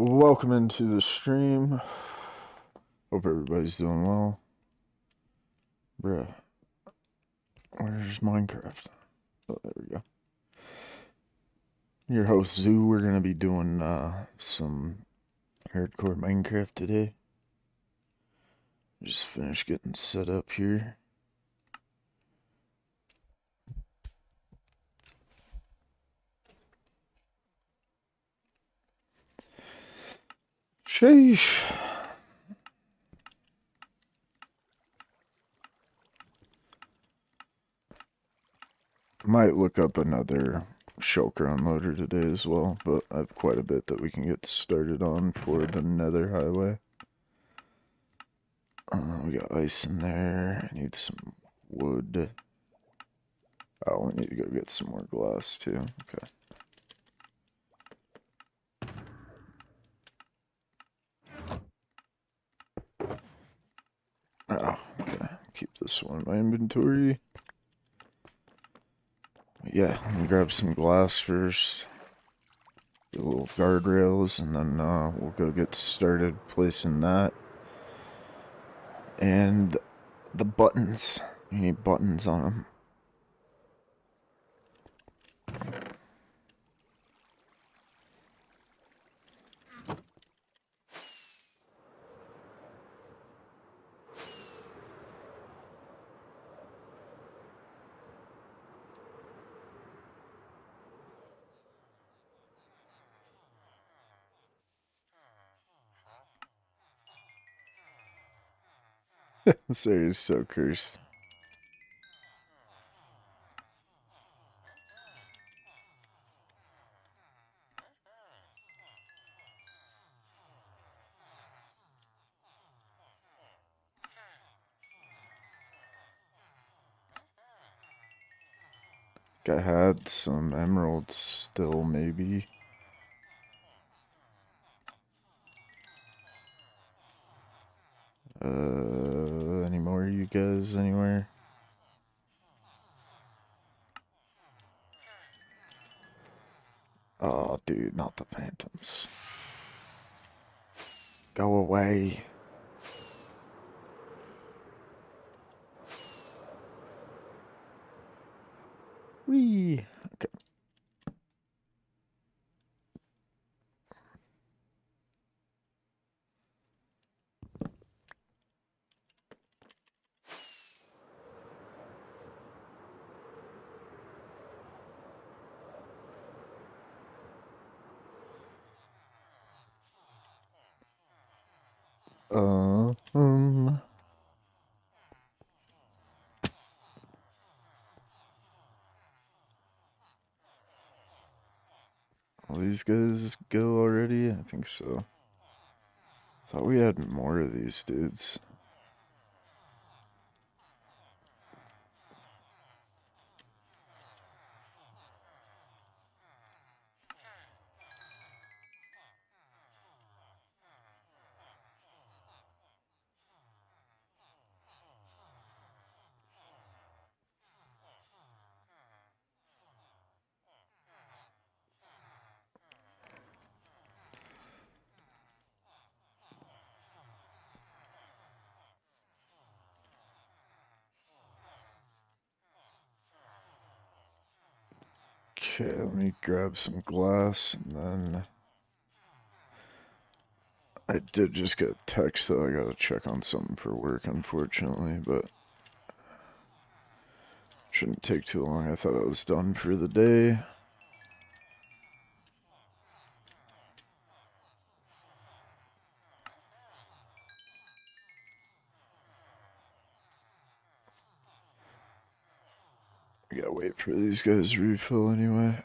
Welcome into the stream. Hope everybody's doing well. Bruh, where's Minecraft? Oh, there we go. Your host Zoo. We're gonna be doing some hardcore Minecraft today. Just finished getting set up here. Sheesh. Might look up another shulker unloader today as well, but I have quite a bit that we can get started on for the nether highway. We got ice in there. I need some wood. Oh, we need to go get some more glass too. Okay. Oh, okay. Keep this one in my inventory. Yeah, let me grab some glass first. Get little guardrails, and then we'll go get started placing that. And the buttons. You need buttons on them. This area is so cursed. I had some emeralds still, maybe. Any more you guys anywhere? Oh, dude, not the phantoms. Go away. Whee! Okay. Uh, um... All these guys go already? I think so. Thought we had more of these dudes. Okay, let me grab some glass, and then... I did just get a text, though. I gotta check on something for work, unfortunately, but... Shouldn't take too long. I thought I was done for the day. I gotta wait for these guys to refill anyway.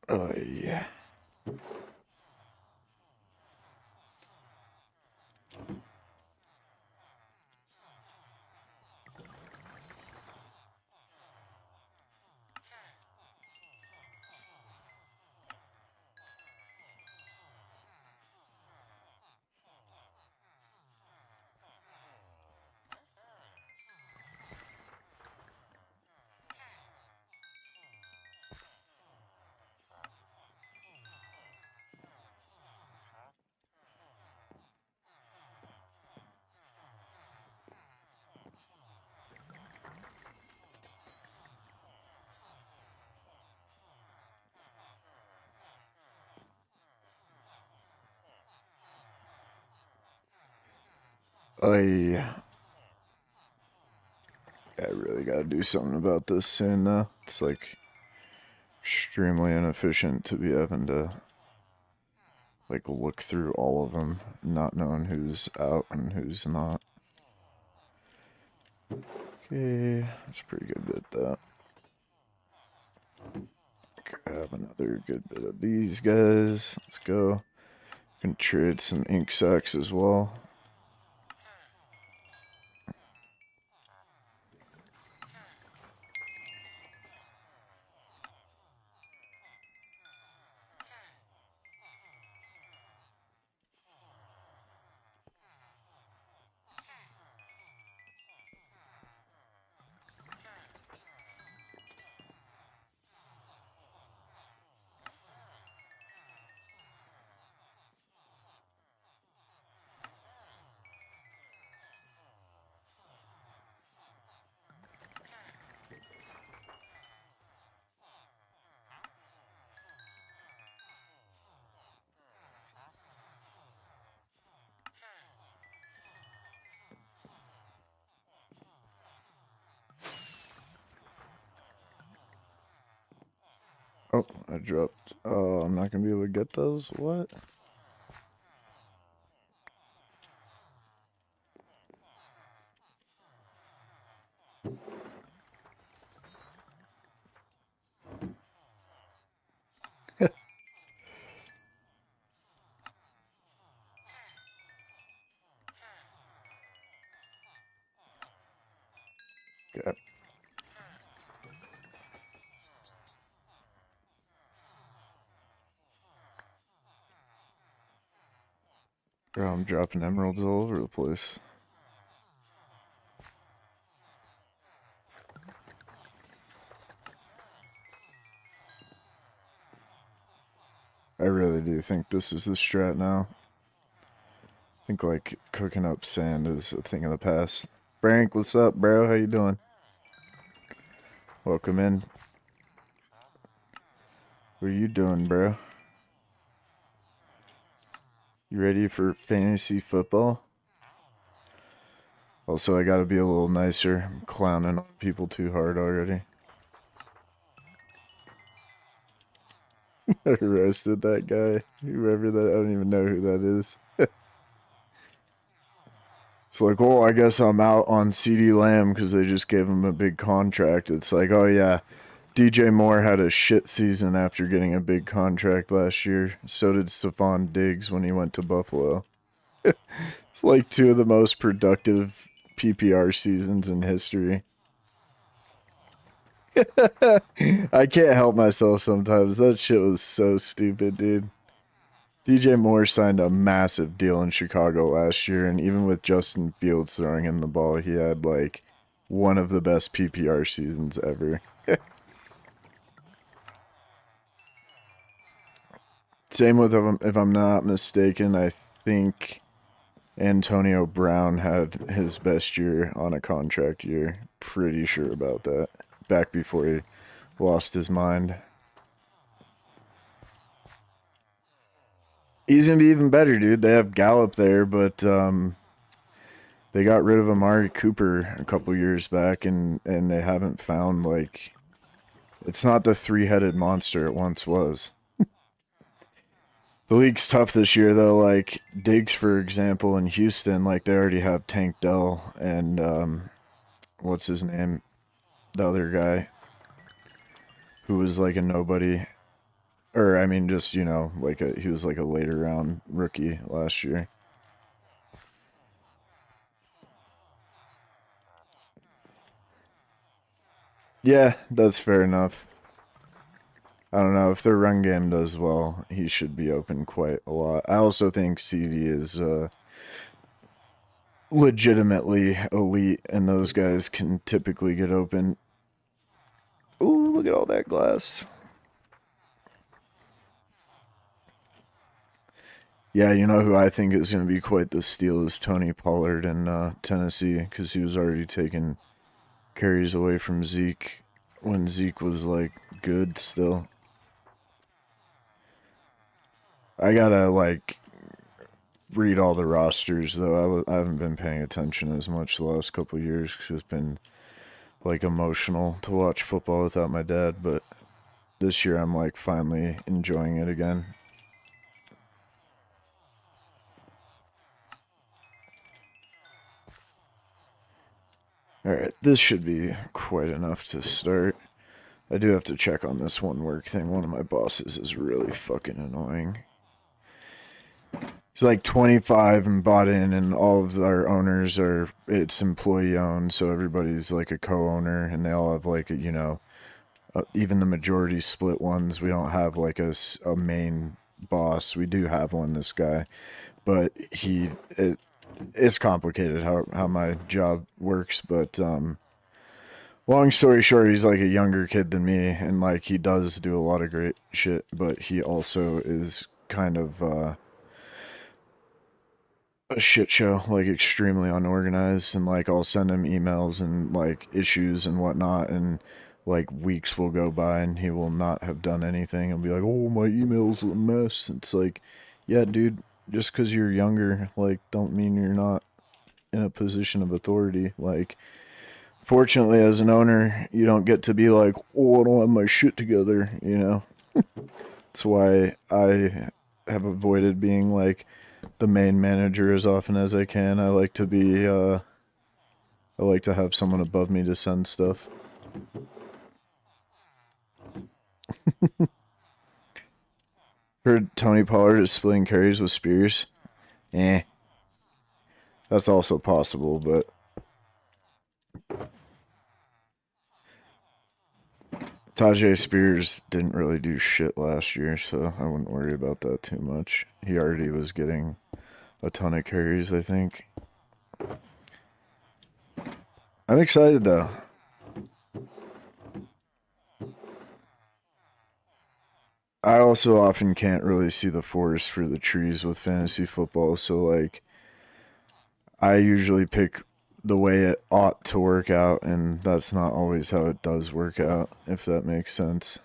Oh, yeah. I really gotta do something about this soon, though. It's like extremely inefficient to be having to like look through all of them, not knowing who's out and who's not. Okay, that's a pretty good bit, though. Grab another good bit of these guys. Let's go. Can trade some ink sacks as well. Oh, I dropped. Oh, I'm not gonna be able to get those? What? Yeah. Bro, I'm dropping emeralds all over the place. I really do think this is the strat now. I think like cooking up sand is a thing of the past. Frank, what's up, bro? How you doing? Welcome in. What are you doing, bro? You ready for fantasy football? Also, I gotta be a little nicer. I'm clowning on people too hard already. I roasted that guy. Whoever that, I don't even know who that is. It's like, oh, I guess I'm out on CeeDee Lamb because they just gave him a big contract. It's like, oh yeah, DJ Moore had a shit season after getting a big contract last year. So did Stephon Diggs when he went to Buffalo. It's like two of the most productive PPR seasons in history. I can't help myself sometimes. That shit was so stupid, dude. DJ Moore signed a massive deal in Chicago last year, and even with Justin Fields throwing him the ball, he had like one of the best PPR seasons ever. Same with, if I'm not mistaken, I think Antonio Brown had his best year on a contract year. Pretty sure about that. Back before he lost his mind. He's gonna be even better, dude. They have Gallup there, but they got rid of Amari Cooper a couple years back, and they haven't found like it's not the three-headed monster it once was. The league's tough this year, though. Like Diggs, for example, in Houston, like they already have Tank Dell and what's his name, the other guy who was like a nobody, or I mean, just like he was like a later round rookie last year. Yeah, that's fair enough. I don't know if their run game does well, he should be open quite a lot. I also think CD is legitimately elite, and those guys can typically get open. Ooh, look at all that glass. Yeah, you know who I think is going to be quite the steal is Tony Pollard in Tennessee, because he was already taking carries away from Zeke when Zeke was like good still. I gotta like read all the rosters though. I haven't been paying attention as much the last couple of years because it's been like emotional to watch football without my dad. But this year I'm like finally enjoying it again. Alright, this should be quite enough to start. I do have to check on this one work thing. One of my bosses is really fucking annoying. He's like 25 and bought in, and all of our owners are, it's employee owned, so everybody's like a co-owner, and they all have like a, even the majority split ones. We don't have like a main boss. We do have one, this guy, but it's complicated how my job works. But long story short, he's like a younger kid than me, and like he does do a lot of great shit, but he also is kind of a shit show, like extremely unorganized, and like I'll send him emails and like issues and whatnot, and like weeks will go by and he will not have done anything and be like, oh, my email's a mess. It's like, yeah, dude, just because you're younger, like, don't mean you're not in a position of authority. Like, fortunately, as an owner, you don't get to be like, oh, I don't have my shit together, you know? That's why I have avoided being like the main manager as often as I can. I like to be, I like to have someone above me to send stuff. Heard Tony Pollard is splitting carries with Spears. Eh. That's also possible, but Tajay Spears didn't really do shit last year, so I wouldn't worry about that too much. He already was getting a ton of carries, I think. I'm excited though. I also often can't really see the forest for the trees with fantasy football, so like I usually pick the way it ought to work out, and that's not always how it does work out, if that makes sense.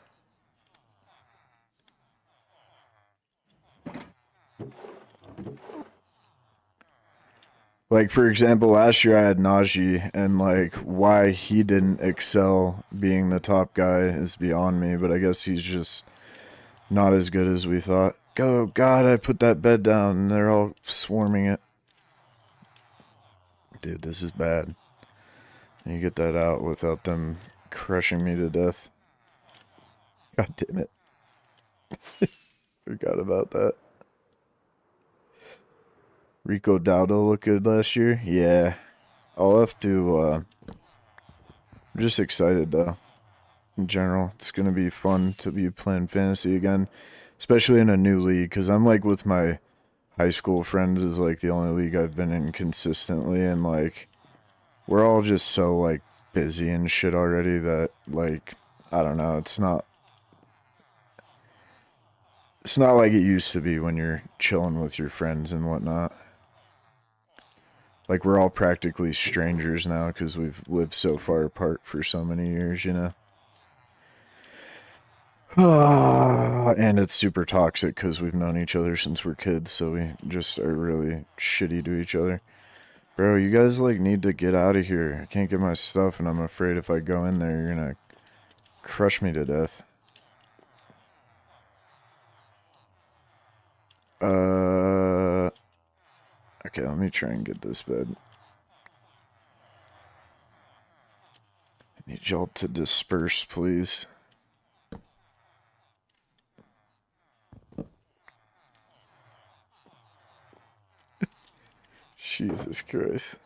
Like, for example, last year I had Najee, and like why he didn't excel being the top guy is beyond me, but I guess he's just not as good as we thought. Go, God, I put that bed down and they're all swarming it. Dude, this is bad. And you get that out without them crushing me to death. God damn it. Forgot about that. Rico Dowdle looked good last year? Yeah. I'll have to, I'm just excited though. In general, it's gonna be fun to be playing fantasy again, especially in a new league, because I'm like with my high school friends is like the only league I've been in consistently, and like we're all just so like busy and shit already that like I don't know, it's not like it used to be when you're chilling with your friends and whatnot. Like we're all practically strangers now because we've lived so far apart for so many years, you know. And it's super toxic because we've known each other since we're kids, so we just are really shitty to each other. Bro, you guys like need to get out of here. I can't get my stuff, and I'm afraid if I go in there, you're gonna crush me to death. Uh, okay, let me try and get this bed. I need y'all to disperse, please. Jesus Christ.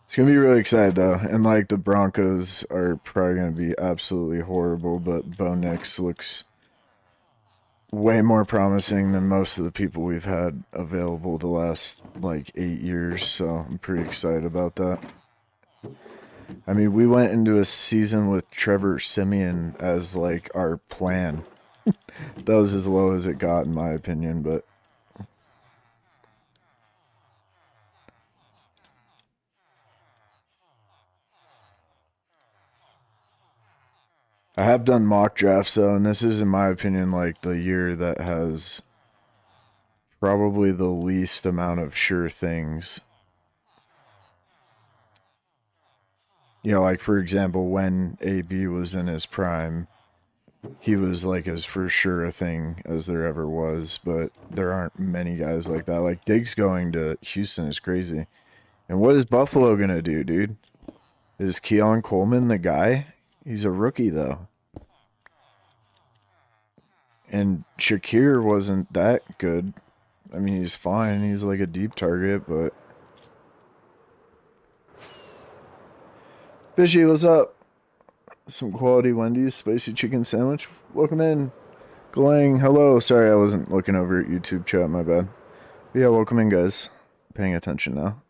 It's gonna be really excited though, and like the Broncos are probably gonna be absolutely horrible, but Bo Nix looks way more promising than most of the people we've had available the last like 8 years, so I'm pretty excited about that. I mean, we went into a season with Trevor Simeon as like our plan. That was as low as it got, in my opinion, but I have done mock drafts though, and this is, in my opinion, like the year that has probably the least amount of sure things. You know, like for example, when AB was in his prime, he was like as for sure a thing as there ever was, but there aren't many guys like that. Like Diggs going to Houston is crazy. And what is Buffalo gonna do, dude? Is Keon Coleman the guy? He's a rookie though. And Shakir wasn't that good. I mean, he's fine. He's like a deep target, but Fishy, what's up? Some quality Wendy's spicy chicken sandwich. Welcome in. Galang, hello. Sorry, I wasn't looking over at YouTube chat, my bad. But yeah, welcome in, guys. Paying attention now.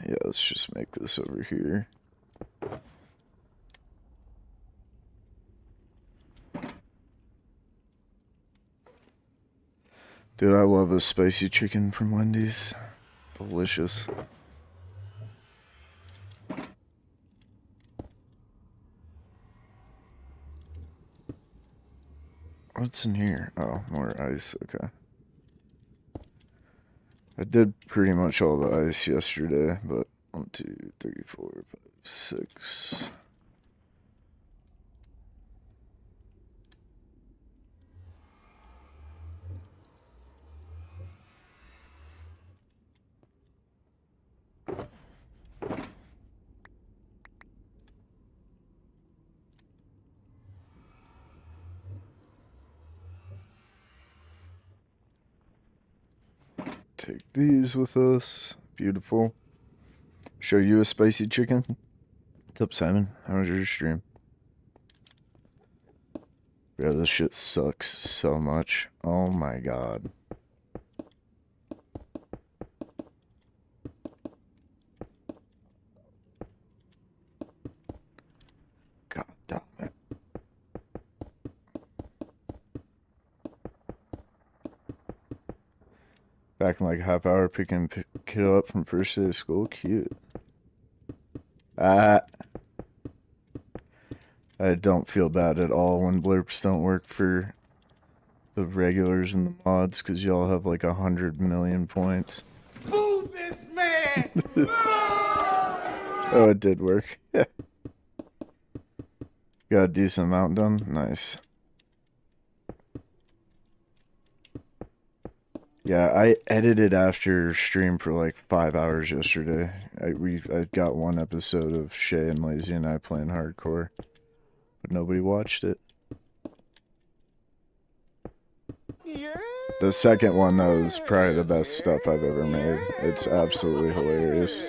Yeah, let's just make this over here. Dude, I love a spicy chicken from Wendy's. Delicious. What's in here? Oh, more ice. Okay. I did pretty much all the ice yesterday, but 1, 2, 3, 4, 5, 6. Take these with us. Beautiful. Show you a spicy chicken. What's up, Simon? How was your stream? Yeah, this shit sucks so much. Oh my god. God damn it. Back in like a half hour picking kiddo up from first day of school. Cute. I don't feel bad at all when blurps don't work for the regulars and the mods because y'all have like 100 million points. Move this man! Oh, it did work. Yeah. Got a decent amount done. Nice. Yeah, I edited after stream for like 5 hours yesterday. I got one episode of Shay and Lazy and I playing hardcore, but nobody watched it. The second one though is probably the best stuff I've ever made. It's absolutely hilarious.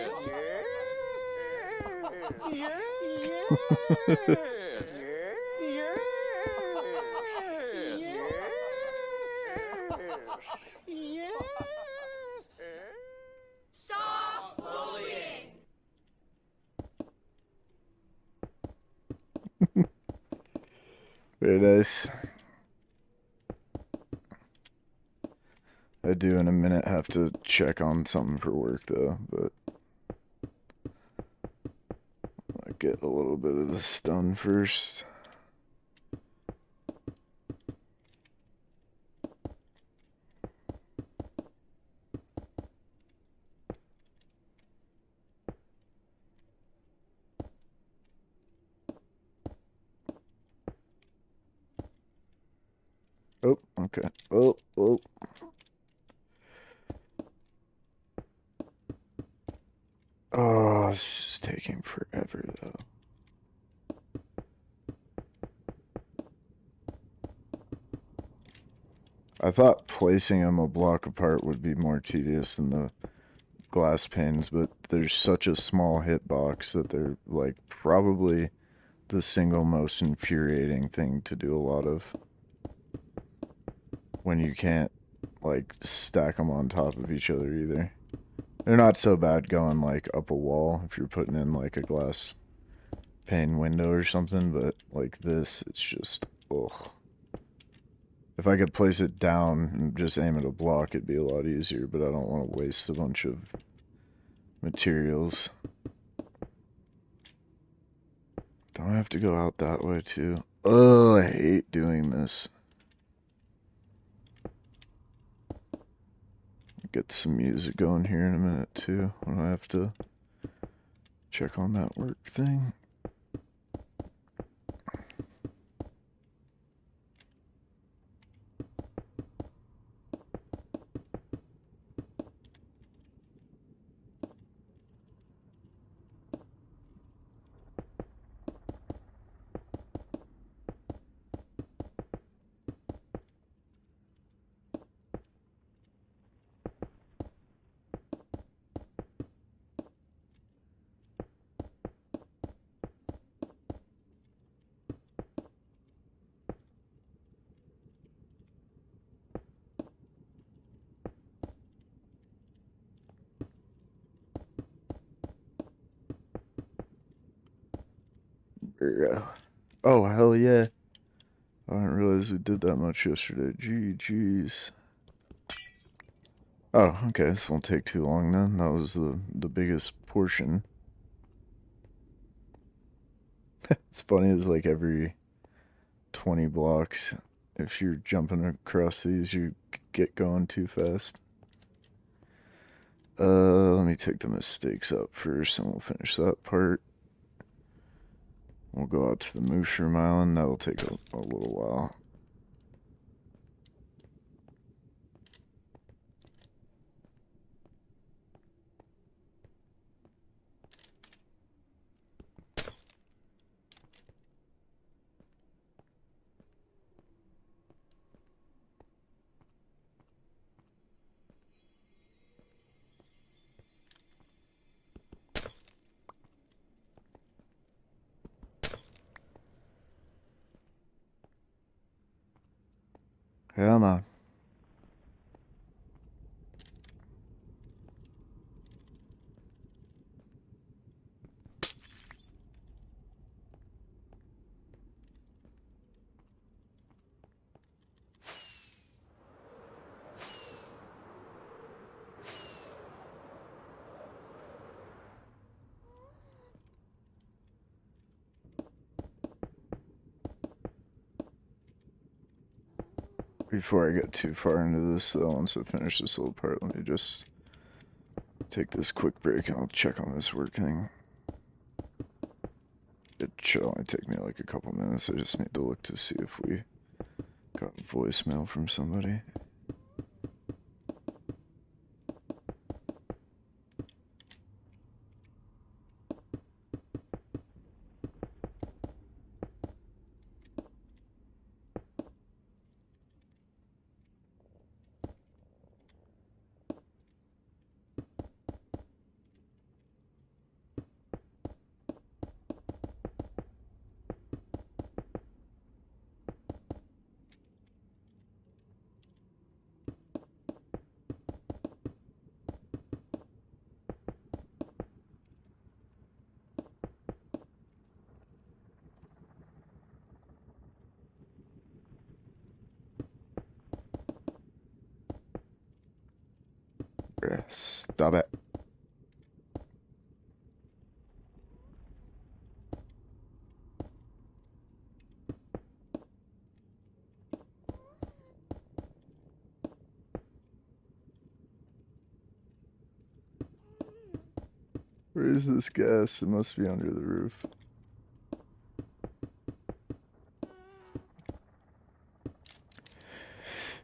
Stop bullying! Very nice. I do in a minute have to check on something for work though, but I'll get a little bit of this done first. Oh, okay. Oh. Oh, this is taking forever though. I thought placing them a block apart would be more tedious than the glass panes, but there's such a small hitbox that they're like probably the single most infuriating thing to do a lot of when you can't like stack them on top of each other either. They're not so bad going like up a wall if you're putting in like a glass pane window or something, but like this, it's just ugh. If I could place it down and just aim at a block, it'd be a lot easier, but I don't want to waste a bunch of materials. Don't I have to go out that way too? Oh, I hate doing this. Get some music going here in a minute too when I have to check on that work thing. Oh, hell yeah. I didn't realize we did that much yesterday. Jeez. Oh, okay, this won't take too long then. That was the biggest portion. It's funny, it's like every 20 blocks, if you're jumping across these, you get going too fast. Let me take the mistakes up first, and we'll finish that part. We'll go out to the Mushroom Island. That'll take a little while. Yeah, man. Before I get too far into this, though, once I finish this little part, let me just take this quick break and I'll check on this work thing. It should only take me like a couple minutes. I just need to look to see if we got a voicemail from somebody. Stop it. Where is this gas? It must be under the roof.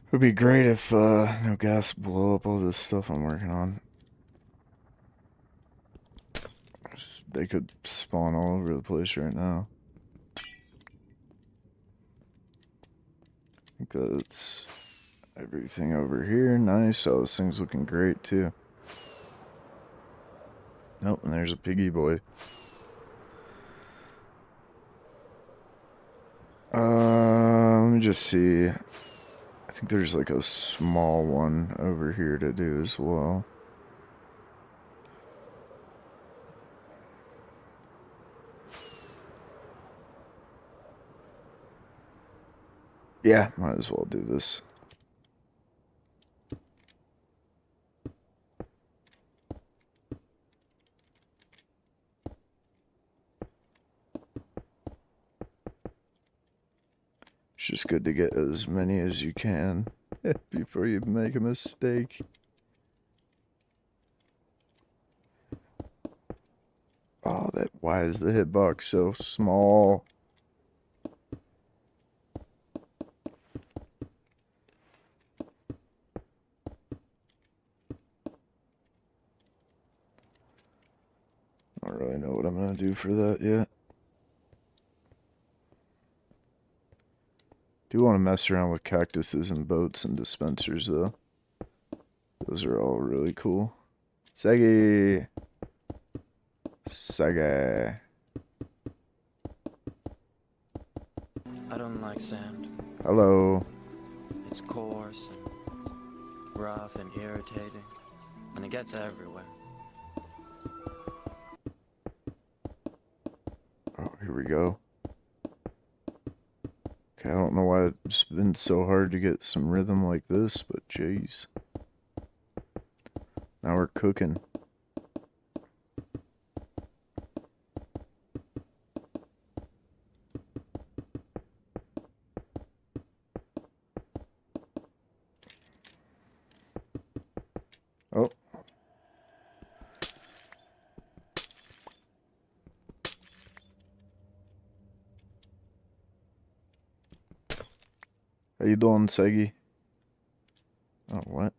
It would be great if no gas blow up all this stuff I'm working on. They could spawn all over the place right now. I think that's everything over here. Nice. Oh, this thing's looking great too. Nope, and there's a piggy boy. Let me just see. I think there's like a small one over here to do as well. Yeah, might as well do this. It's just good to get as many as you can before you make a mistake. Oh, why is the hitbox so small? I don't really know what I'm gonna do for that yet. Do want to mess around with cactuses and boats and dispensers though. Those are all really cool. Saggy! Saggy. I don't like sand. Hello. It's coarse and rough and irritating, and it gets everywhere. Oh, here we go. Okay, I don't know why it's been so hard to get some rhythm like this, but jeez. Now we're cooking. Oh. How you doing, Seggy? Oh, what?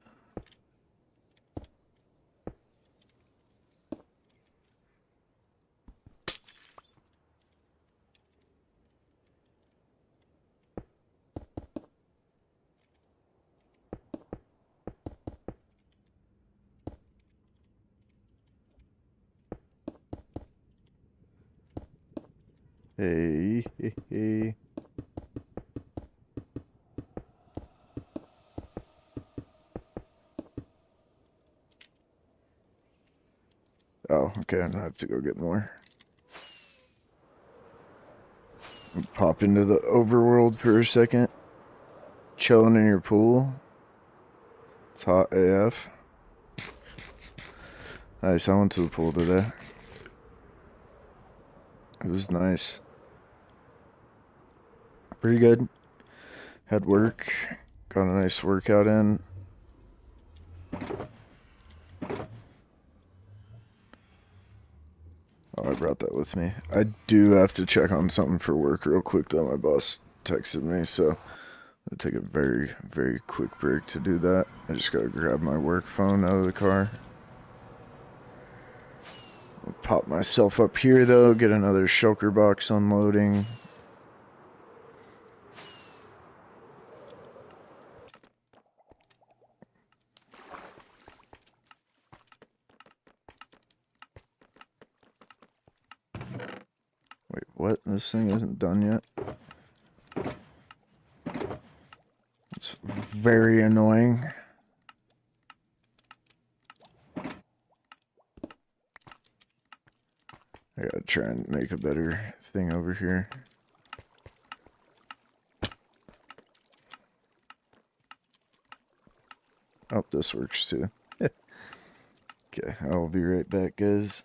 Hey, hey, hey. Oh, okay, I'm gonna have to go get more. Pop into the overworld for a second. Chilling in your pool. It's hot AF. Nice, I went to the pool today. It was nice. Pretty good. Had work. Got a nice workout in. Oh, I brought that with me. I do have to check on something for work real quick though. My boss texted me, so I'll take a very, very quick break to do that. I just gotta grab my work phone out of the car. I'll pop myself up here though, get another shulker box unloading. Wait, what? This thing isn't done yet? It's very annoying. I gotta try and make a better thing over here. Oh, this works too. Okay, I'll be right back, guys.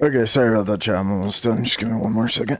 Okay, sorry about that, chat. I'm almost done. Just give me one more second.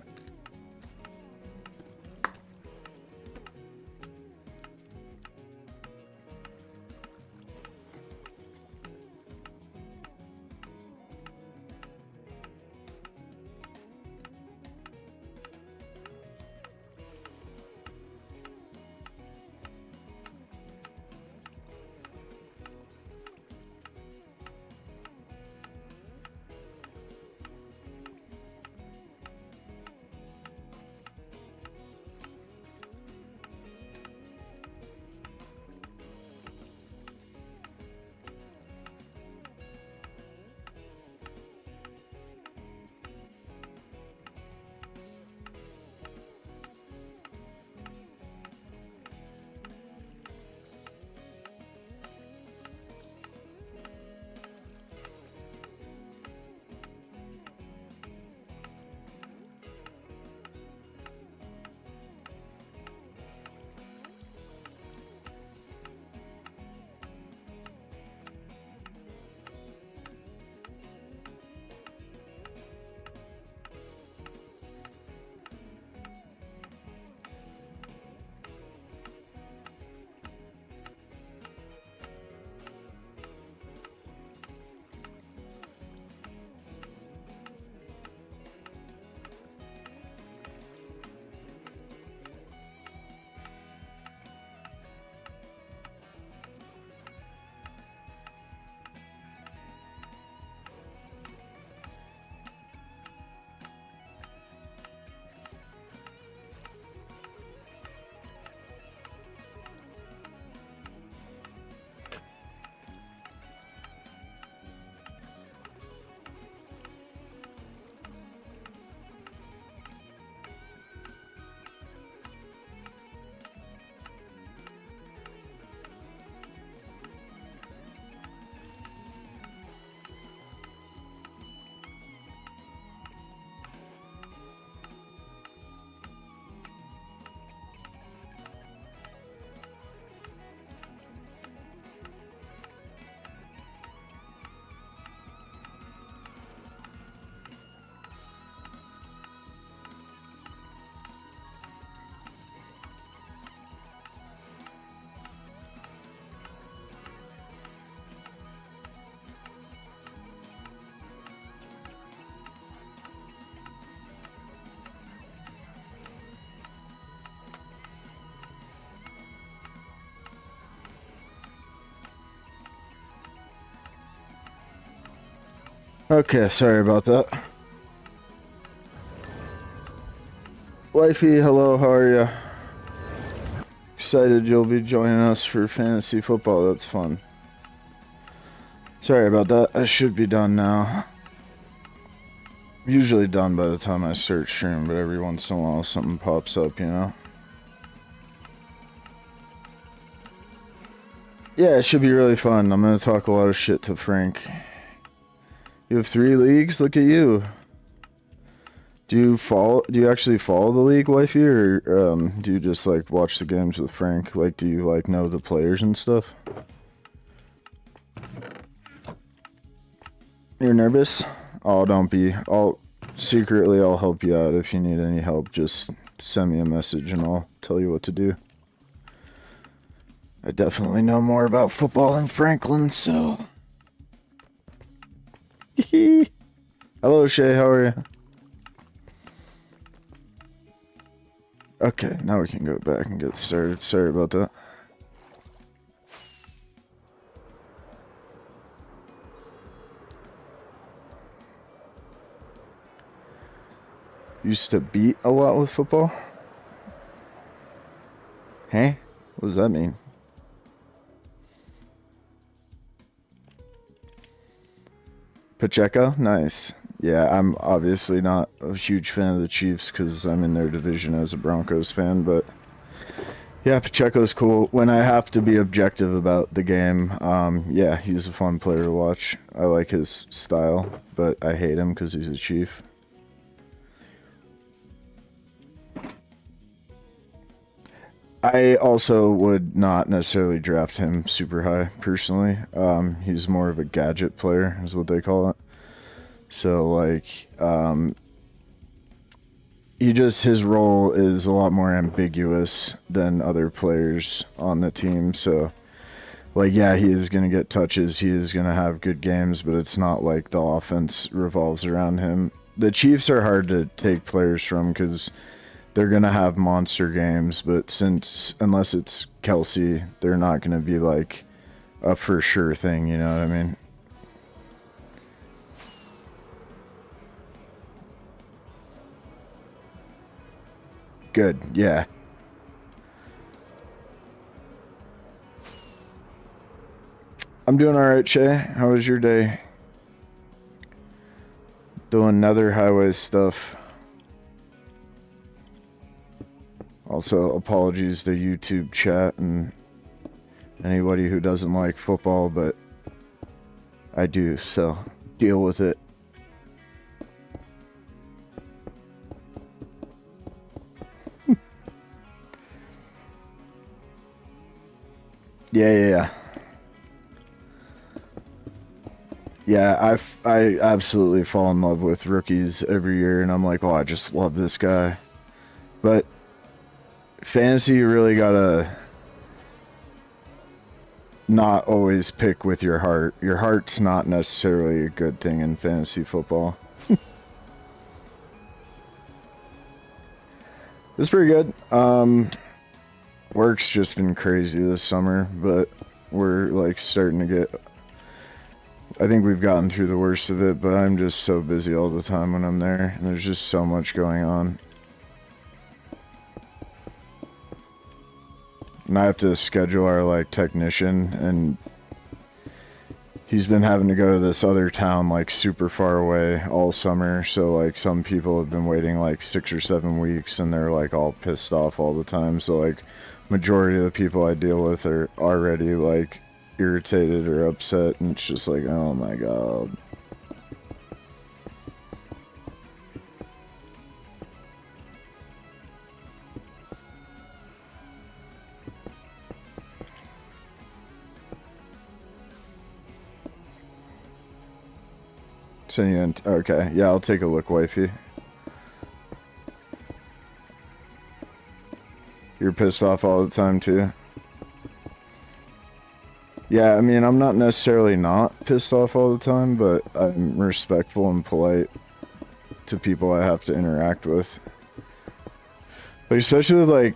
Okay, sorry about that. Wifey, hello, how are ya? Excited you'll be joining us for fantasy football. That's fun. Sorry about that. I should be done now. Usually done by the time I start stream, but every once in a while something pops up, you know? Yeah, it should be really fun. I'm gonna talk a lot of shit to Frank. You have 3 leagues? Look at you. Do you actually follow the league, wifey, or do you just like watch the games with Frank? Like, do you like know the players and stuff? You're nervous? Oh, don't be. I'll help you out if you need any help. Just send me a message and I'll tell you what to do. I definitely know more about football than Franklin, so. Hello, Shay. How are you? Okay, now we can go back and get started. Sorry about that. Used to beat a lot with football? Hey? What does that mean? Pacheco? Nice. Yeah, I'm obviously not a huge fan of the Chiefs because I'm in their division as a Broncos fan, but yeah, Pacheco's cool. When I have to be objective about the game, yeah, he's a fun player to watch. I like his style, but I hate him because he's a Chief. I also would not necessarily draft him super high, personally. He's more of a gadget player, is what they call it. So like his role is a lot more ambiguous than other players on the team. So like, yeah, he is going to get touches, he is going to have good games, but it's not like the offense revolves around him. The Chiefs are hard to take players from because they're going to have monster games, but unless it's Kelsey, they're not going to be like a for sure thing, you know what I mean? Good, yeah. I'm doing alright, Shay. How was your day? Doing nether highway stuff. Also, apologies to YouTube chat and anybody who doesn't like football, but I do, so deal with it. Yeah. Yeah, I absolutely fall in love with rookies every year, and I'm like, oh, I just love this guy. But fantasy, you really gotta not always pick with your heart. Your heart's not necessarily a good thing in fantasy football. It's pretty good. Work's just been crazy this summer, but we're like starting to get... I think we've gotten through the worst of it, but I'm just so busy all the time when I'm there, and there's just so much going on. And I have to schedule our like technician, and he's been having to go to this other town like super far away all summer, so like some people have been waiting like 6 or 7 weeks, and they're like all pissed off all the time. So like majority of the people I deal with are already like irritated or upset, and it's just like, oh my god. Send you in. Okay, yeah, I'll take a look, wifey. You're pissed off all the time too? Yeah, I mean, I'm not necessarily not pissed off all the time, but I'm respectful and polite to people I have to interact with. Like, especially with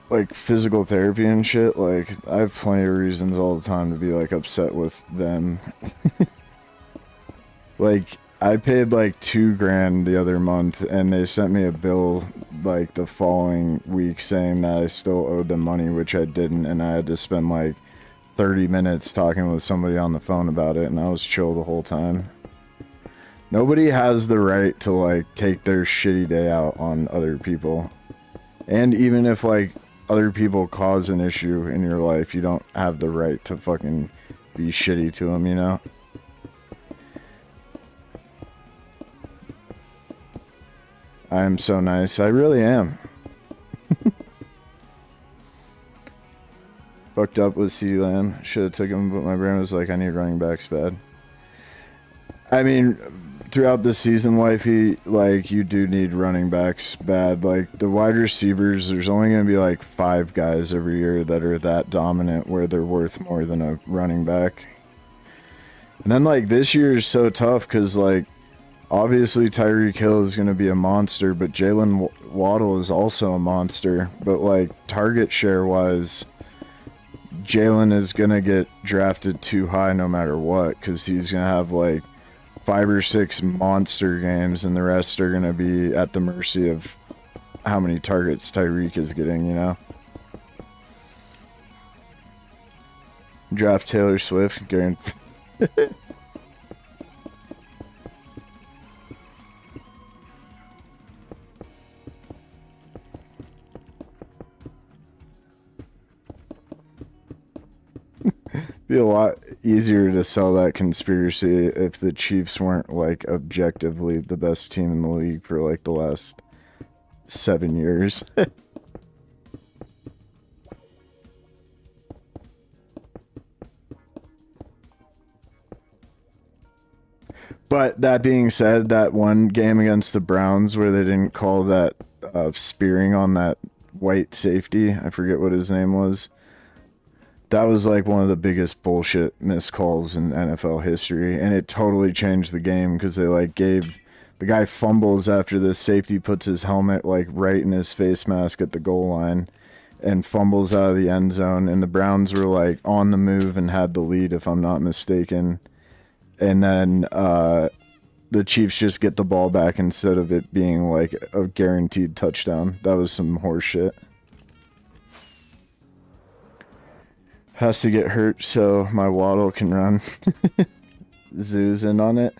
like physical therapy and shit, like I have plenty of reasons all the time to be like upset with them. Like, I paid like $2,000 the other month, and they sent me a bill like the following week saying that I still owed them money, which I didn't, and I had to spend like 30 minutes talking with somebody on the phone about it, and I was chill the whole time. Nobody has the right to like take their shitty day out on other people. And even if like other people cause an issue in your life, you don't have the right to fucking be shitty to them, you know? I am so nice. I really am. Fucked up with CeeDee Lamb. Should have took him, but my brain was like, I need running backs bad. I mean, throughout the season, wifey, like, you do need running backs bad. Like, the wide receivers, there's only going to be like 5 guys every year that are that dominant where they're worth more than a running back. And then, like, this year is so tough because, like, obviously Tyreek Hill is going to be a monster, but Jalen Waddle is also a monster. But, like, target share-wise, Jalen is going to get drafted too high no matter what, because he's going to have, like, 5 or 6 monster games, and the rest are going to be at the mercy of how many targets Tyreek is getting, you know? Draft Taylor Swift, guaranteed. Be a lot easier to sell that conspiracy if the Chiefs weren't like objectively the best team in the league for like the last 7 years. But that being said, that one game against the Browns where they didn't call that spearing on that white safety, I forget what his name was. That was like one of the biggest bullshit missed calls in NFL history, and it totally changed the game because they like gave the guy fumbles after this safety puts his helmet like right in his face mask at the goal line and fumbles out of the end zone, and the Browns were like on the move and had the lead if I'm not mistaken. And then the Chiefs just get the ball back instead of it being like a guaranteed touchdown. That was some horse shit. Has to get hurt so my Waddle can run. Zoo's in on it.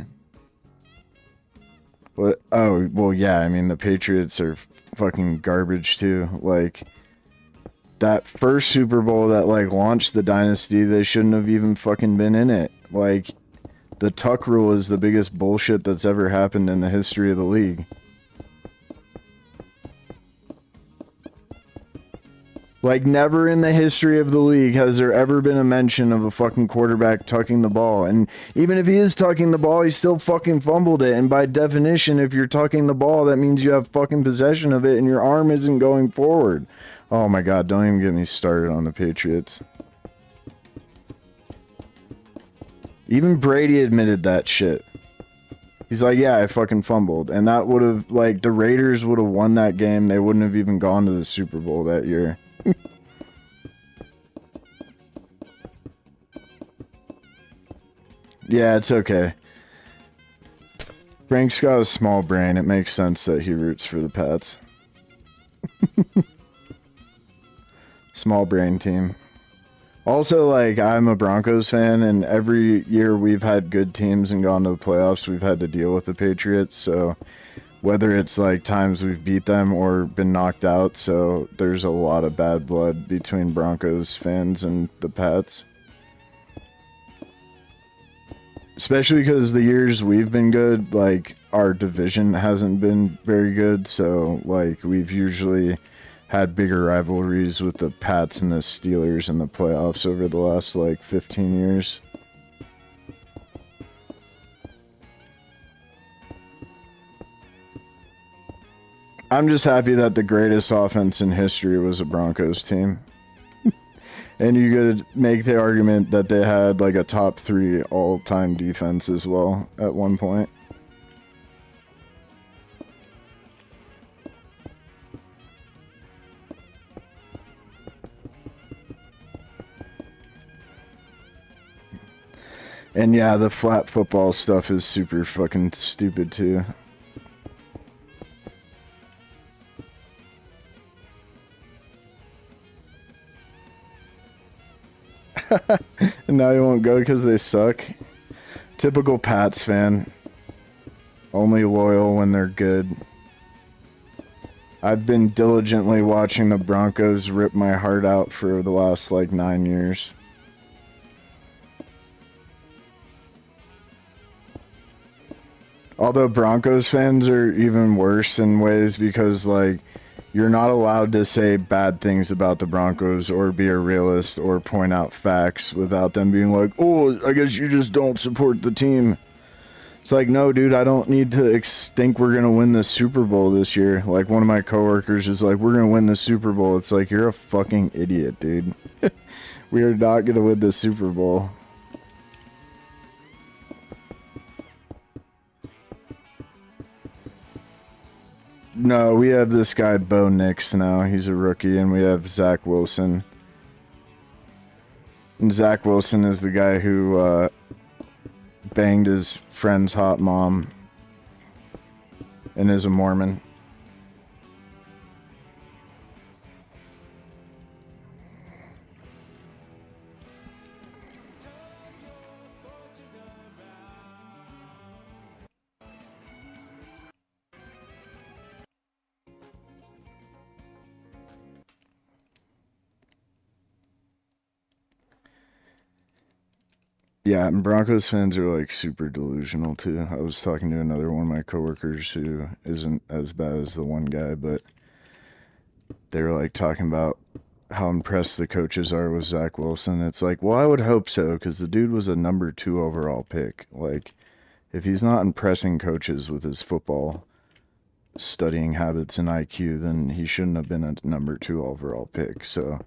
What? Oh, well, yeah. I mean, the Patriots are fucking garbage too. Like that first Super Bowl that like launched the dynasty, they shouldn't have even fucking been in it. Like the Tuck rule is the biggest bullshit that's ever happened in the history of the league. Like, never in the history of the league has there ever been a mention of a fucking quarterback tucking the ball. And even if he is tucking the ball, he still fucking fumbled it. And by definition, if you're tucking the ball, that means you have fucking possession of it and your arm isn't going forward. Oh my god, don't even get me started on the Patriots. Even Brady admitted that shit. He's like, yeah, I fucking fumbled. And that would have, like, the Raiders would have won that game. They wouldn't have even gone to the Super Bowl that year. Yeah, it's okay. Frank's got a small brain. It makes sense that he roots for the Pats. Small brain team. Also, like, I'm a Broncos fan, and every year we've had good teams and gone to the playoffs, we've had to deal with the Patriots, so whether it's, like, times we've beat them or been knocked out, so there's a lot of bad blood between Broncos fans and the Pats. Especially because the years we've been good, like, our division hasn't been very good, so, like, we've usually had bigger rivalries with the Pats and the Steelers in the playoffs over the last, like, 15 years. I'm just happy that the greatest offense in history was a Broncos team. And you could make the argument that they had, like, a top 3 all-time defense as well at one point. And yeah, the flat football stuff is super fucking stupid too. And now you won't go because they suck. Typical Pats fan. Only loyal when they're good. I've been diligently watching the Broncos rip my heart out for the last, like, 9 years. Although Broncos fans are even worse in ways because, like, you're not allowed to say bad things about the Broncos or be a realist or point out facts without them being like, oh, I guess you just don't support the team. It's like, no, dude, I don't need to think we're going to win the Super Bowl this year. Like, one of my coworkers is like, we're going to win the Super Bowl. It's like, you're a fucking idiot, dude. We are not going to win the Super Bowl. No, we have this guy, Bo Nix, now. He's a rookie, and we have Zach Wilson. And Zach Wilson is the guy who banged his friend's hot mom and is a Mormon. Yeah, and Broncos fans are like super delusional too. I was talking to another one of my coworkers who isn't as bad as the one guy, but they were like talking about how impressed the coaches are with Zach Wilson. It's like, well, I would hope so because the dude was a number 2 overall pick. Like, if he's not impressing coaches with his football studying habits and IQ, then he shouldn't have been a number 2 overall pick. So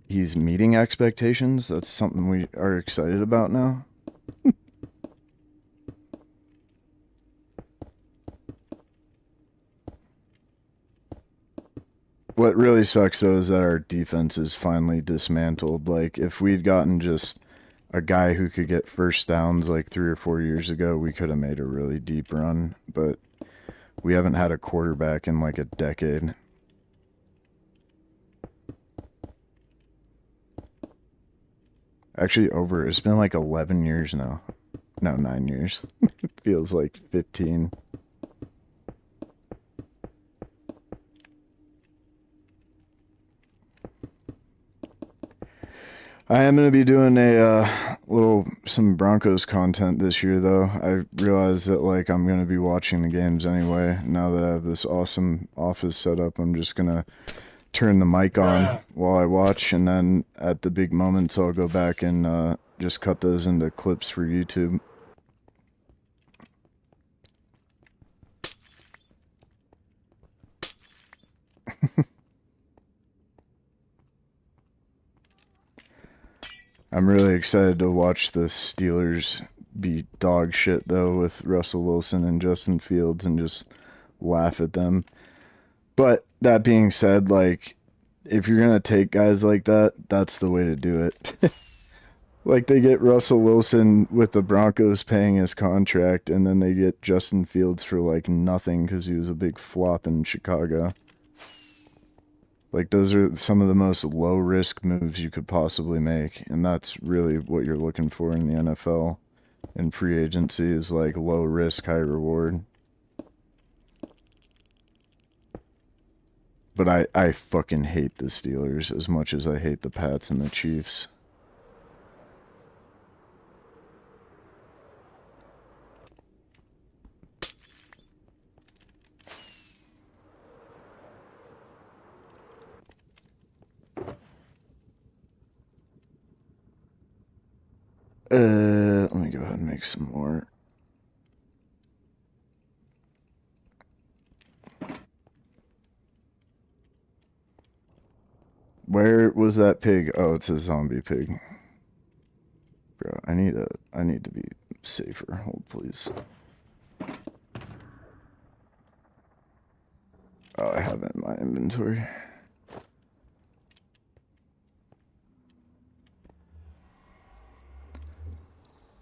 he's meeting expectations. That's something we are excited about now. What really sucks, though, is that our defense is finally dismantled. Like, if we'd gotten just a guy who could get first downs like 3 or 4 years ago, we could have made a really deep run. But we haven't had a quarterback in like a decade. Actually, it's been like 11 years now. No, 9 years. It feels like 15. I am going to be doing some Broncos content this year, though. I realize that like I'm going to be watching the games anyway. Now that I have this awesome office set up, I'm just going to turn the mic on while I watch, and then at the big moments I'll go back and just cut those into clips for YouTube. I'm really excited to watch the Steelers be dog shit, though, with Russell Wilson and Justin Fields, and just laugh at them. But that being said, like, if you're going to take guys like that, that's the way to do it. Like, they get Russell Wilson with the Broncos paying his contract, and then they get Justin Fields for, like, nothing because he was a big flop in Chicago. Like, those are some of the most low-risk moves you could possibly make, and that's really what you're looking for in the NFL. In free agency is, like, low-risk, high-reward. But I fucking hate the Steelers as much as I hate the Pats and the Chiefs. Let me go ahead and make some more. Where was that pig? Oh, it's a zombie pig. Bro, I need to be safer. Hold, please. Oh, I have it in my inventory.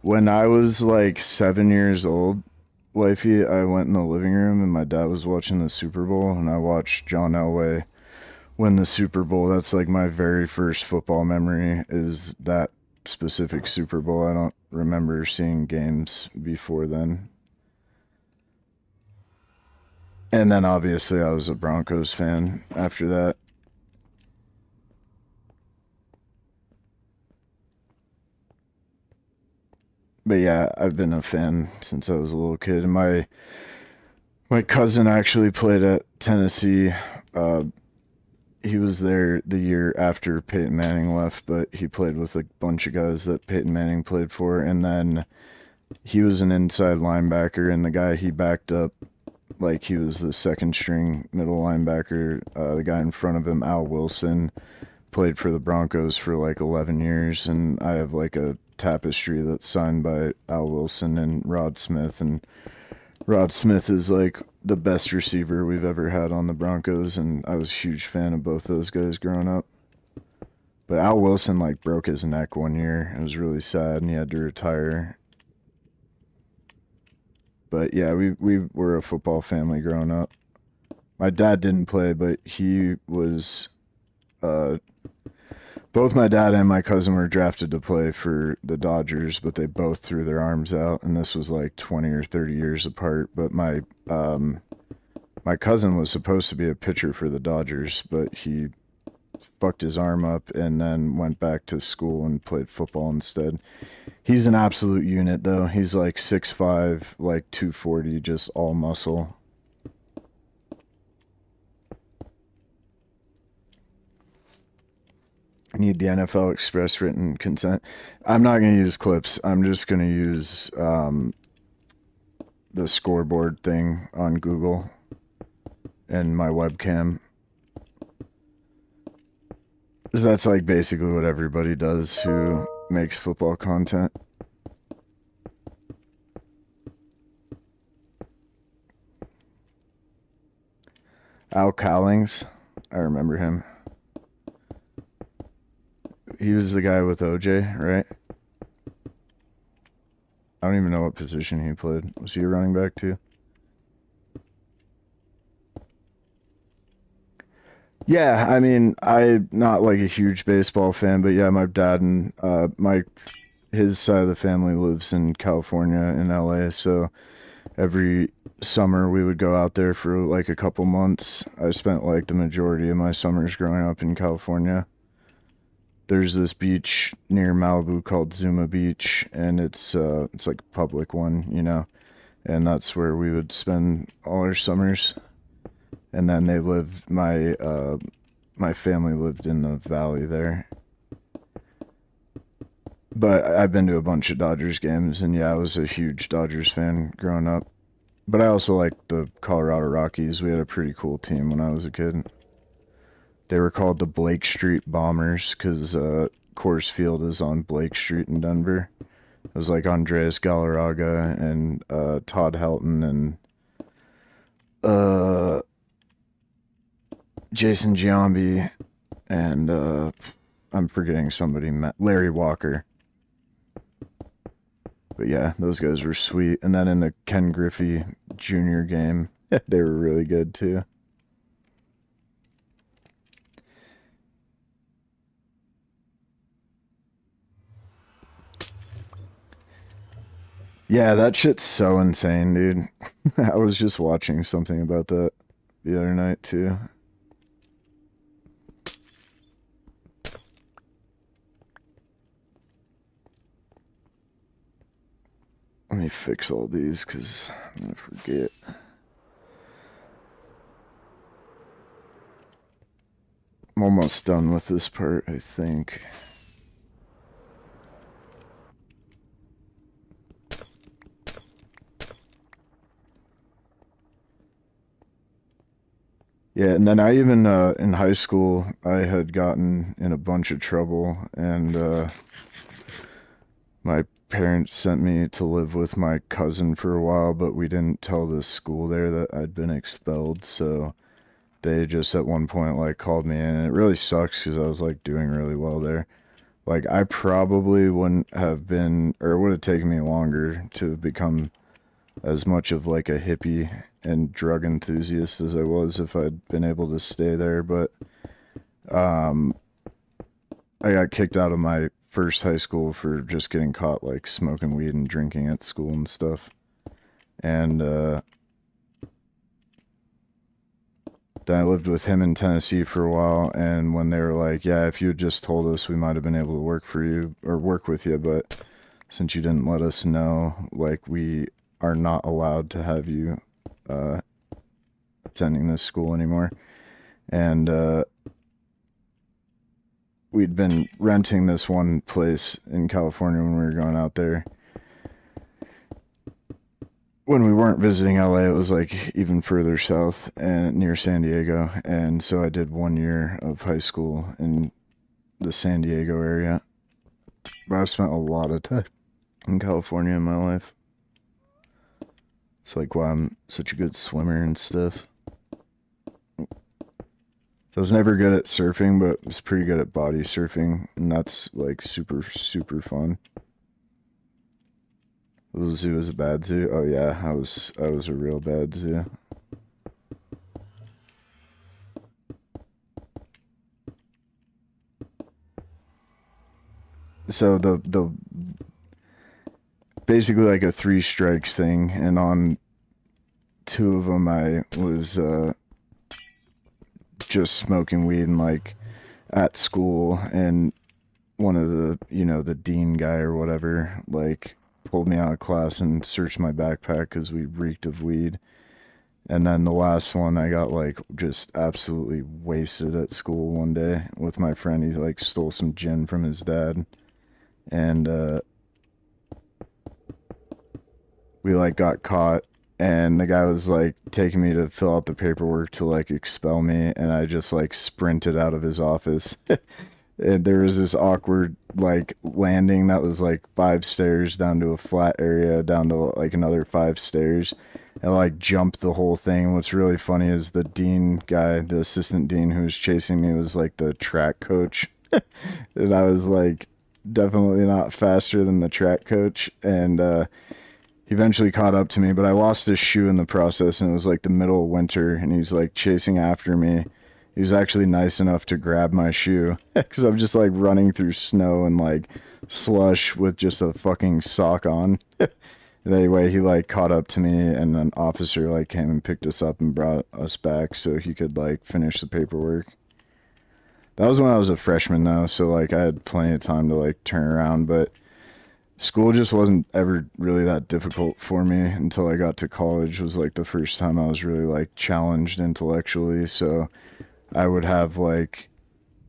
When I was like 7 years old, wifey, I went in the living room and my dad was watching the Super Bowl, and I watched John Elway win the Super Bowl. That's like my very first football memory, is that specific Super Bowl. I don't remember seeing games before then. And then obviously I was a Broncos fan after that. But yeah, I've been a fan since I was a little kid. And my cousin actually played at Tennessee. He was there the year after Peyton Manning left, but he played with a bunch of guys that Peyton Manning played for. And then he was an inside linebacker, and the guy he backed up, like he was the second string middle linebacker, the guy in front of him, Al Wilson, played for the Broncos for like 11 years. And I have like a tapestry that's signed by Al Wilson and Rod Smith, and Rod Smith is like the best receiver we've ever had on the Broncos, and I was a huge fan of both those guys growing up. But Al Wilson like broke his neck one year. It was really sad, and he had to retire. But yeah, we were a football family growing up. My dad didn't play, but he was both my dad and my cousin were drafted to play for the Dodgers, but they both threw their arms out, and this was like 20 or 30 years apart. But my cousin was supposed to be a pitcher for the Dodgers, but he fucked his arm up and then went back to school and played football instead. He's an absolute unit, though. He's like 6'5", like 240, just all muscle. I need the NFL Express written consent. I'm not going to use clips. I'm just going to use the scoreboard thing on Google and my webcam. Because that's like basically what everybody does who makes football content. Al Cowlings, I remember him. He was the guy with OJ, right? I don't even know what position he played. Was he a running back too? Yeah, I mean, I'm not like a huge baseball fan, but yeah, my dad and his side of the family lives in California in LA, so every summer we would go out there for like a couple months. I spent like the majority of my summers growing up in California. There's this beach near Malibu called Zuma Beach, and it's like a public one, you know, and that's where we would spend all our summers. And then they lived my family lived in the valley there. But I've been to a bunch of Dodgers games, and yeah, I was a huge Dodgers fan growing up. But I also liked the Colorado Rockies. We had a pretty cool team when I was a kid. They were called the Blake Street Bombers because Coors Field is on Blake Street in Denver. It was like Andreas Galarraga and Todd Helton and Jason Giambi and I'm forgetting somebody, Larry Walker. But yeah, those guys were sweet. And then in the Ken Griffey Jr. game, they were really good too. Yeah, that shit's so insane, dude. I was just watching something about that the other night too. Let me fix all these because I'm going to forget. I'm almost done with this part, I think. Yeah, and then I even, in high school, I had gotten in a bunch of trouble, and my parents sent me to live with my cousin for a while, but we didn't tell the school there that I'd been expelled, so they just at one point like called me in, and it really sucks because I was like doing really well there. Like I probably wouldn't have been, or it would have taken me longer to become as much of like a hippie and drug enthusiast as I was if I'd been able to stay there, but I got kicked out of my first high school for just getting caught like smoking weed and drinking at school and stuff. And then I lived with him in Tennessee for a while, and when they were like, yeah, if you had just told us, we might have been able to work for you or work with you, but since you didn't let us know, like, we are not allowed to have you attending this school anymore. And we'd been renting this one place in California when we were going out there. When we weren't visiting LA, it was like even further south and near San Diego. And so I did 1 year of high school in the San Diego area. But I've spent a lot of time in California in my life. It's like why I'm such a good swimmer and stuff. So I was never good at surfing, but was pretty good at body surfing, and that's like super, super fun. The zoo was a bad zoo. Oh yeah, I was a real bad zoo. So the basically like a 3 strikes thing, and on 2 of them I was just smoking weed and like at school, and one of the, you know, the dean guy or whatever, like pulled me out of class and searched my backpack because we reeked of weed. And then the last one, I got like just absolutely wasted at school one day with my friend. He like stole some gin from his dad, and we like got caught, and the guy was like taking me to fill out the paperwork to like expel me, and I just like sprinted out of his office. And there was this awkward like landing that was like 5 stairs down to a flat area, down to like another 5 stairs, and like jumped the whole thing. And what's really funny is the dean guy, the assistant dean who was chasing me, was like the track coach. And I was like definitely not faster than the track coach, and he eventually caught up to me, but I lost his shoe in the process, and it was like the middle of winter, and he's like chasing after me. He was actually nice enough to grab my shoe because I'm just like running through snow and like slush with just a fucking sock on. And anyway, he like caught up to me, and an officer like came and picked us up and brought us back so he could like finish the paperwork. That was when I was a freshman though, so like I had plenty of time to like turn around, but school just wasn't ever really that difficult for me until I got to college. Was like the first time I was really like challenged intellectually, so I would have like,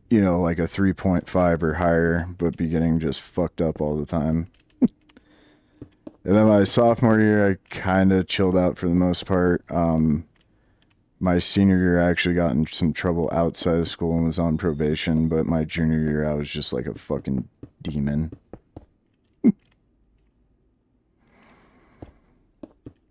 you know, like a 3.5 or higher, but be getting just fucked up all the time. And then my sophomore year, I kind of chilled out for the most part. My senior year, I actually got in some trouble outside of school and was on probation, but my junior year, I was just like a fucking demon.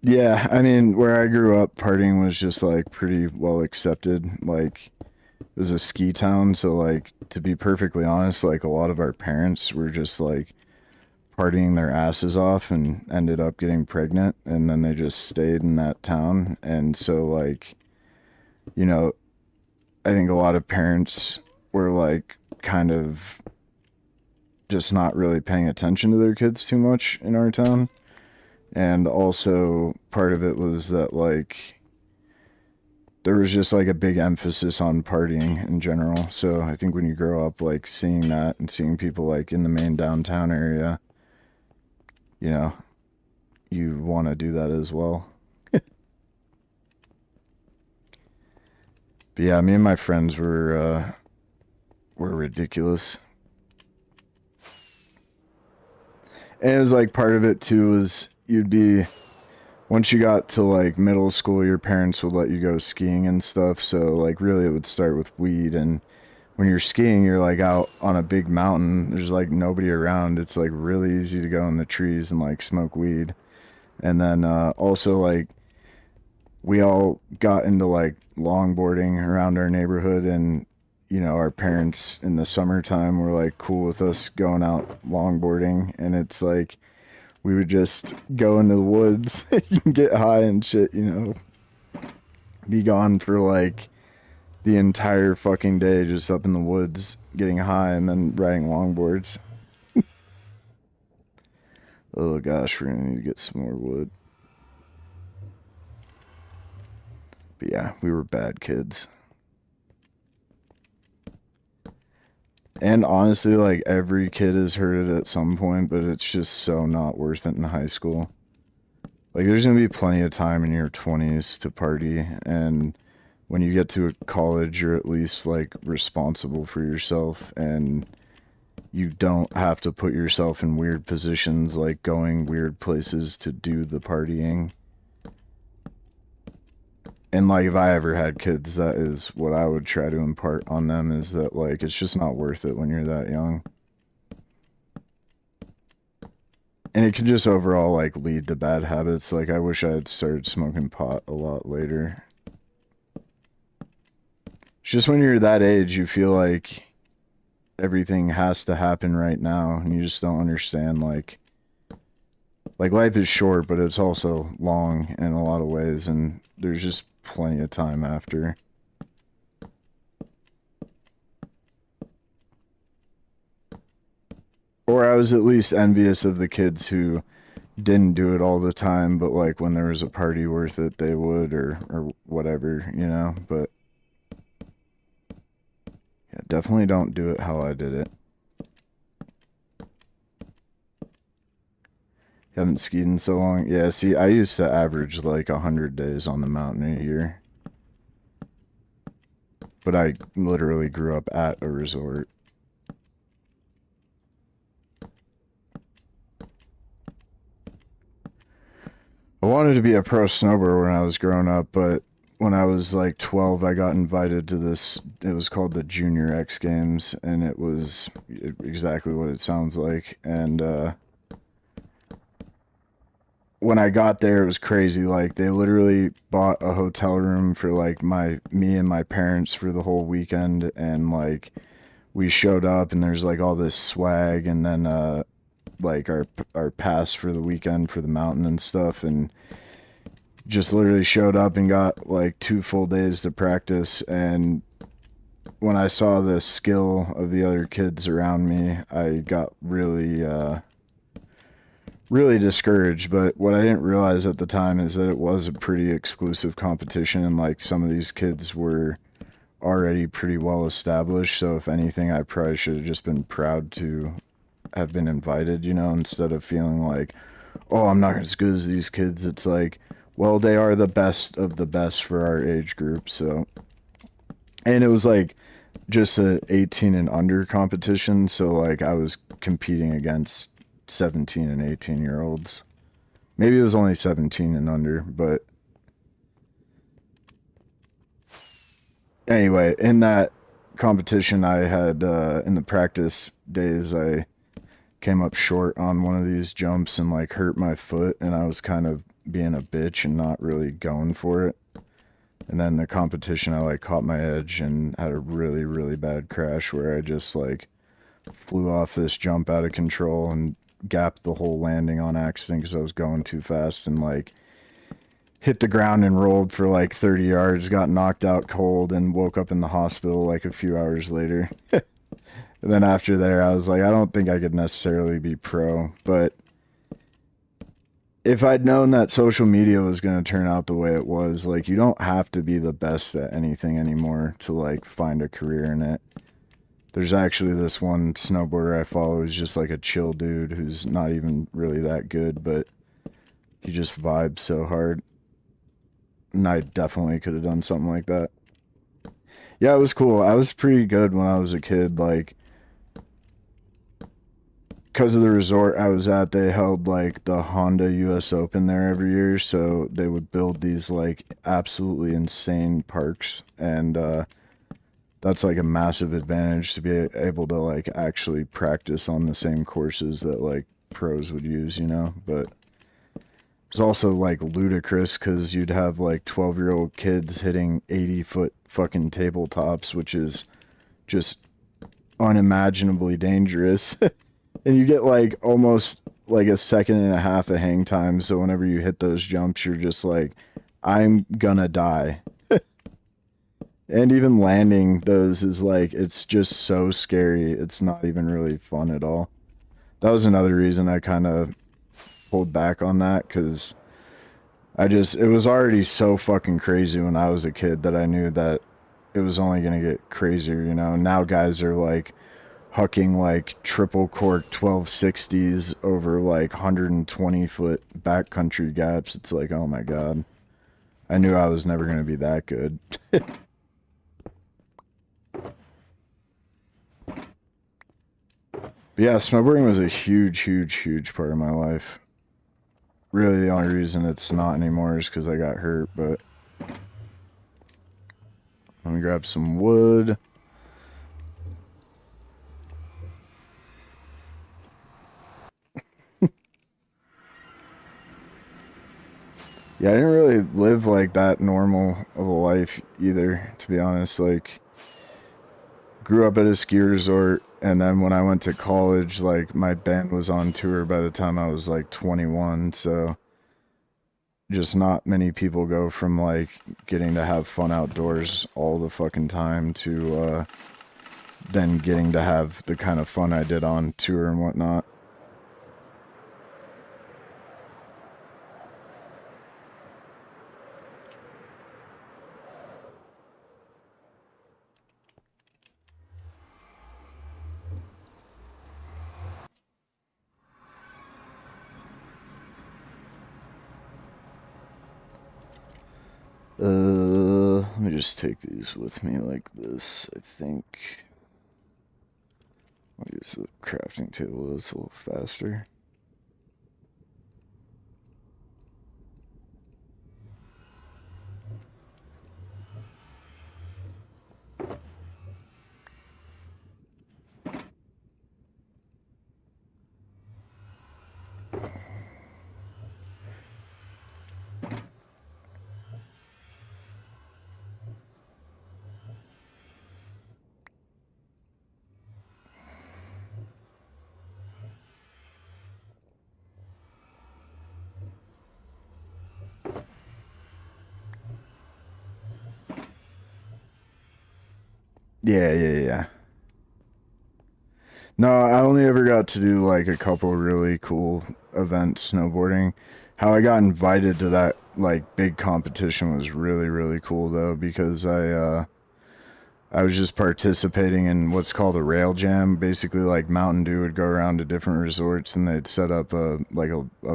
Yeah, I mean, where I grew up, partying was just like pretty well accepted. Like, it was a ski town, so like, to be perfectly honest, like a lot of our parents were just like partying their asses off and ended up getting pregnant, and then they just stayed in that town. And so like, you know, I think a lot of parents were like kind of just not really paying attention to their kids too much in our town. And also part of it was that like there was just like a big emphasis on partying in general. So I think when you grow up like seeing that and seeing people like in the main downtown area, you know, you want to do that as well. But yeah, me and my friends were ridiculous. And it was like part of it too was you'd be, once you got to like middle school, your parents would let you go skiing and stuff. So like really it would start with weed, and when you're skiing, you're like out on a big mountain. There's like nobody around. It's like really easy to go in the trees and like smoke weed. And then also like we all got into like longboarding around our neighborhood, and you know, our parents in the summertime were like cool with us going out longboarding, and it's like we would just go into the woods and get high and shit, you know, be gone for like the entire fucking day just up in the woods getting high and then riding longboards. Oh gosh, we're gonna need to get some more wood. But yeah, we were bad kids. And honestly, like every kid has heard it at some point, but it's just so not worth it in high school. Like there's gonna be plenty of time in your 20s to party, and when you get to college, you're at least like responsible for yourself, and you don't have to put yourself in weird positions like going weird places to do the partying. And like if I ever had kids, that is what I would try to impart on them, is that like it's just not worth it when you're that young. And it can just overall like lead to bad habits. Like I wish I had started smoking pot a lot later. It's just when you're that age, you feel like everything has to happen right now, and you just don't understand like life is short, but it's also long in a lot of ways, and there's just plenty of time after. Or I was at least envious of the kids who didn't do it all the time, but like when there was a party worth it, they would, or whatever, you know. But yeah, definitely don't do it how I did it. Haven't skied in so long. Yeah, see, I used to average like 100 days on the mountain a year. But I literally grew up at a resort. I wanted to be a pro snowboarder when I was growing up, but when I was like 12, I got invited to this. It was called the Junior X Games, and it was exactly what it sounds like. And when I got there, it was crazy. Like they literally bought a hotel room for like me and my parents for the whole weekend, and like we showed up, and there's like all this swag, and then like our pass for the weekend for the mountain and stuff, and just literally showed up and got like 2 full days to practice. And when I saw the skill of the other kids around me, I got really discouraged. But what I didn't realize at the time is that it was a pretty exclusive competition, and like some of these kids were already pretty well established. So if anything, I probably should have just been proud to have been invited, you know, instead of feeling like, oh, I'm not as good as these kids. It's like, well, they are the best of the best for our age group. So, and it was like just a 18 and under competition. So like I was competing against 17 and 18-year olds. Maybe it was only 17 and under, but anyway, in that competition I had in the practice days, I came up short on one of these jumps and like hurt my foot, and I was kind of being a bitch and not really going for it. And then the competition, I like caught my edge and had a really bad crash where I just like flew off this jump out of control and gapped the whole landing on accident because I was going too fast, and like hit the ground and rolled for like 30 yards, got knocked out cold, and woke up in the hospital like a few hours later. And then after there, I was like, I don't think I could necessarily be pro. But if I'd known that social media was going to turn out the way it was, like, you don't have to be the best at anything anymore to like find a career in it. There's actually this one snowboarder I follow who's just like a chill dude who's not even really that good, but he just vibes so hard. And I definitely could have done something like that. Yeah, it was cool. I was pretty good when I was a kid. Like, because of the resort I was at, they held like the Honda US Open there every year. So they would build these like absolutely insane parks. And that's like a massive advantage to be able to like actually practice on the same courses that like pros would use, you know? But it's also like ludicrous because you'd have like 12-year-old kids hitting 80-foot fucking tabletops, which is just unimaginably dangerous. And you get like almost like a second and a half of hang time. So whenever you hit those jumps, you're just like, I'm gonna die. And even landing those is like, it's just so scary. It's not even really fun at all. That was another reason I kind of pulled back on that, because it was already so fucking crazy when I was a kid that I knew that it was only going to get crazier, you know? Now guys are like hucking like triple cork 1260s over like 120-foot backcountry gaps. It's like, oh my God. I knew I was never going to be that good. But yeah, snowboarding was a huge part of my life. Really, the only reason it's not anymore is because I got hurt, but let me grab some wood. Yeah, I didn't really live like that normal of a life either, to be honest. Like, grew up at a ski resort, and then when I went to college, like, my band was on tour by the time I was like 21, so just not many people go from like getting to have fun outdoors all the fucking time to then getting to have the kind of fun I did on tour and whatnot. Let me just take these with me like this, I think. I'll use the crafting table, it's a little faster. Yeah. No, I only ever got to do like a couple really cool events snowboarding. How I got invited to that like big competition was really, really cool though, because I was just participating in what's called a rail jam. Basically, like Mountain Dew would go around to different resorts and they'd set up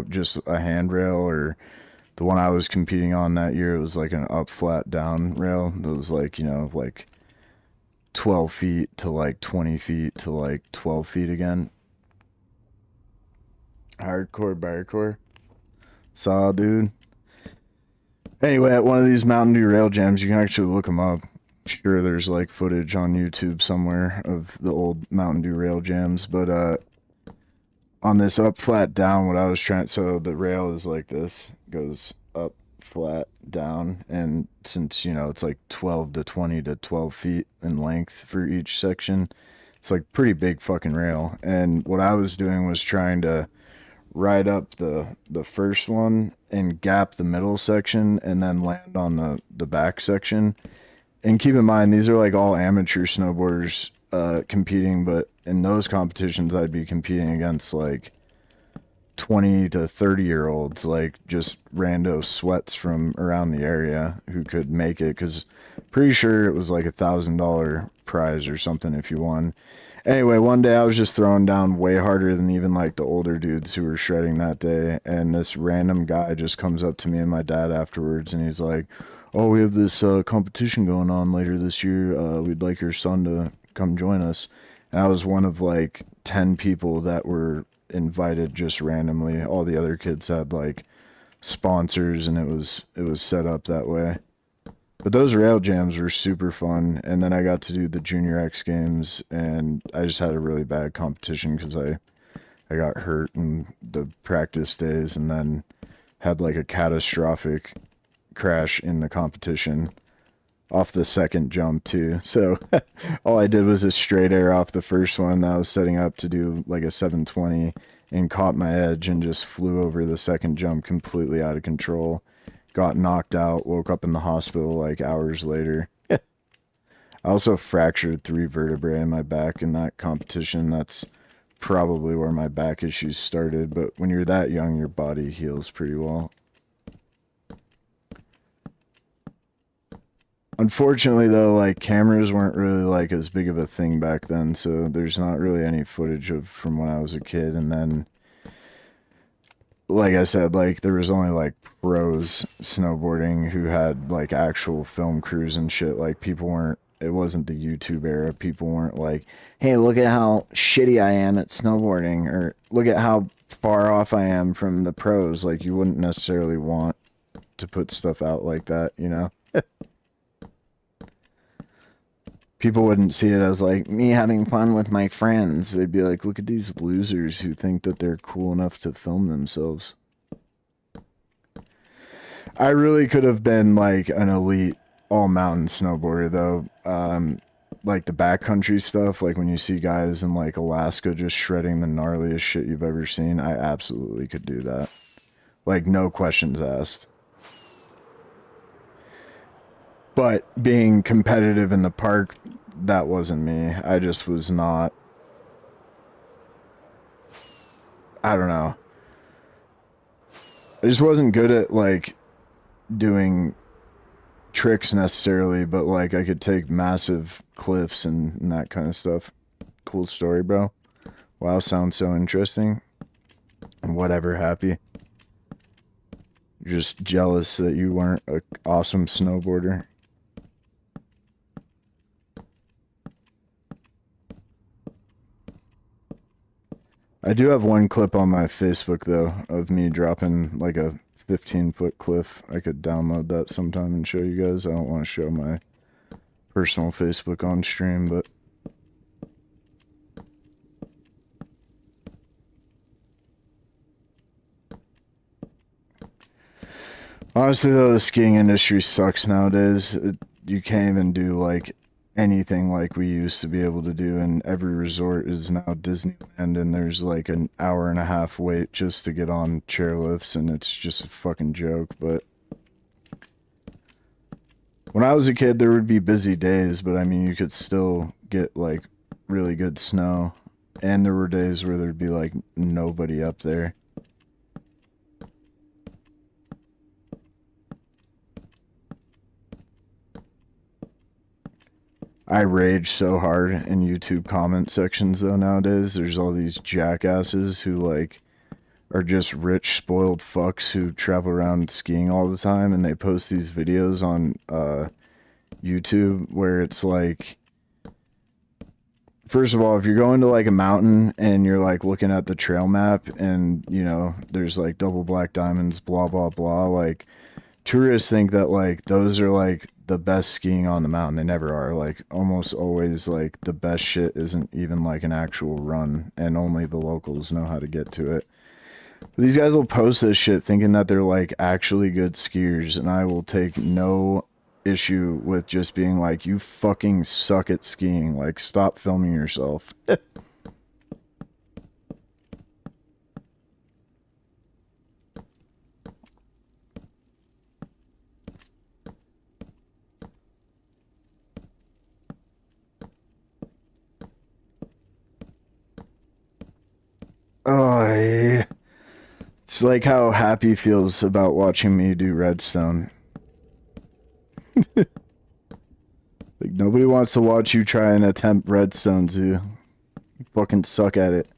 just a handrail, or the one I was competing on that year, it was like an up flat down rail. It was like, like 12 feet to like 20 feet to like 12 feet again. Hardcore, barcore. Saw, dude. Anyway, at one of these Mountain Dew rail jams, you can actually look them up. Sure, there's like footage on YouTube somewhere of the old Mountain Dew rail jams, but on this up, flat, down, what I was trying, so the rail is like this, goes up, flat, down, and since, it's like 12 to 20 to 12 feet in length for each section, it's like pretty big fucking rail. And what I was doing was trying to ride up the first one and gap the middle section and then land on the back section. And keep in mind, these are like all amateur snowboarders competing, but in those competitions, I'd be competing against like 20 to 30-year-olds, like just rando sweats from around the area who could make it, because pretty sure it was like $1,000 prize or something if you won. Anyway, one day I was just throwing down way harder than even like the older dudes who were shredding that day, and this random guy just comes up to me and my dad afterwards, and he's like, "Oh, we have this competition going on later this year. We'd like your son to come join us." And I was one of like 10 people that were invited just randomly. All the other kids had like sponsors, and it was set up that way. But those rail jams were super fun. And then I got to do the Junior X Games, and I just had a really bad competition because I got hurt in the practice days, and then had like a catastrophic crash in the competition off the second jump too. So all I did was a straight air off the first one that I was setting up to do like a 720, and caught my edge and just flew over the second jump completely out of control. Got knocked out, woke up in the hospital like hours later. I also fractured 3 vertebrae in my back in that competition. That's probably where my back issues started, but when you're that young, your body heals pretty well. Unfortunately though, like cameras weren't really like as big of a thing back then, so there's not really any footage of from when I was a kid. And then like I said, like there was only like pros snowboarding who had like actual film crews and shit. Like people weren't, it wasn't the YouTube era. People weren't like, "Hey, look at how shitty I am at snowboarding," or "Look at how far off I am from the pros." Like you wouldn't necessarily want to put stuff out like that, People wouldn't see it as like me having fun with my friends. They'd be like, "Look at these losers who think that they're cool enough to film themselves." I really could have been like an elite all mountain snowboarder though. Like the backcountry stuff, like when you see guys in like Alaska just shredding the gnarliest shit you've ever seen, I absolutely could do that. Like no questions asked. But being competitive in the park, that wasn't me. I just was not. I don't know. I just wasn't good at like doing tricks necessarily, but like I could take massive cliffs and that kind of stuff. Cool story, bro. Wow, sounds so interesting. Whatever, happy. You're just jealous that you weren't an awesome snowboarder. I do have one clip on my Facebook, though, of me dropping like a 15-foot cliff. I could download that sometime and show you guys. I don't want to show my personal Facebook on stream, but honestly, though, the skiing industry sucks nowadays. You can't even do like anything like we used to be able to do, and every resort is now Disneyland, and there's like an hour and a half wait just to get on chairlifts, and it's just a fucking joke. But when I was a kid, there would be busy days, but I mean, you could still get like really good snow, and there were days where there'd be like nobody up there. I rage so hard in YouTube comment sections though nowadays. There's all these jackasses who like are just rich, spoiled fucks who travel around skiing all the time, and they post these videos on YouTube where it's like, first of all, if you're going to like a mountain and you're like looking at the trail map and you know there's like double black diamonds, blah blah blah, like tourists think that like those are like the best skiing on the mountain. They never are. Like almost always like the best shit isn't even like an actual run, and only the locals know how to get to it. These guys will post this shit thinking that they're like actually good skiers, and I will take no issue with just being like, you fucking suck at skiing. Like, stop filming yourself. Oh, yeah. It's like how Happy feels about watching me do redstone. Like, nobody wants to watch you try and attempt redstone, Zoo. You fucking suck at it.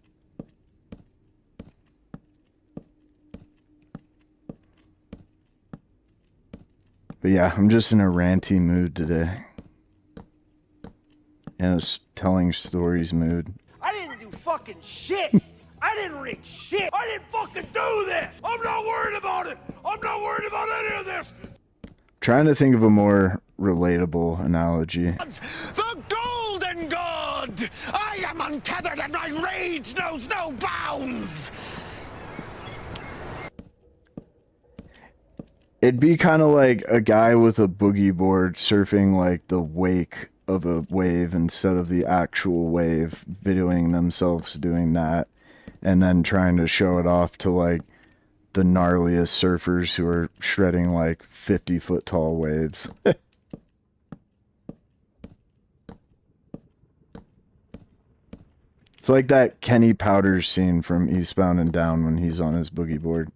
But yeah, I'm just in a ranty mood today. In a telling stories mood. I didn't do fucking shit. I didn't rig shit. I didn't fucking do this. I'm not worried about it. I'm not worried about any of this. Trying to think of a more relatable analogy. The Golden God! I am untethered and my rage knows no bounds! It'd be kind of like a guy with a boogie board surfing like the wake of a wave instead of the actual wave, videoing themselves doing that, and then trying to show it off to like the gnarliest surfers who are shredding like 50-foot tall waves. It's like that Kenny Powders scene from Eastbound and Down when he's on his boogie board.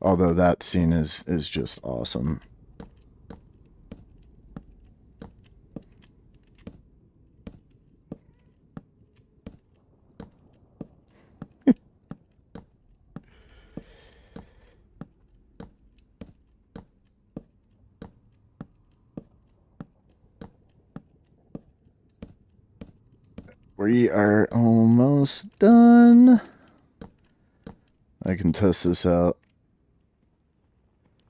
Although that scene is just awesome. We are almost done. I can test this out.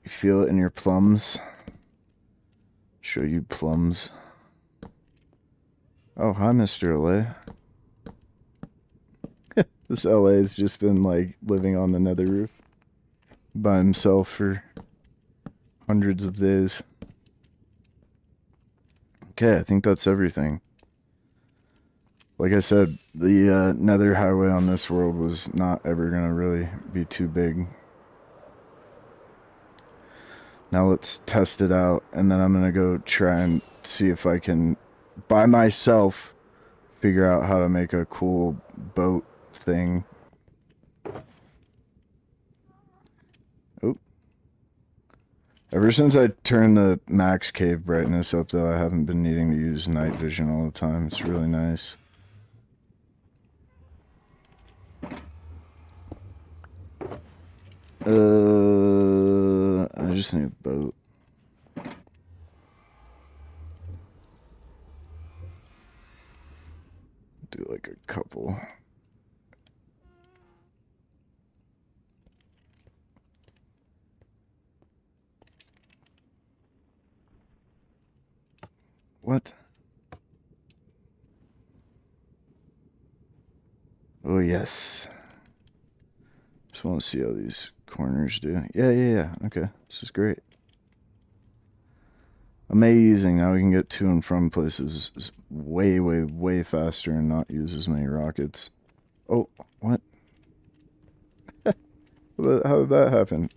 You feel it in your plums? Show you plums. Oh, hi, Mr. LA. This LA has just been like living on the nether roof by himself for hundreds of days. Okay, I think that's everything. Like I said, the nether highway on this world was not ever going to really be too big. Now let's test it out, and then I'm going to go try and see if I can, by myself, figure out how to make a cool boat thing. Oh. Ever since I turned the max cave brightness up, though, I haven't been needing to use night vision all the time. It's really nice. just need a boat. Do like a couple. What? Oh, yes. Just want to see how these corners do. Yeah. Okay. This is great. Amazing. Now we can get to and from places way faster and not use as many rockets. Oh, what? How did that happen?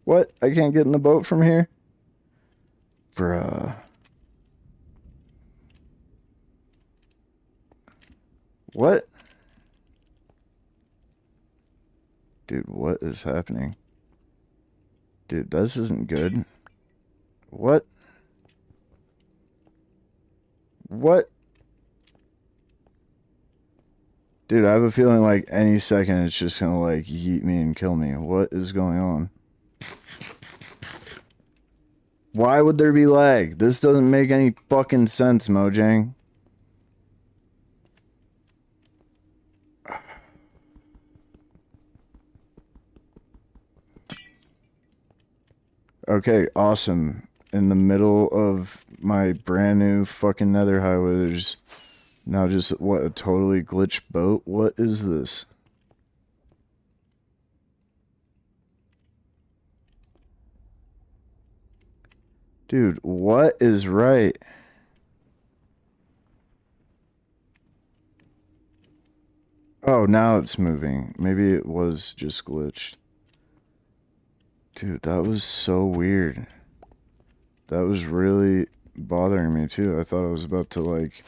What? I can't get in the boat from here? Bruh. What? Dude, what is happening? Dude, this isn't good. What? What? Dude, I have a feeling like any second it's just gonna like yeet me and kill me. What is going on? Why would there be lag? This doesn't make any fucking sense, Mojang. Okay, awesome. In the middle of my brand new fucking nether highway, there's now just, what, a totally glitched boat? What is this? Dude, what is right? Oh, now it's moving. Maybe it was just glitched. Dude, that was so weird. That was really bothering me too. I thought I was about to like...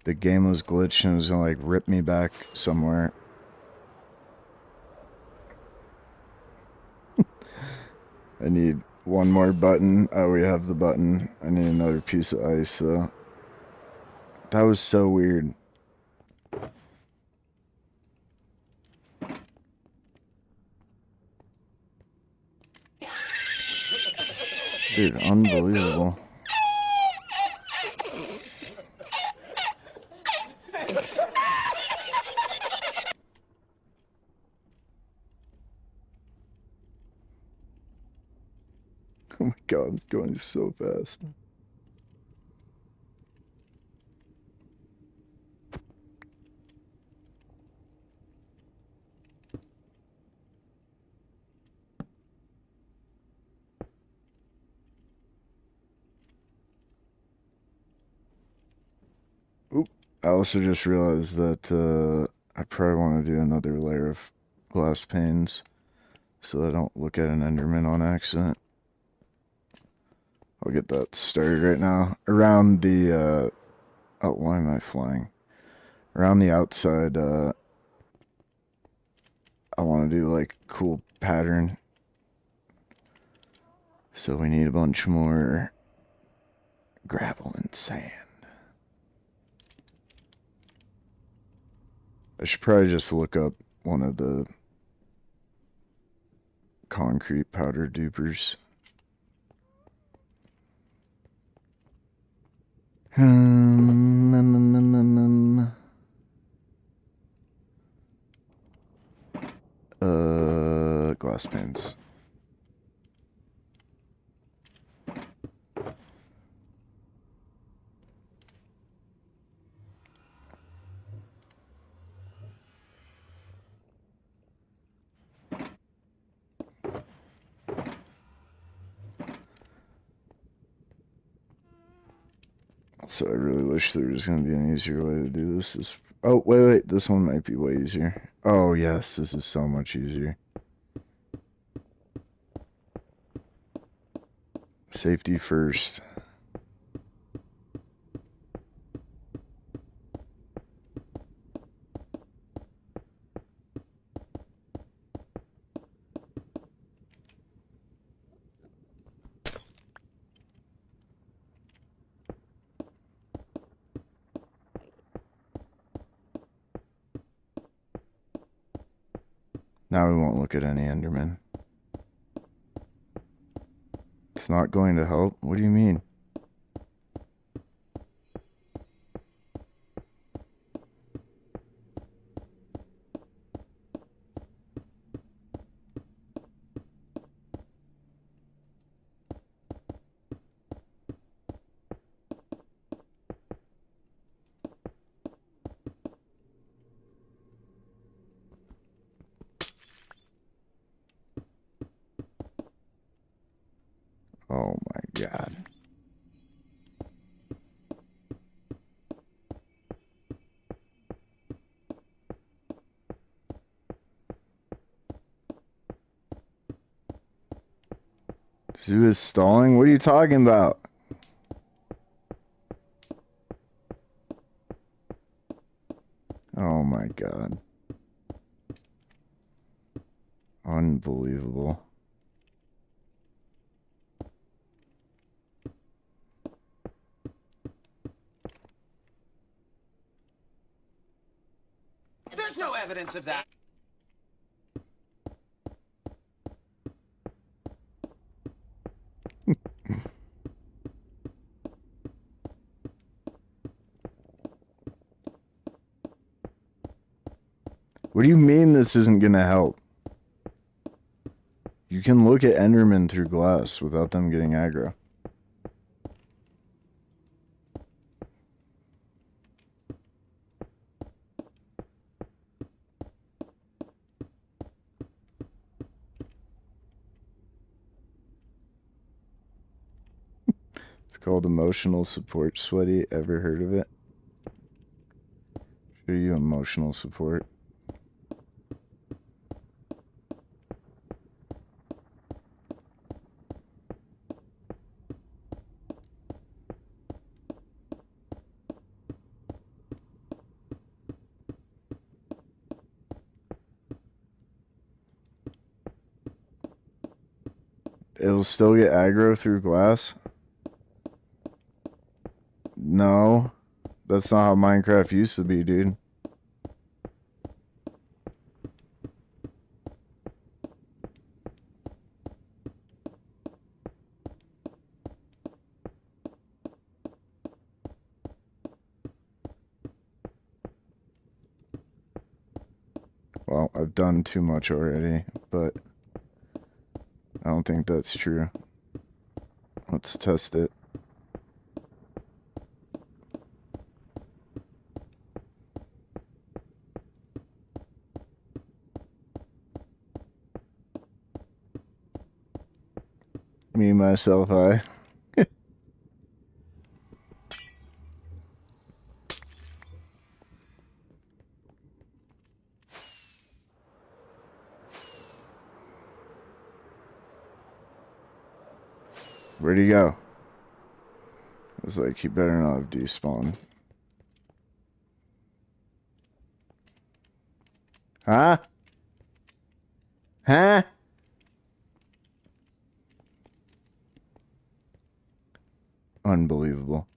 The game was glitched and it was gonna like rip me back somewhere. I need one more button. Oh, we have the button. I need another piece of ice though. That was so weird. Dude, unbelievable. Oh my god, it's going so fast. Oop. I also just realized that I probably want to do another layer of glass panes so I don't look at an Enderman on accident. I'll get that started right now. Around the, oh, why am I flying? Around the outside, I want to do like cool pattern. So we need a bunch more gravel and sand. I should probably just look up one of the concrete powder dupers. Glass panes. So I really wish there was going to be an easier way to do this. Oh, wait, this one might be way easier. Oh, yes, this is so much easier. Safety first. Now we won't look at any Enderman. It's not going to help? What do you mean? Oh my god. Zoo is stalling? What are you talking about? Oh my god. Unbelievable. There's no evidence of that. What do you mean this isn't gonna help? You can look at Enderman through glass without them getting aggro. It's called emotional support. Sweaty, ever heard of it? Show you emotional support. It'll still get aggro through glass? No. That's not how Minecraft used to be, dude. Well, I've done too much already, but I don't think that's true. Let's test it. Me, myself, I. Where'd he go? I was like, he better not have despawned. Huh? Huh? Unbelievable.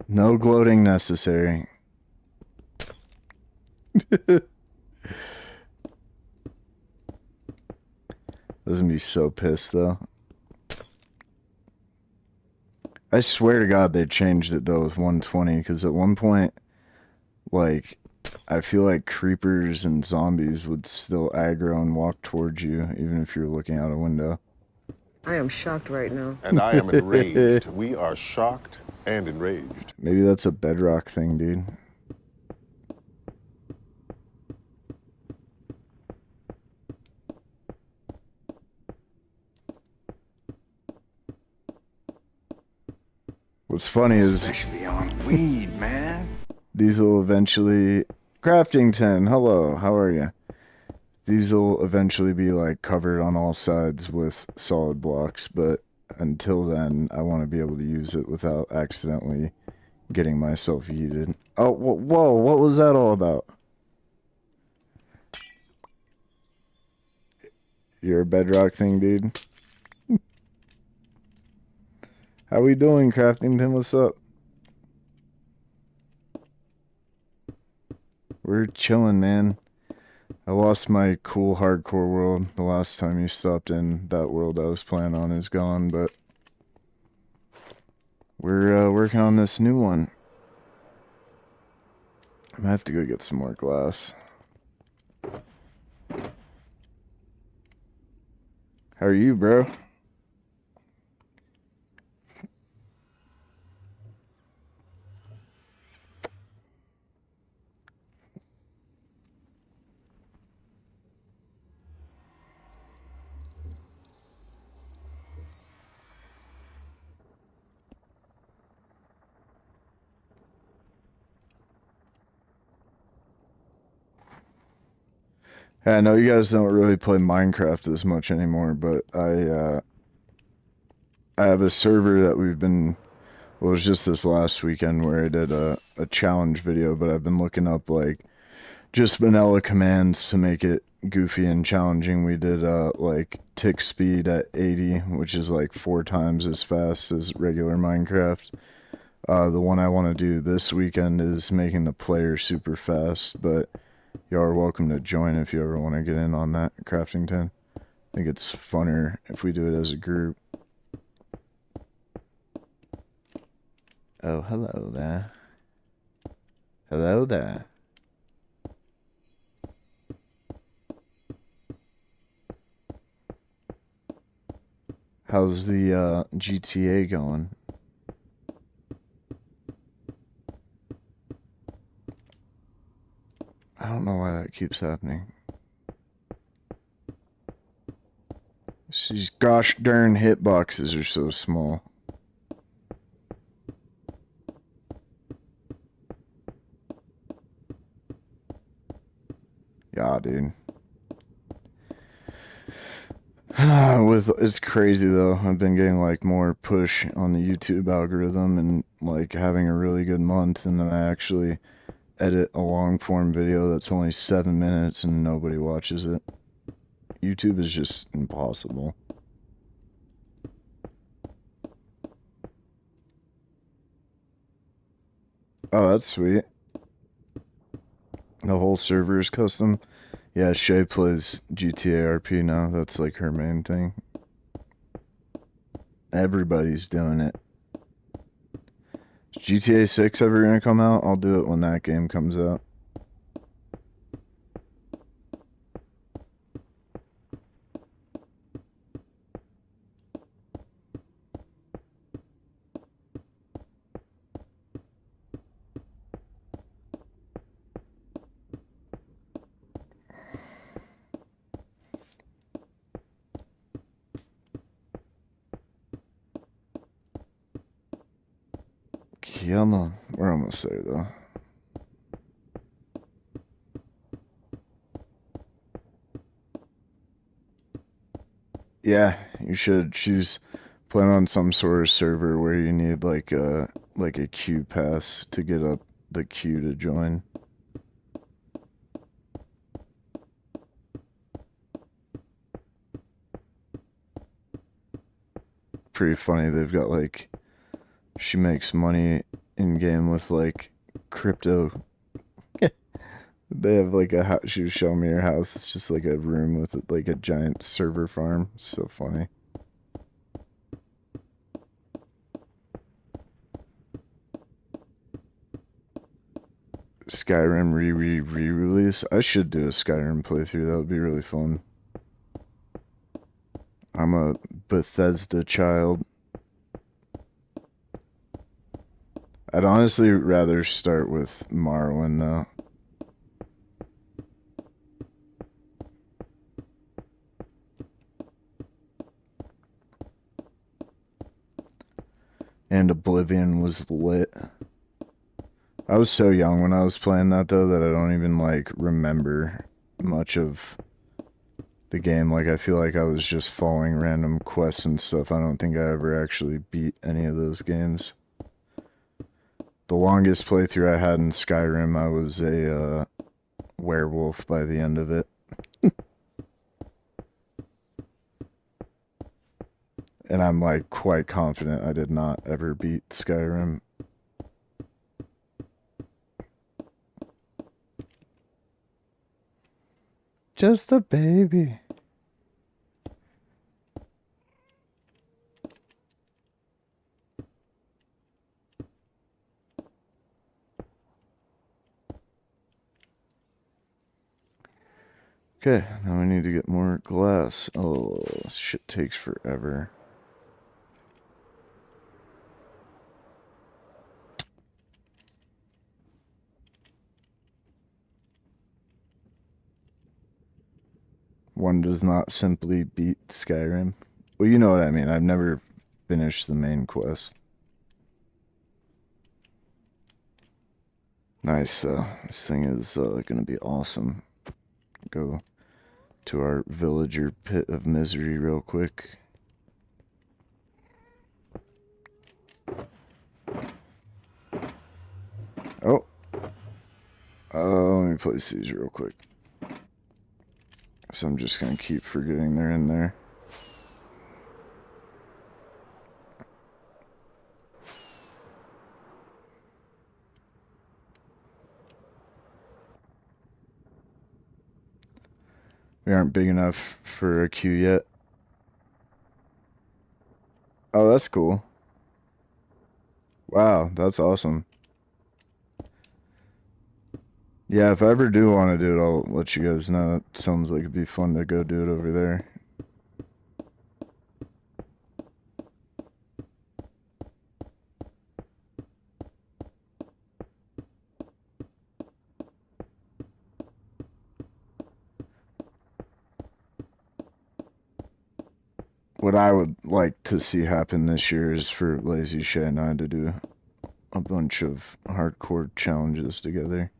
No gloating necessary. Doesn't be so pissed though. I swear to God they changed it though with 120 because at one point, like, I feel like creepers and zombies would still aggro and walk towards you even if you're looking out a window. I am shocked right now. And I am enraged. We are shocked and enraged. Maybe that's a bedrock thing, dude. What's funny is Especially on weed, man. these will eventually... Craftington, hello, how are you? These will eventually be like covered on all sides with solid blocks, but until then, I want to be able to use it without accidentally getting myself yeeted. Oh, whoa, what was that all about? You're a bedrock thing, dude. How we doing, Craftington? What's up? We're chilling, man. I lost my cool hardcore world the last time you stopped in. That world I was planning on is gone, but we're working on this new one. I'm gonna have to go get some more glass. How are you, bro? Yeah, I know you guys don't really play Minecraft as much anymore, but I have a server that we've been, well, it was just this last weekend where I did a challenge video, but I've been looking up like just vanilla commands to make it goofy and challenging. We did like tick speed at 80, which is like 4 times as fast as regular Minecraft. The one I want to do this weekend is making the player super fast, but y'all are welcome to join if you ever want to get in on that, Craftington. I think it's funner if we do it as a group. Oh, hello there. Hello there. How's the GTA going? I don't know why that keeps happening. These gosh darn hitboxes are so small. Yeah, dude. It's crazy though. I've been getting like more push on the YouTube algorithm and like having a really good month, and then I actually edit a long form video that's only 7 minutes and nobody watches it. YouTube is just impossible. Oh, that's sweet. The whole server is custom. Yeah, Shay plays GTA RP now. That's like her main thing. Everybody's doing it. Is GTA 6 ever gonna come out? I'll do it when that game comes out. Come on. We're almost there, though. Yeah, you should. She's playing on some sort of server where you need like a queue pass to get up the queue to join. Pretty funny. They've got like, she makes money in game with like crypto. They have like a house. She was showing me her house. It's just like a room with like a giant server farm. So funny. Skyrim re-release. I should do a Skyrim playthrough. That would be really fun. I'm a Bethesda child. I'd honestly rather start with Morrowind though. And Oblivion was lit. I was so young when I was playing that though that I don't even like remember much of the game. Like I feel like I was just following random quests and stuff. I don't think I ever actually beat any of those games. The longest playthrough I had in Skyrim, I was a werewolf by the end of it. And I'm like quite confident I did not ever beat Skyrim. Just a baby. Okay, now we need to get more glass. Oh, shit takes forever. One does not simply beat Skyrim. Well, you know what I mean. I've never finished the main quest. Nice, though. This thing is going to be awesome. Go to our villager pit of misery real quick. Oh. Let me place these real quick. So I'm just going to keep forgetting they're in there. We aren't big enough for a queue yet. Oh, that's cool. Wow, that's awesome. Yeah, if I ever do want to do it, I'll let you guys know. It sounds like it'd be fun to go do it over there. What I would like to see happen this year is for Lazy Shay and I to do a bunch of hardcore challenges together.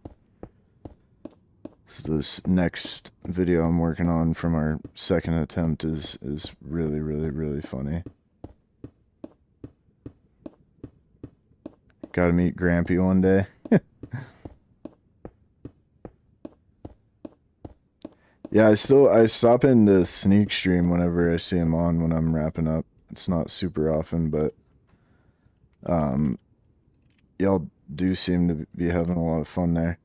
So this next video I'm working on from our second attempt is really, really, really funny. Gotta meet Grampy one day. Yeah, I stop in the sneak stream whenever I see him on when I'm wrapping up. It's not super often, but y'all do seem to be having a lot of fun there.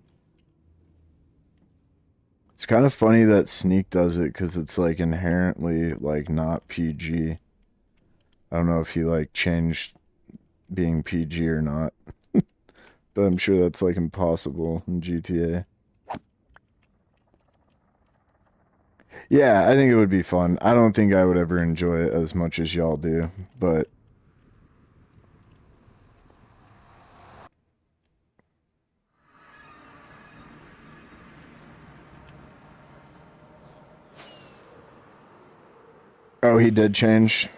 It's kind of funny that Sneak does it because it's like inherently like not PG. I don't know if he like changed being PG or not, but I'm sure that's like impossible in GTA. Yeah, I think it would be fun. I don't think I would ever enjoy it as much as y'all do, but oh, he did change.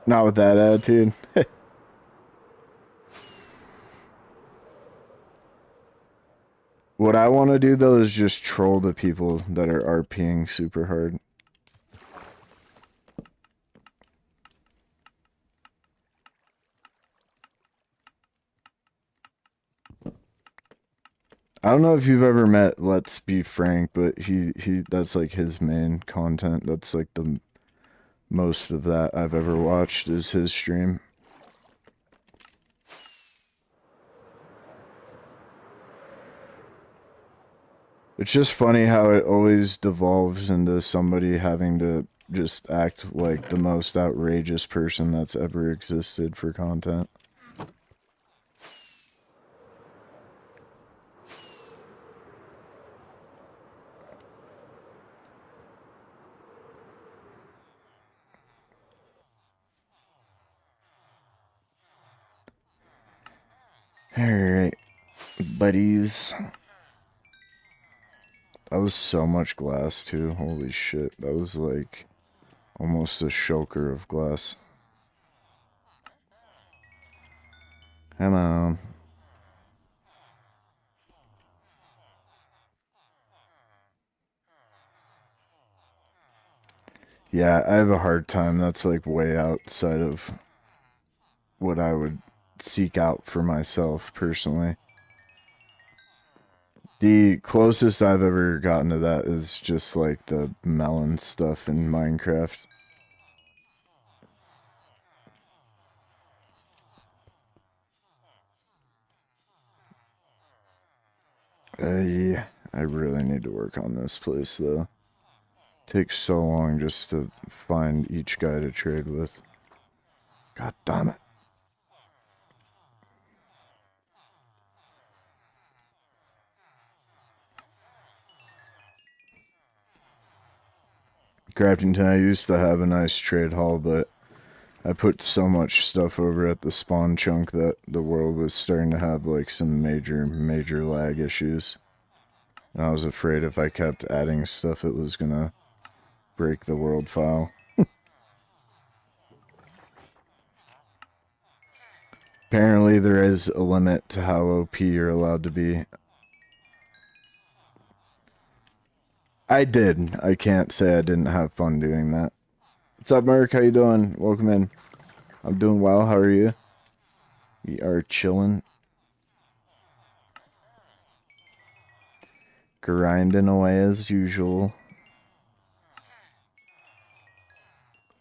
Not with that attitude. What I want to do though is just troll the people that are RPing super hard. I don't know if you've ever met Let's Be Frank, but he that's like his main content. That's like the most of that I've ever watched is his stream. It's just funny how it always devolves into somebody having to just act like the most outrageous person that's ever existed for content. Alright, buddies. That was so much glass too. Holy shit. That was like almost a choker of glass. Come on. Yeah, I have a hard time. That's like way outside of what I would seek out for myself personally. The closest I've ever gotten to that is just like the melon stuff in Minecraft. Yeah, I really need to work on this place though. Takes so long just to find each guy to trade with. God damn it. Craftington, I used to have a nice trade hall, but I put so much stuff over at the spawn chunk that the world was starting to have like some major lag issues. And I was afraid if I kept adding stuff it was gonna break the world file. Apparently there is a limit to how OP you're allowed to be. I did. I can't say I didn't have fun doing that. What's up, Merc? How you doing? Welcome in. I'm doing well. How are you? We are chilling. Grinding away as usual.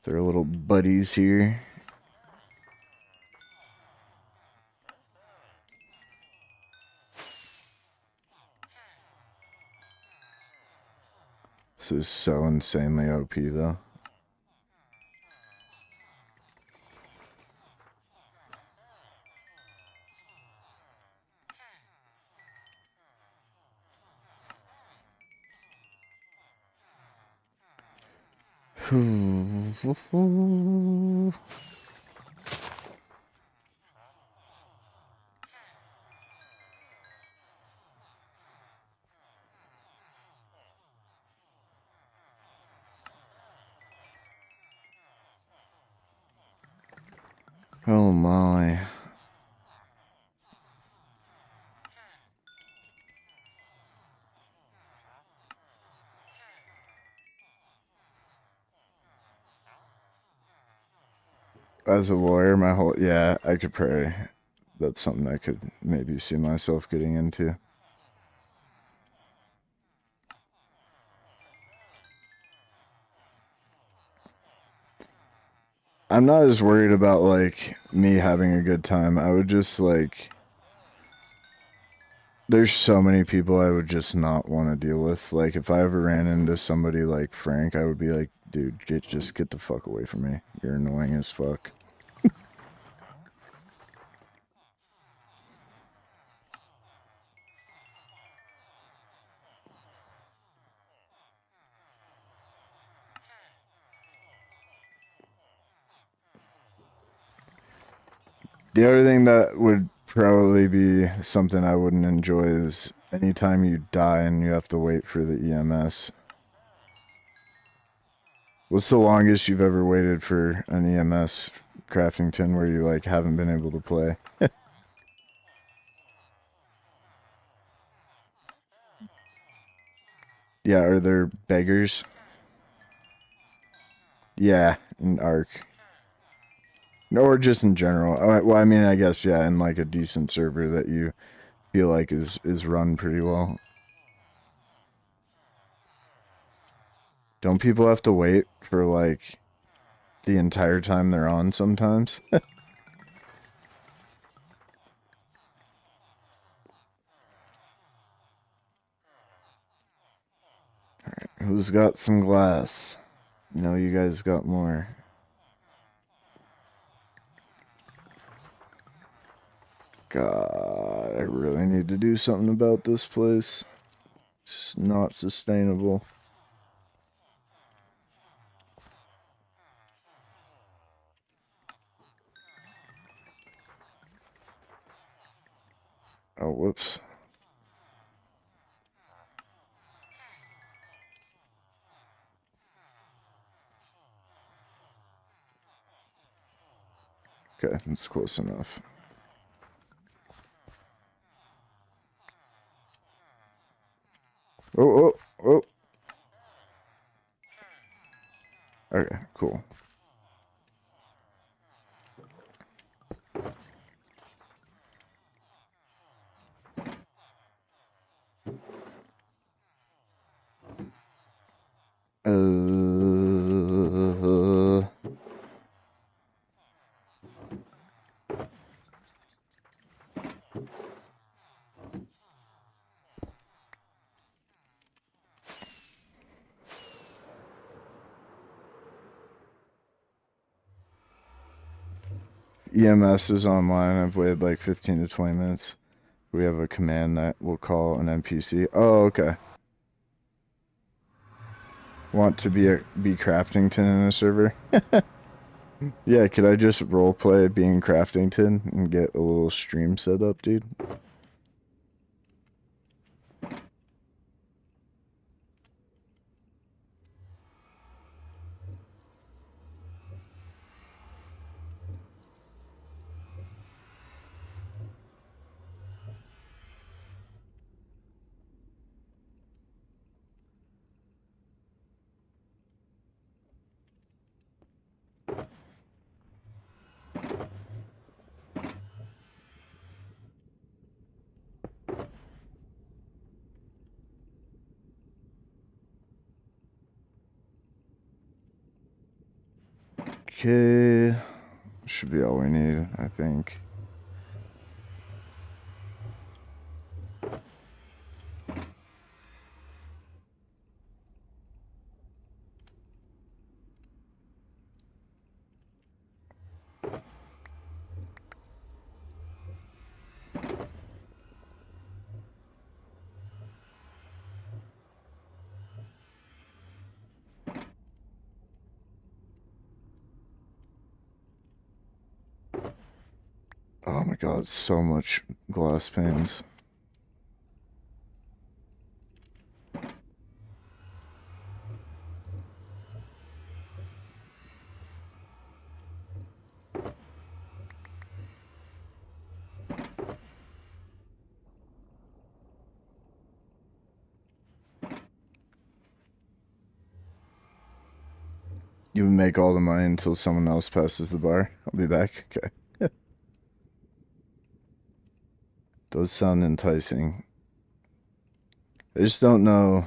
With our little buddies here. This is so insanely OP though. Oh my. As a lawyer, my whole... Yeah, I could pray. That's something I could maybe see myself getting into. I'm not as worried about, like, me having a good time. I would just, like... There's so many people I would just not want to deal with. Like, if I ever ran into somebody like Frank, I would be like, dude, just get the fuck away from me. You're annoying as fuck. The other thing that would probably be something I wouldn't enjoy is anytime you die and you have to wait for the EMS. What's the longest you've ever waited for an EMS Craftington where you like haven't been able to play? Yeah, are there beggars? Yeah, in Ark. No, or just in general. Well, I mean, I guess, yeah, in like a decent server that you feel like is run pretty well. Don't people have to wait for like the entire time they're on sometimes? Alright, who's got some glass? No, you guys got more. God, I really need to do something about this place. It's not sustainable. Oh, whoops. Okay, that's close enough. Oh, oh, oh. Okay, cool. Uh, EMS is online. I've waited like 15 to 20 minutes. We have a command that will call an NPC. Oh, okay. Want to be Craftington in a server? Yeah, could I just roleplay being Craftington and get a little stream set up, dude? Okay, should be all we need, I think. Oh my god, so much glass panes. You make all the money until someone else passes the bar. I'll be back. Okay. Does sound enticing. I just don't know.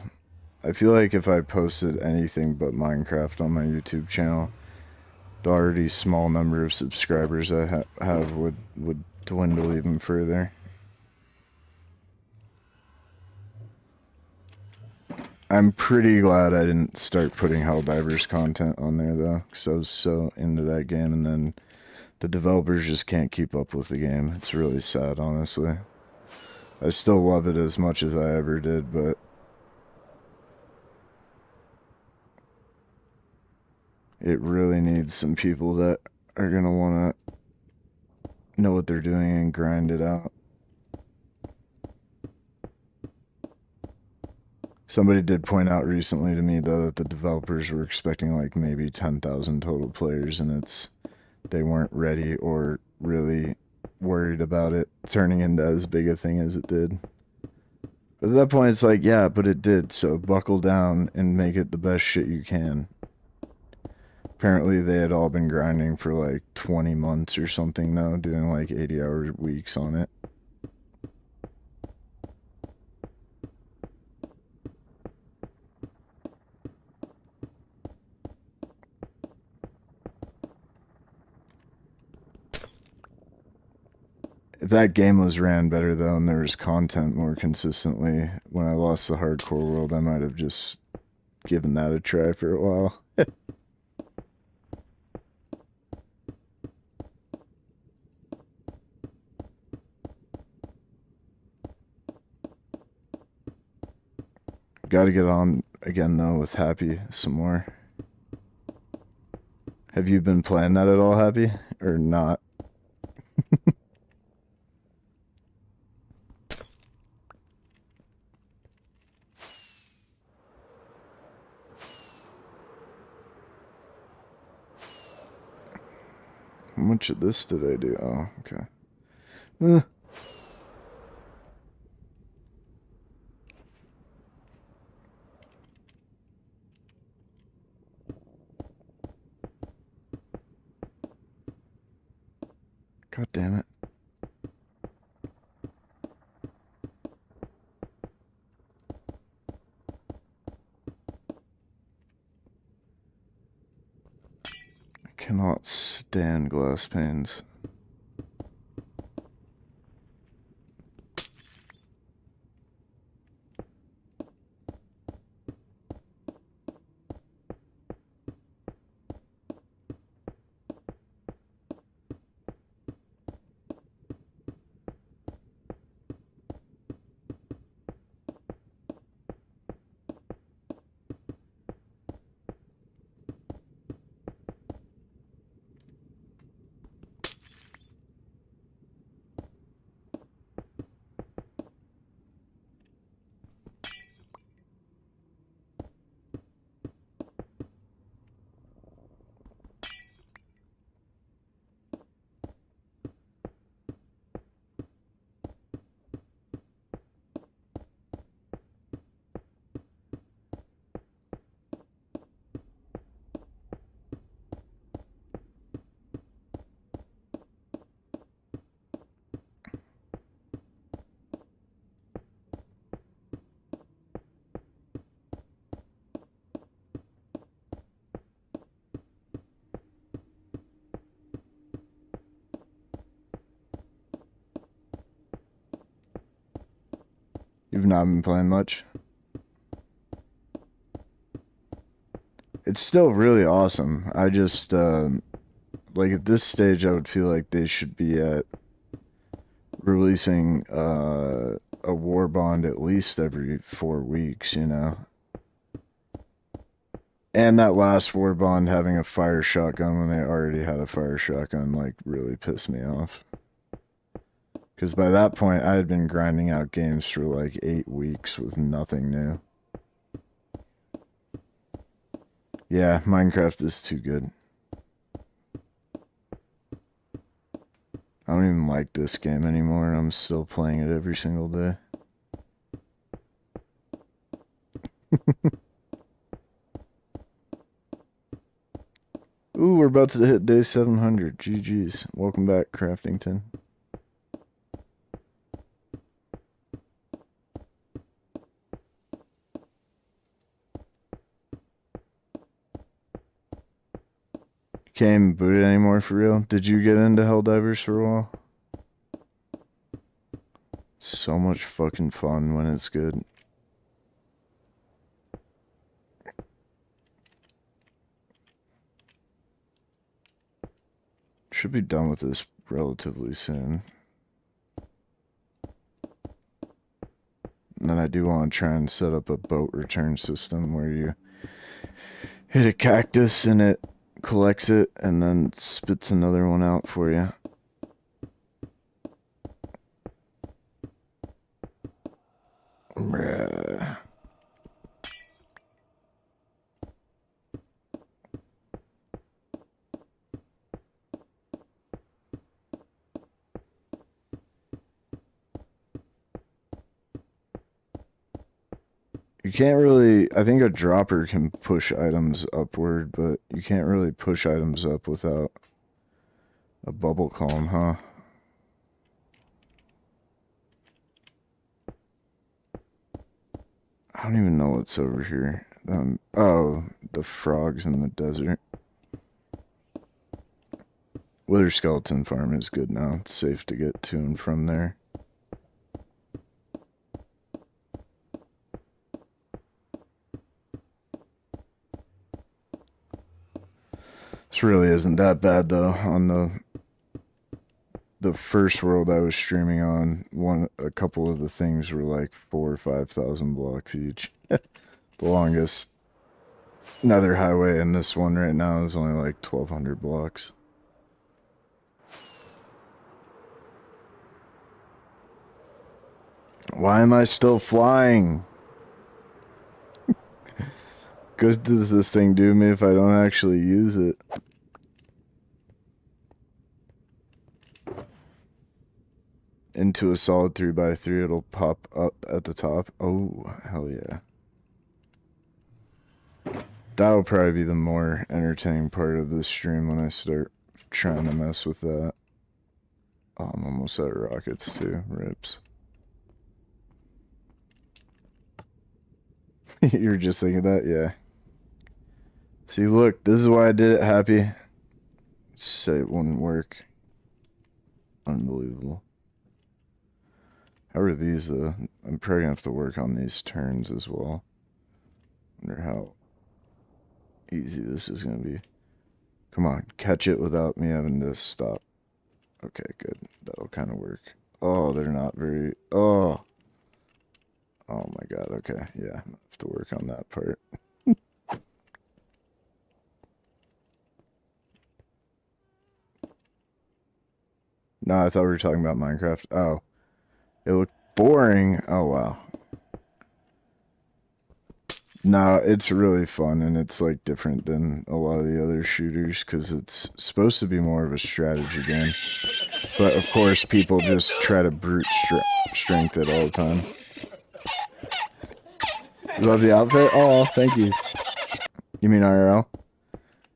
I feel like if I posted anything but Minecraft on my YouTube channel, the already small number of subscribers I have would dwindle even further. I'm pretty glad I didn't start putting Helldivers content on there though, because I was so into that game, and then the developers just can't keep up with the game. It's really sad, honestly. I still love it as much as I ever did, but it really needs some people that are gonna want to know what they're doing and grind it out. Somebody did point out recently to me, though, that the developers were expecting like maybe 10,000 total players, and they weren't ready or really worried about it turning into as big a thing as it did. But at that point, it's like, yeah, but it did, so buckle down and make it the best shit you can. Apparently, they had all been grinding for like 20 months or something, though, doing like 80-hour weeks on it. If that game was ran better, though, and there was content more consistently, when I lost the hardcore world, I might have just given that a try for a while. Gotta get on again, though, with Happy some more. Have you been playing that at all, Happy? Or not? How much of this did I do? Oh, okay. God damn it. I cannot stand glass panes. You've not been playing much? It's still really awesome. I just, like at this stage, I would feel like they should be at releasing a war bond at least every 4 weeks, you know? And that last war bond having a fire shotgun when they already had a fire shotgun, like, really pissed me off. Because by that point, I had been grinding out games for like 8 weeks with nothing new. Yeah, Minecraft is too good. I don't even like this game anymore, and I'm still playing it every single day. Ooh, we're about to hit day 700. GG's. Welcome back, Craftington. Can't even boot it anymore for real. Did you get into Helldivers for a while? So much fucking fun when it's good. Should be done with this relatively soon. And then I do want to try and set up a boat return system where you hit a cactus and it collects it and then spits another one out for you. Bruh. You can't really, I think a dropper can push items upward, but you can't really push items up without a bubble column, huh? I don't even know what's over here. Oh, the frogs in the desert. Wither Skeleton Farm is good now. It's safe to get to and from there. This really isn't that bad though. On the first world I was streaming on, a couple of the things were like 4,000 or 5,000 blocks each. The longest nether highway in this one right now is only like 1,200 blocks. Why am I still flying? Good does this thing do me if I don't actually use it? Into a solid 3x3, it'll pop up at the top. Oh, hell yeah. That'll probably be the more entertaining part of this stream when I start trying to mess with that. Oh, I'm almost at rockets too. Rips. You're just thinking that? Yeah. See, look, this is why I did it, Happy. Say it wouldn't work. Unbelievable. How are these, though? I'm probably gonna have to work on these turns as well. Wonder how easy this is gonna be. Come on, catch it without me having to stop. Okay, good. That'll kind of work. Oh, they're not very... Oh. Oh my god, okay. Yeah, I have to work on that part. No, I thought we were talking about Minecraft. Oh. It looked boring. Oh, wow. No, it's really fun, and it's, like, different than a lot of the other shooters, because it's supposed to be more of a strategy game. But, of course, people just try to brute strength it all the time. You love the outfit? Oh, thank you. You mean IRL?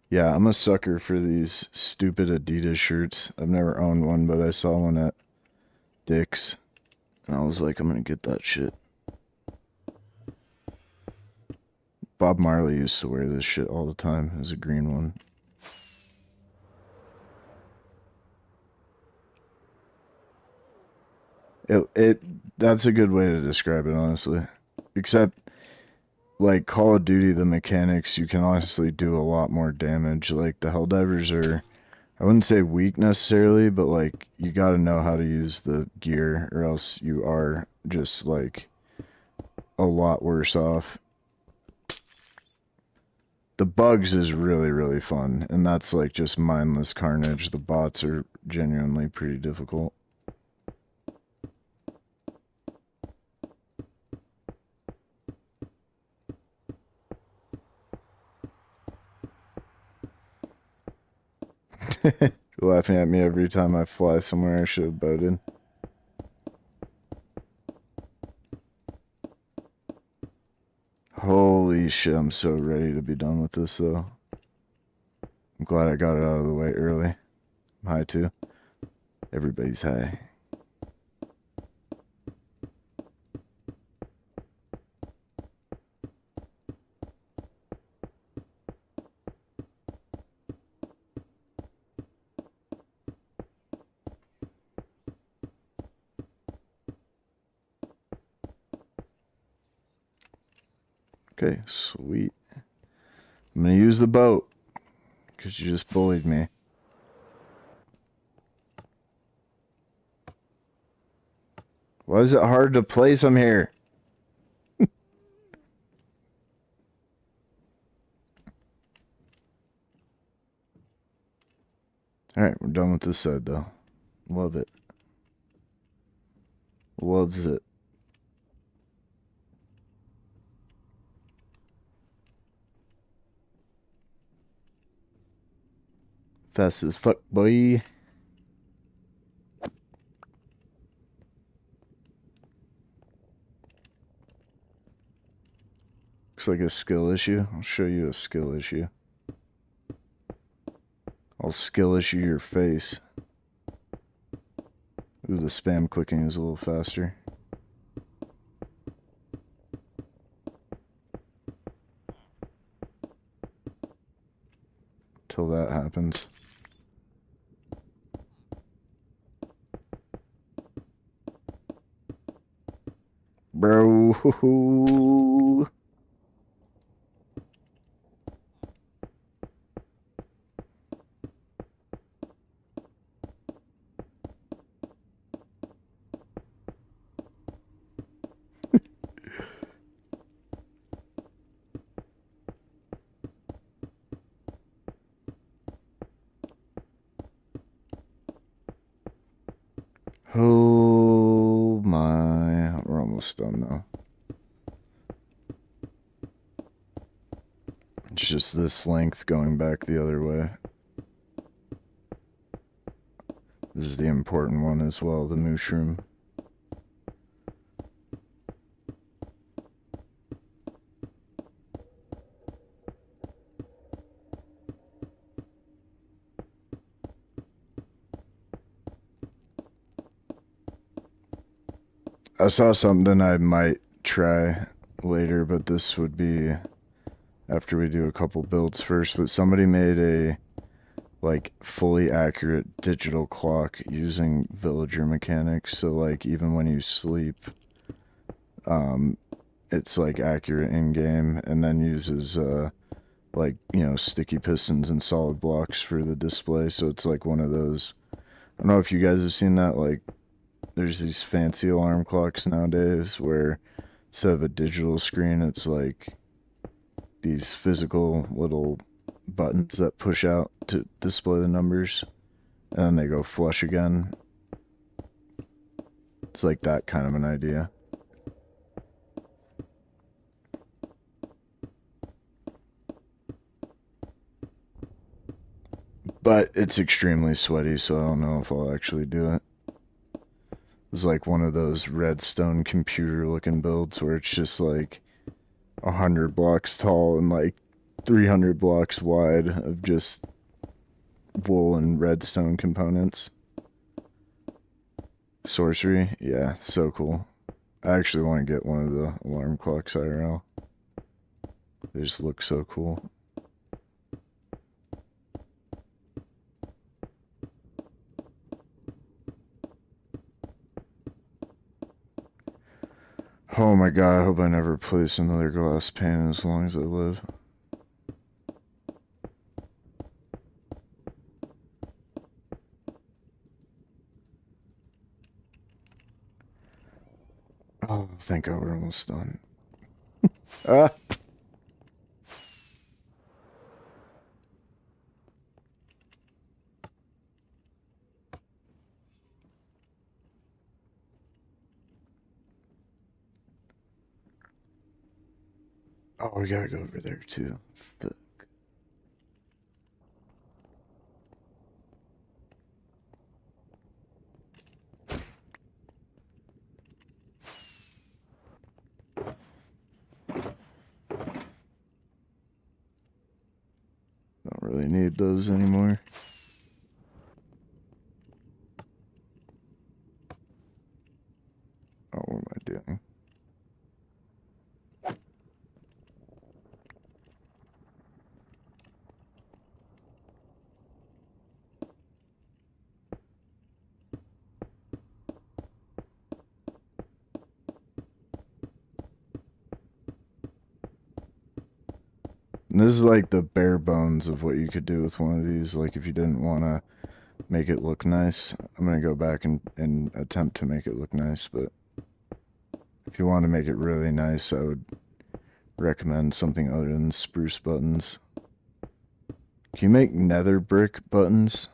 Yeah, I'm a sucker for these stupid Adidas shirts. I've never owned one, but I saw one at Dick's. And I was like, I'm gonna get that shit. Bob Marley used to wear this shit all the time. It was a green one. It that's a good way to describe it, honestly. Except like Call of Duty, the mechanics, you can honestly do a lot more damage. Like the Helldivers are, I wouldn't say weak necessarily, but like you got to know how to use the gear, or else you are just like a lot worse off. The bugs is really, really fun, and that's like just mindless carnage. The bots are genuinely pretty difficult. Laughing at me every time I fly somewhere I should have boated. Holy shit, I'm so ready to be done with this though. I'm glad I got it out of the way early. I'm high too. Everybody's high. Okay, sweet. I'm gonna use the boat because you just bullied me. Why is it hard to place them here? Alright, we're done with this side though. Love it. Loves it. Fast as fuck, boy. Looks like a skill issue. I'll show you a skill issue. I'll skill issue your face. Ooh, the spam clicking is a little faster. Till that happens. Bro. Oh my. We're almost done now. It's just this length going back the other way. This is the important one as well, the mushroom. I saw something I might try later, but this would be after we do a couple builds first. But somebody made a like fully accurate digital clock using villager mechanics. So like even when you sleep, it's like accurate in game, and then uses like, you know, sticky pistons and solid blocks for the display. So it's like one of those. I don't know if you guys have seen that. Like, there's these fancy alarm clocks nowadays where instead of a digital screen, it's like these physical little buttons that push out to display the numbers, and then they go flush again. It's like that kind of an idea. But it's extremely sweaty, so I don't know if I'll actually do it. It's like one of those redstone computer looking builds where it's just like 100 blocks tall and like 300 blocks wide of just wool and redstone components. Sorcery, yeah, so cool. I actually want to get one of the alarm clocks IRL. They just look so cool. Oh my god, I hope I never place another glass pane as long as I live. Oh, thank god we're almost done. Ah! Oh, we gotta go over there too. Fuck. Don't really need those anymore. Oh, what am I doing? And this is like the bare bones of what you could do with one of these. Like if you didn't want to make it look nice, I'm going to go back and attempt to make it look nice. But if you want to make it really nice, I would recommend something other than spruce buttons. Can you make nether brick buttons?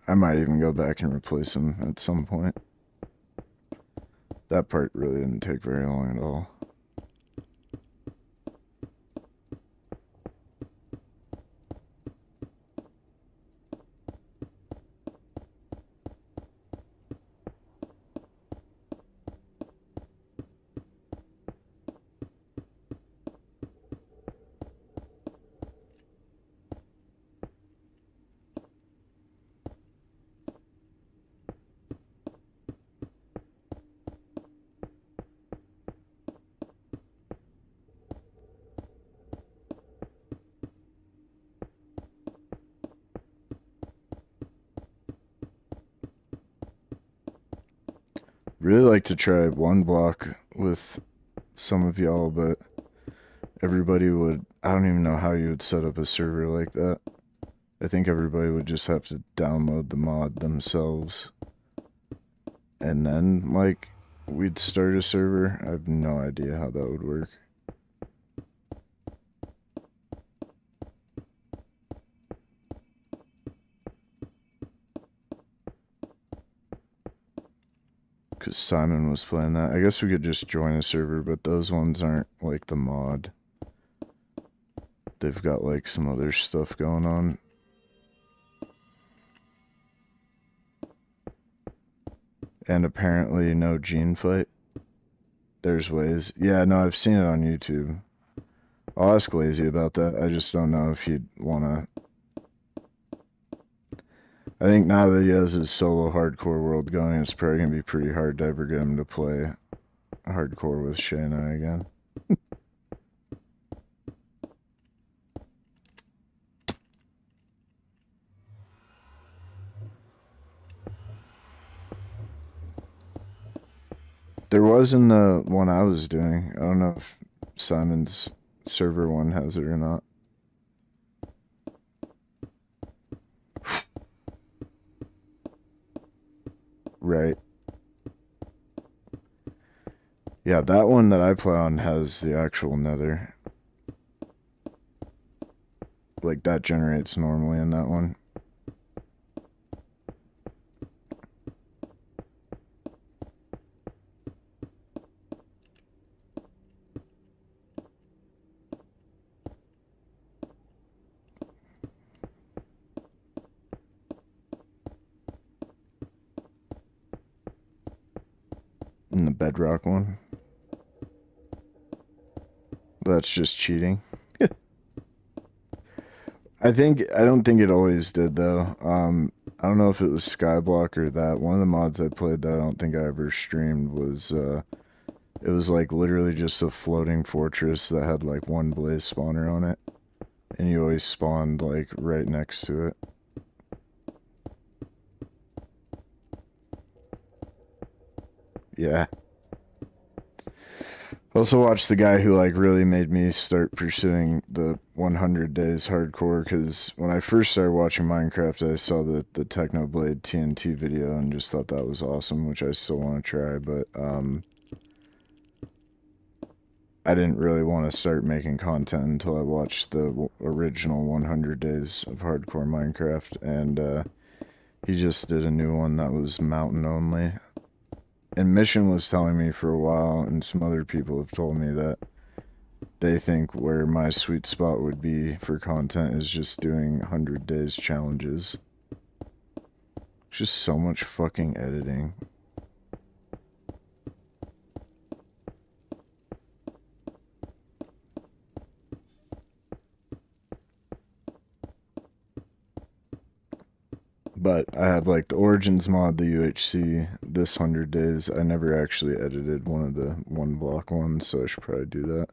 I might even go back and replace them at some point. That part really didn't take very long at all. Really like to try one block with some of y'all, but everybody would... I don't even know how you would set up a server like that. I think everybody would just have to download the mod themselves. And then, like, we'd start a server. I have no idea how that would work. Because Simon was playing that. I guess we could just join a server, but those ones aren't like the mod. They've got like some other stuff going on. And apparently no gene fight. There's ways. Yeah, no, I've seen it on YouTube. I'll ask Lazy about that. I just don't know if he'd want to... I think now that he has his solo hardcore world going, it's probably going to be pretty hard to ever get him to play hardcore with Shay and I again. There was in the one I was doing. I don't know if Simon's server one has it or not. Right. Yeah, that one that I play on has the actual nether. Like, that generates normally in that one. In the bedrock one. That's just cheating. I don't think it always did though. I don't know if it was Skyblock or that. One of the mods I played that I don't think I ever streamed was it was like literally just a floating fortress that had like one blaze spawner on it. And you always spawned like right next to it. Yeah. Also watched the guy who like really made me start pursuing the 100 days hardcore, because when I first started watching Minecraft, I saw the Technoblade TNT video and just thought that was awesome, which I still want to try, but I didn't really want to start making content until I watched the original 100 days of hardcore Minecraft, and he just did a new one that was mountain only. And Mission was telling me for a while, and some other people have told me that they think where my sweet spot would be for content is just doing 100 days challenges. Just so much fucking editing. But I had like the Origins mod, the UHC, this 100 days. I never actually edited one of the one block ones, so I should probably do that.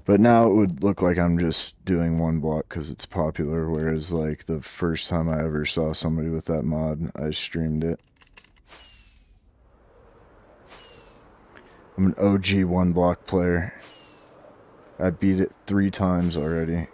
But now it would look like I'm just doing one block because it's popular, whereas like the first time I ever saw somebody with that mod, I streamed it. I'm an OG one block player. I beat it 3 times already.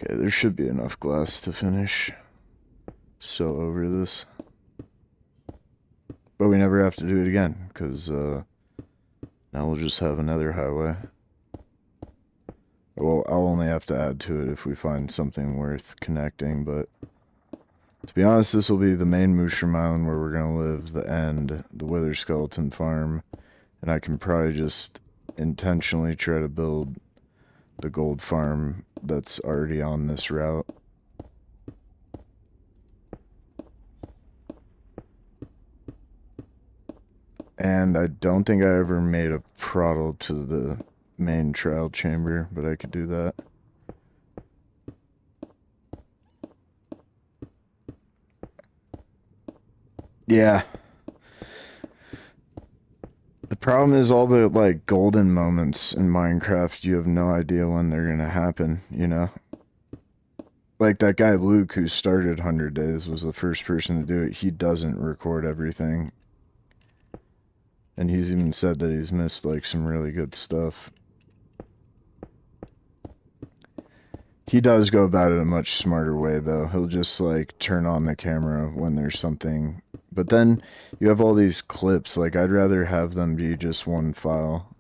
Okay, there should be enough glass to finish. So over this. But we never have to do it again, because now we'll just have another highway. Well, I'll only have to add to it if we find something worth connecting, but to be honest, this will be the main Mushroom Island where we're going to live, the end, the Wither Skeleton Farm, and I can probably just intentionally try to build the gold farm that's already on this route. And I don't think I ever made a portal to the main trial chamber, but I could do that. Yeah. The problem is all the like golden moments in Minecraft, you have no idea when they're gonna happen, you know? Like that guy Luke who started 100 Days was the first person to do it. He doesn't record everything. And he's even said that he's missed like some really good stuff. He does go about it a much smarter way though. He'll just like turn on the camera when there's something. But then you have all these clips. Like I'd rather have them be just one file.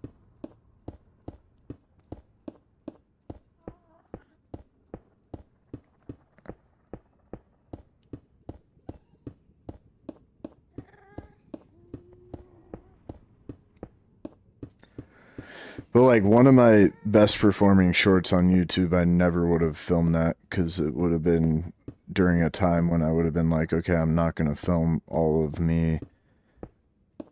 But like one of my best performing shorts on YouTube, I never would have filmed that because it would have been during a time when I would have been like, okay, I'm not going to film all of me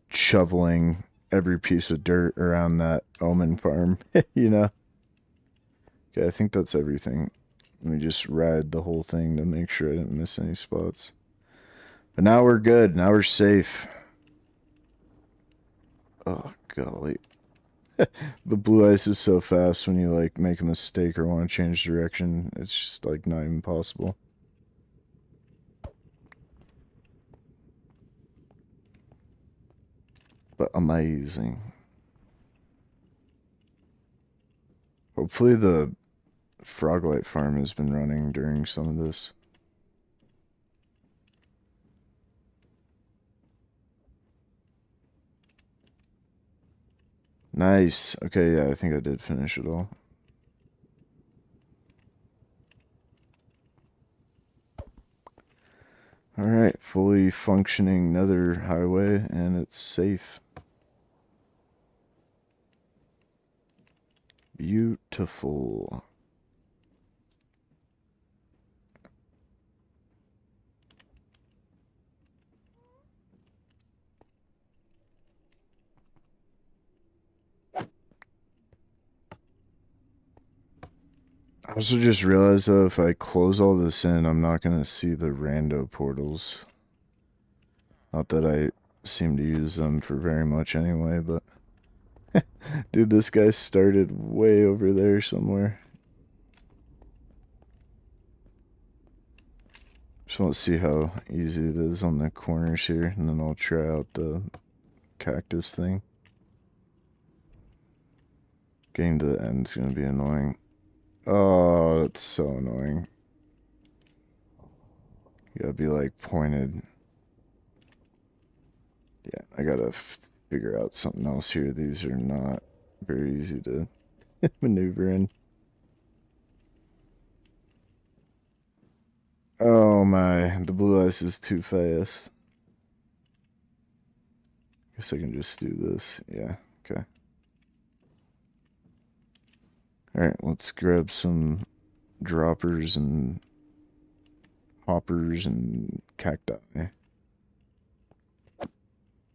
shoveling every piece of dirt around that Omen farm, you know? Okay, I think that's everything. Let me just ride the whole thing to make sure I didn't miss any spots. But now we're good. Now we're safe. Oh, golly. The blue ice is so fast when you like make a mistake or want to change direction. It's just like not even possible. But amazing. Hopefully the Froglight farm has been running during some of this. Nice. Okay, yeah, I think I did finish it all. Alright, fully functioning nether highway, and it's safe. Beautiful. also just realized though, if I close all this in, I'm not gonna see the rando portals. Not that I seem to use them for very much anyway, but dude, this guy started way over there somewhere. Just want to see how easy it is on the corners here, and then I'll try out the cactus thing. Getting to the end is going to be annoying. Oh, that's so annoying. You gotta be like pointed. Yeah, I gotta figure out something else here. These are not very easy to maneuver in. Oh my, the blue ice is too fast. Guess I can just do this. Yeah, okay. Alright, let's grab some droppers and hoppers and cacti.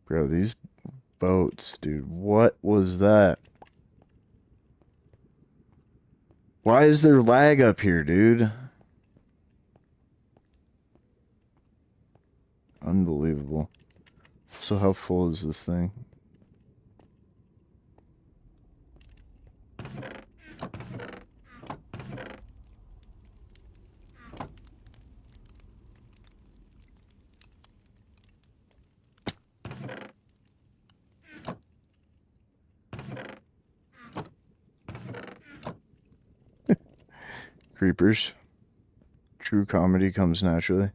Bro, these boats, dude. What was that? Why is there lag up here, dude? Unbelievable. So how full is this thing? Creepers. True comedy comes naturally.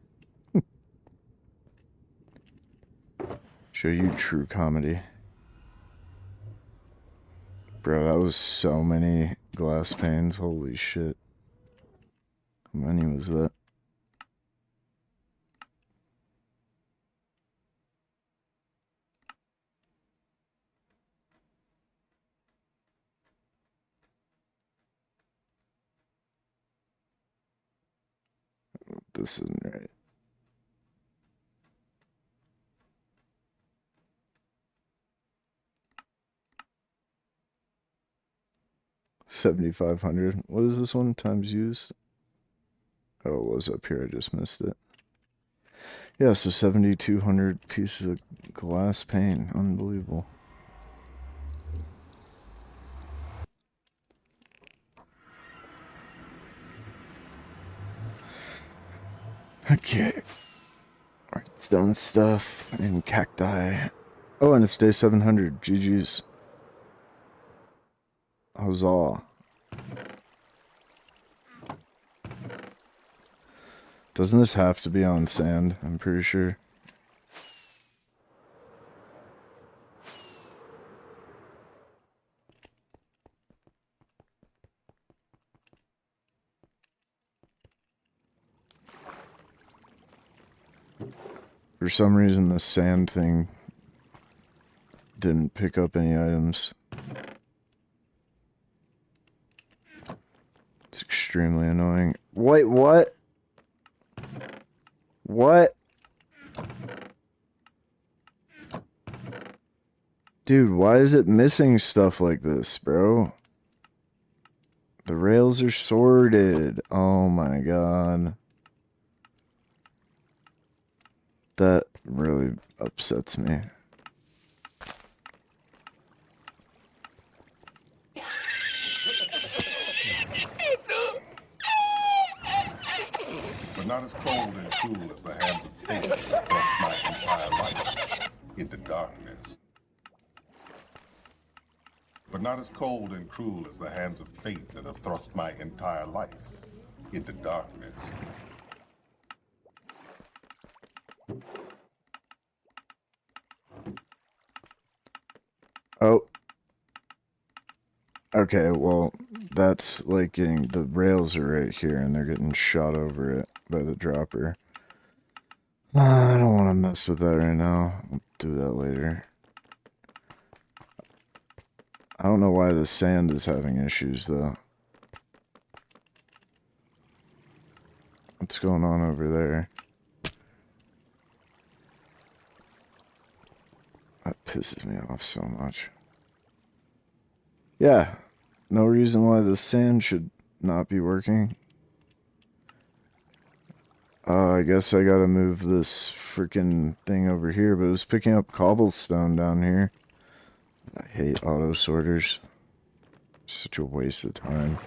Show you true comedy. Bro, that was so many glass panes. Holy shit. How many was that? This isn't right. $7,500. What is this one? Times used? Oh, it was up here. I just missed it. Yeah, so 7,200 pieces of glass pane. Unbelievable. Okay. Alright, stone stuff and cacti. Oh, and it's day 700. GG's. Huzzah. Doesn't this have to be on sand? I'm pretty sure. For some reason, the sand thing didn't pick up any items. It's extremely annoying. Wait, what? What? Dude, why is it missing stuff like this, bro? The rails are sorted. Oh my god. That really upsets me. But not as cold and cruel as the hands of fate that thrust my entire life into darkness. But not as cold and cruel as the hands of fate that have thrust my entire life into darkness. Oh. Okay, well, that's like getting, the rails are right here and they're getting shot over it by the dropper. I don't want to mess with that right now. I'll do that later. I don't know why the sand is having issues though. What's going on over there? That pisses me off so much. Yeah, no reason why the sand should not be working? I guess I gotta move this freaking thing over here, but it was picking up cobblestone down here. I hate auto sorters. Such a waste of time.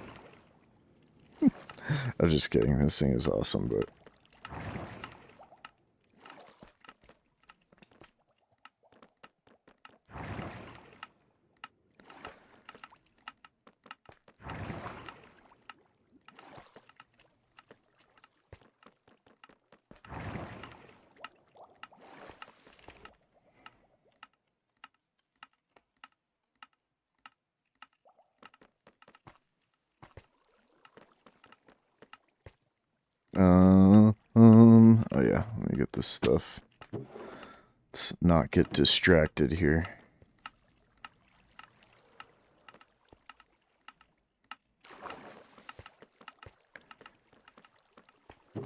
I'm just kidding. This thing is awesome, but... oh yeah, let me get this stuff. Let's not get distracted here. A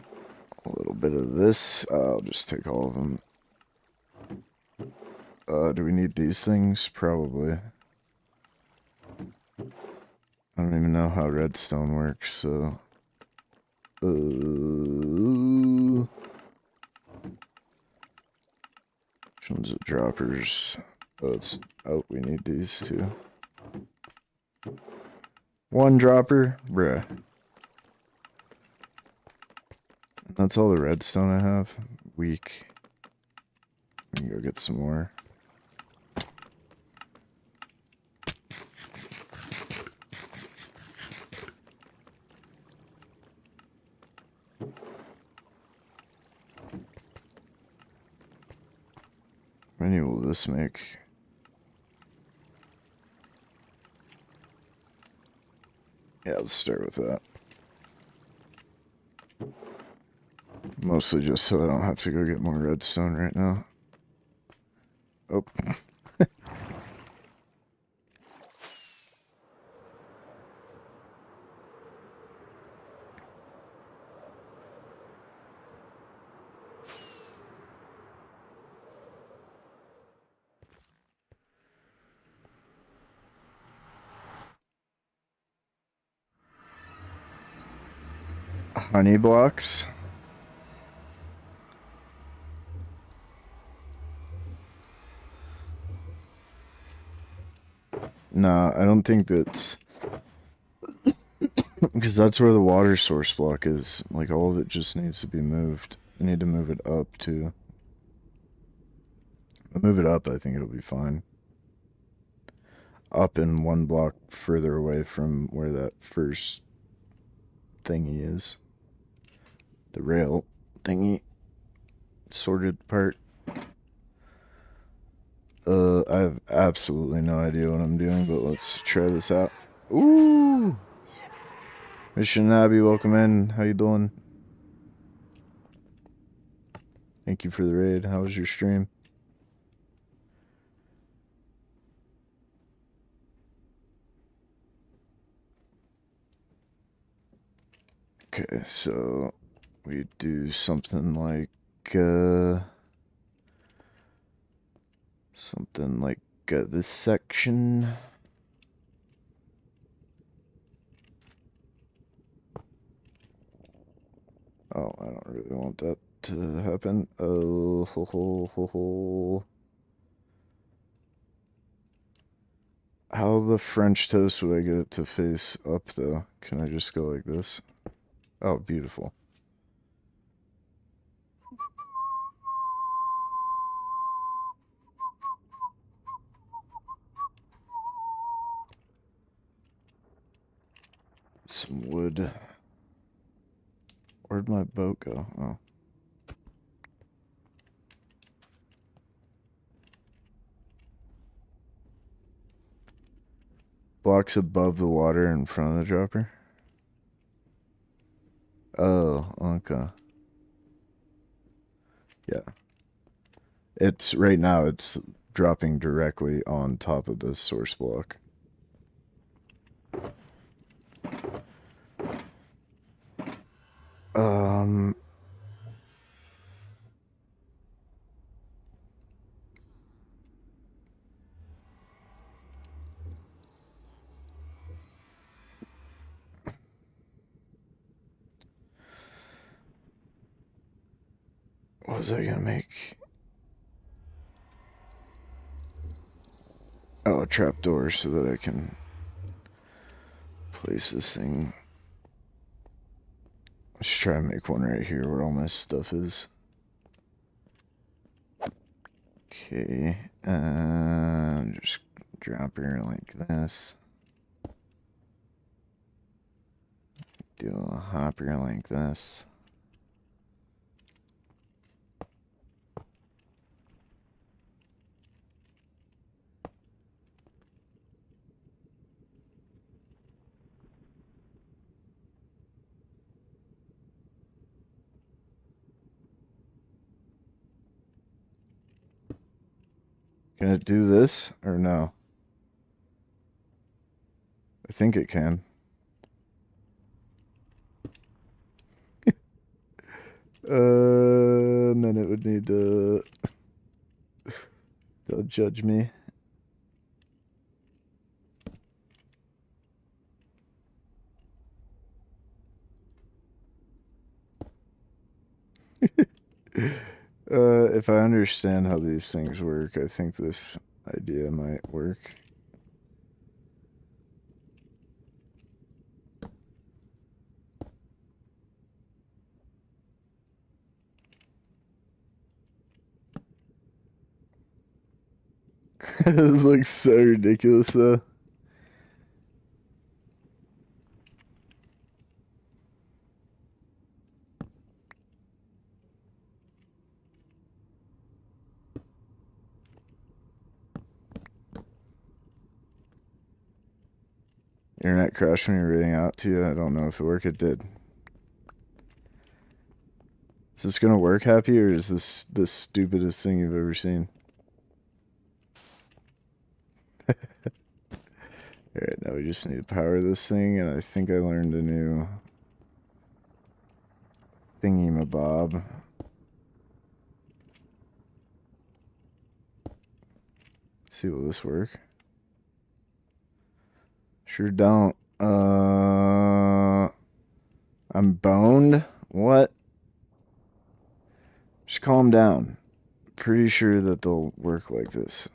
little bit of this. I'll just take all of them. Do we need these things? Probably. I don't even know how redstone works, so... which one's the droppers? Oh, we need these too. One dropper? Bruh. That's all the redstone I have. Weak. We can go get some more. How many will this make? Yeah, let's start with that. Mostly just so I don't have to go get more redstone right now. Oh. Honey blocks. Nah, I don't think that's... because that's where the water source block is. Like, all of it just needs to be moved. I need to move it up, too. If I move it up, I think it'll be fine. Up and one block further away from where that first thingy is. The rail thingy. Sorted part. I have absolutely no idea what I'm doing, but let's try this out. Ooh! Mission Abby, welcome in. How you doing? Thank you for the raid. How was your stream? Okay, so we do something like this section. Oh, I don't really want that to happen. Oh, ho, ho, ho, ho. How the French toast would I get it to face up, though? Can I just go like this? Oh, beautiful. Some wood. Where'd my boat go? Oh. Blocks above the water in front of the dropper? Oh, okay. Yeah. It's, right now, it's dropping directly on top of the source block. was I gonna make? Oh, a trapdoor so that I can place this thing. Let's try and make one right here where all my stuff is. Okay, just drop her like this. Do a hopper like this. Can it do this or no? I think it can. And then it would need to. They'll judge me. If I understand how these things work, I think this idea might work. This looks so ridiculous, though. Internet crashed when you were reading out to you. I don't know if it worked. It did. Is this gonna work, Happy, or is this the stupidest thing you've ever seen? Alright, now we just need to power this thing, and I think I learned a new thingy-mabob. See, will this work? Sure don't. I'm boned? What? Just calm down. Pretty sure that they'll work like this.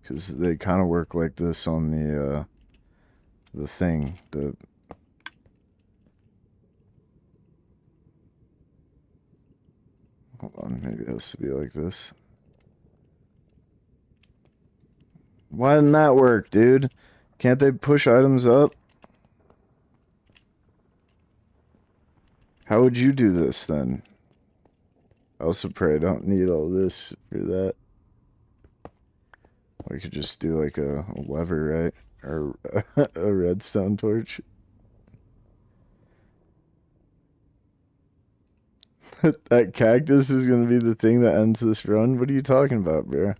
Because they kind of work like this on the thing. Hold on, maybe it has to be like this. Why didn't that work, dude? Can't they push items up? How would you do this, then? I also pray I don't need all this for that. We could just do like a lever, right? Or a redstone torch. That cactus is going to be the thing that ends this run? What are you talking about, bro?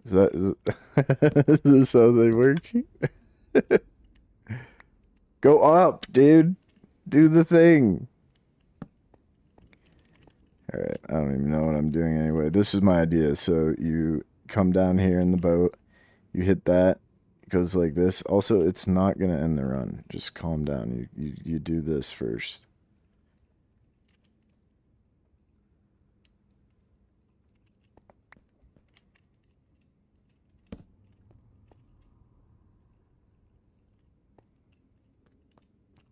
Is this how they work? Go up, dude. Do the thing. Alright, I don't even know what I'm doing anyway. This is my idea. So you come down here in the boat. You hit that. It goes like this. Also, it's not going to end the run. Just calm down. You do this first.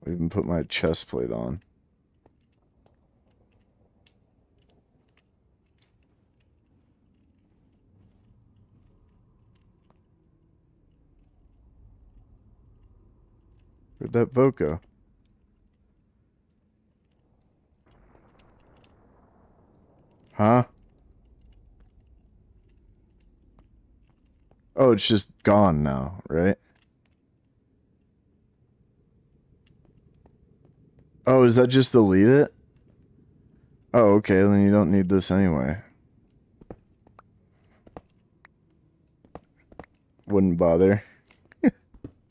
I even put my chest plate on. Where'd that boat go? Huh? Oh, it's just gone now, right? Oh, is that just delete it? Oh, okay, then you don't need this anyway. Wouldn't bother.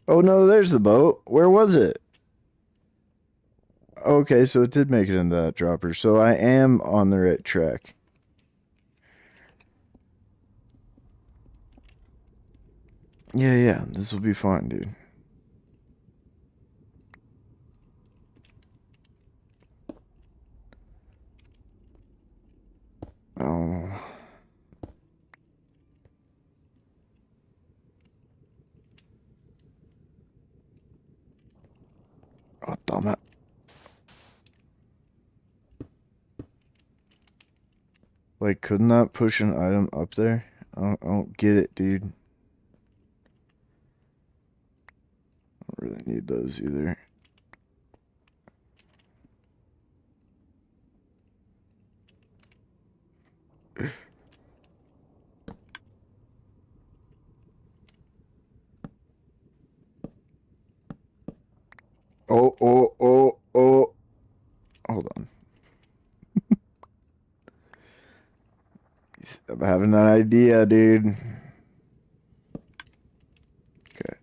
Oh no, there's the boat. Where was it? Okay, so it did make it into that dropper. So I am on the right track. Yeah, this will be fine, dude. Like, couldn't that push an item up there? I don't get it, dude. I don't really need those either. Oh. Hold on. I'm having an idea, dude. Okay.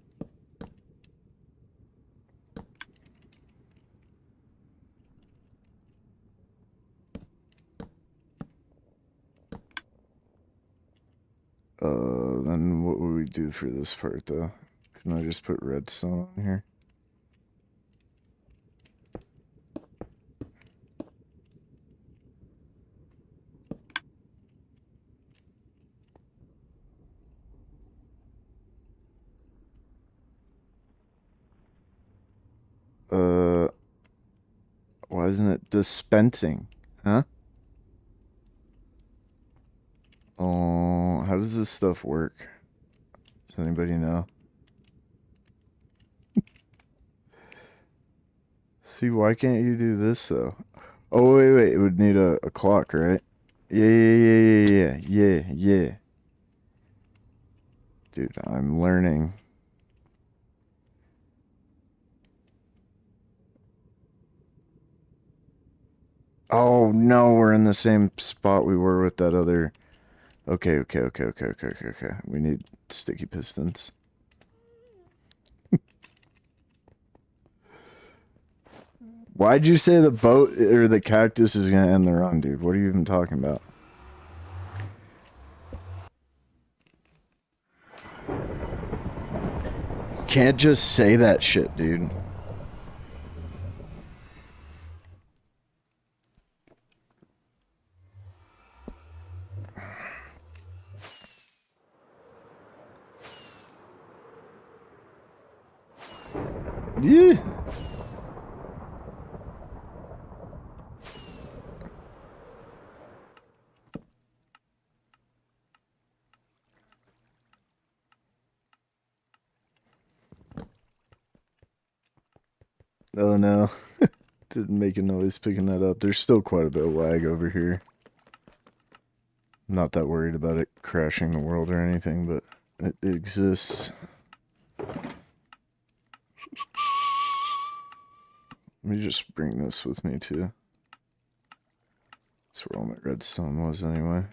Then what would we do for this part, though? Can I just put redstone on here? Why isn't it dispensing? Huh? Oh, how does this stuff work? Does anybody know? See, why can't you do this, though? Oh, wait. It would need a clock, right? Yeah. Dude, I'm learning. Oh, no, we're in the same spot we were with that other... Okay. We need sticky pistons. Why'd you say the boat or the cactus is gonna end the run, dude? What are you even talking about? Can't just say that shit, dude. Yeah. Oh no. Didn't make a noise picking that up. There's still quite a bit of lag over here. I'm not that worried about it crashing the world or anything, but it exists. Let me just bring this with me too. That's where all my redstone was anyway.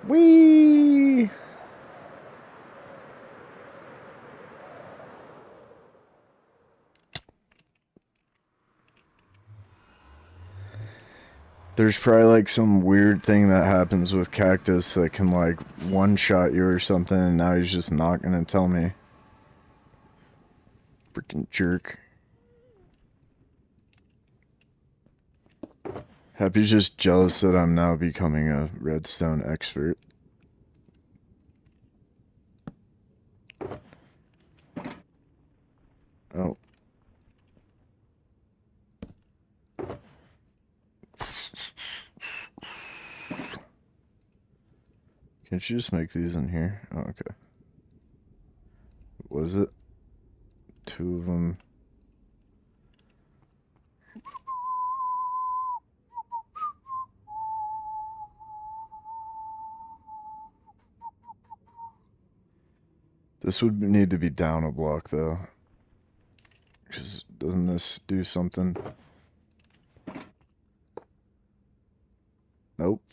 Whee! There's probably like some weird thing that happens with cactus that can like one-shot you or something, and now he's just not gonna tell me. Freaking jerk. Happy's just jealous that I'm now becoming a redstone expert. Oh. Can't you just make these in here? Oh, okay. What was it? 2 of them. This would need to be down a block, though. Because doesn't this do something? Nope.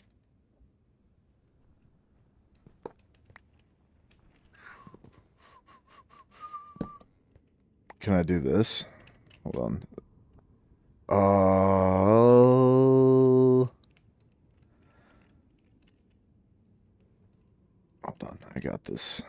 Can I do this? Hold on. Oh. Hold on. I got this.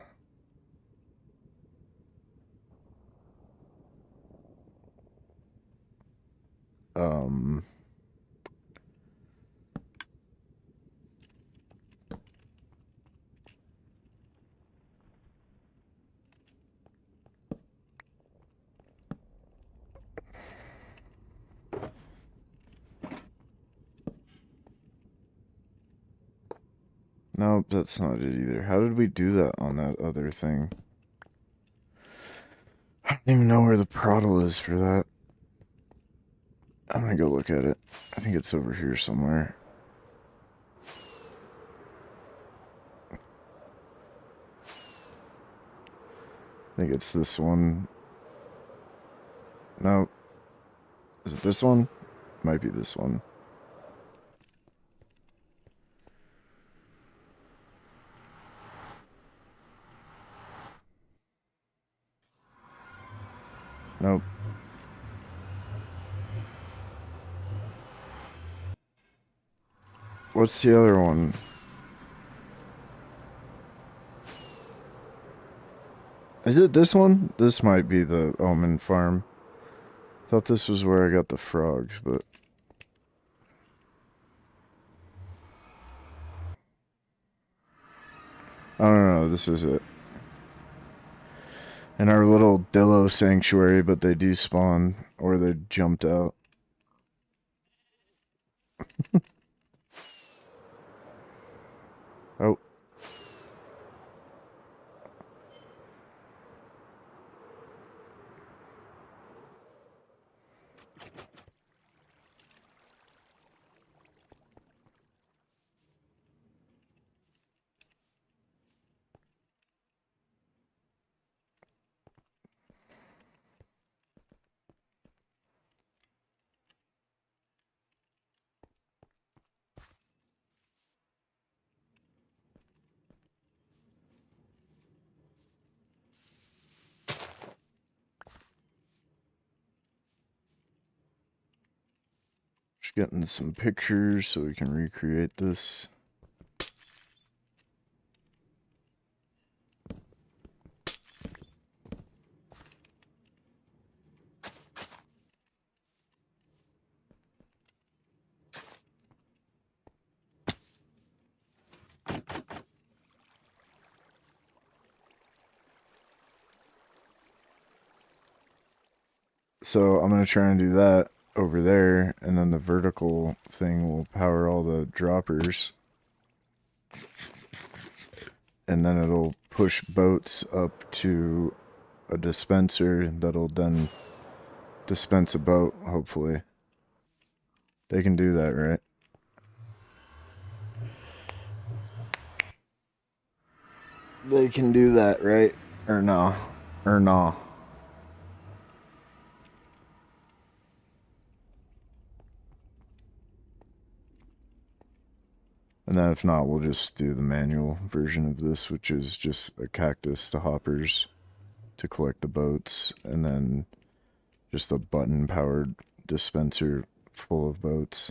Nope, that's not it either. How did we do that on that other thing? I don't even know where the throttle is for that. I'm gonna go look at it. I think it's over here somewhere. I think it's this one. No. Is it this one? Might be this one. Nope. What's the other one? Is it this one? This might be the Omen farm. Thought this was where I got the frogs, but... I don't know, this is it. In our little Dillo sanctuary, but they despawned, or they jumped out. Oh. Just getting some pictures so we can recreate this. So I'm going to try and do that over there, and then the vertical thing will power all the droppers. And then it'll push boats up to a dispenser that'll then dispense a boat, hopefully. They can do that, right? They can do that, right? Or no? Or no? And then if not, we'll just do the manual version of this, which is just a cactus to hoppers to collect the boats, and then just a button-powered dispenser full of boats.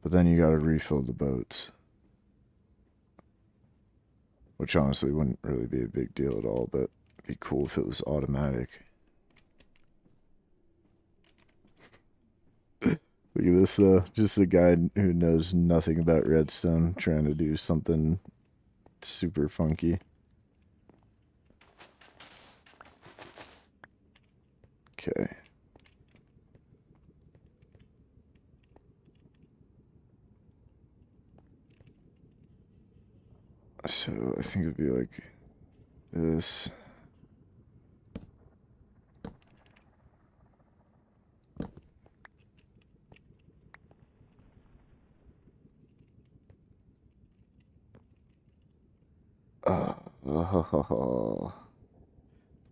But then you gotta refill the boats. Which honestly wouldn't really be a big deal at all, but it'd be cool if it was automatic. Look at this though, just the guy who knows nothing about redstone trying to do something super funky. Okay. So I think it'd be like this.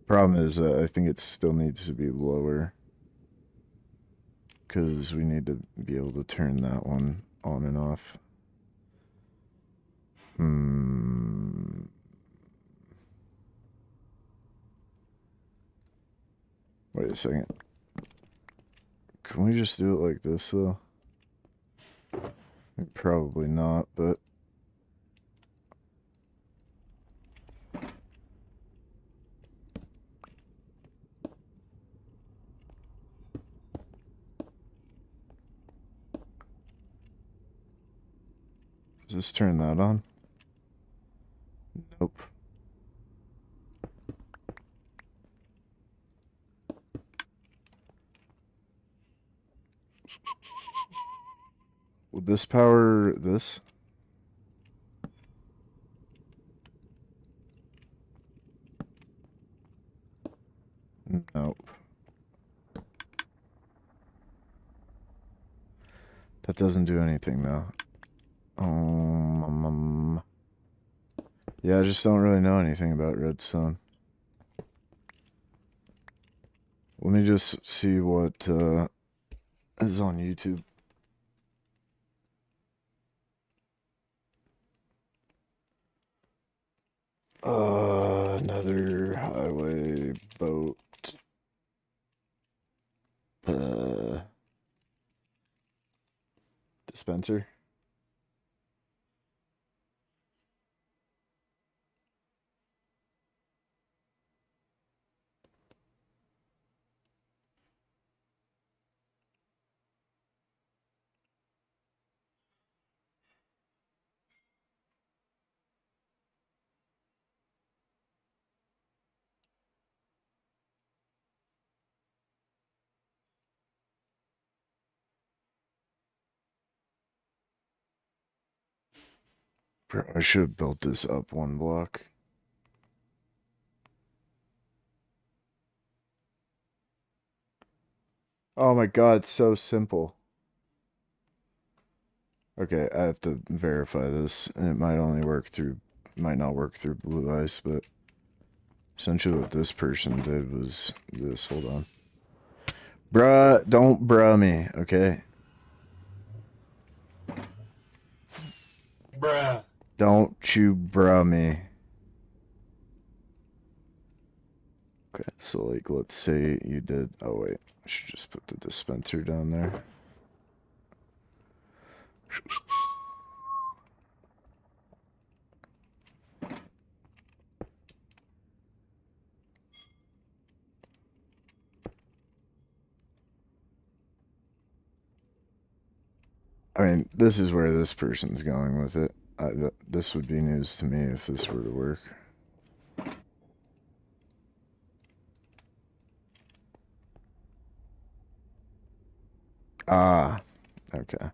Problem is, I think it still needs to be lower. Because we need to be able to turn that one on and off. Wait a second. Can we just do it like this, though? Probably not, but... Does this turn that on? Nope. Would this power this? Nope. That doesn't do anything though. Yeah, I just don't really know anything about redstone. Let me just see what is on YouTube. Another highway boat. Dispenser. Bro, I should have built this up one block. Oh my god, it's so simple. Okay, I have to verify this, and it might only work through, might not work through blue ice, but essentially what this person did was this. Hold on. Bruh, don't bruh me, okay? Bruh. Don't you bruh me. Okay, so like, let's say you did, oh wait, I should just put the dispenser down there. I mean, this is where this person's going with it. This would be news to me if this were to work. Ah, okay.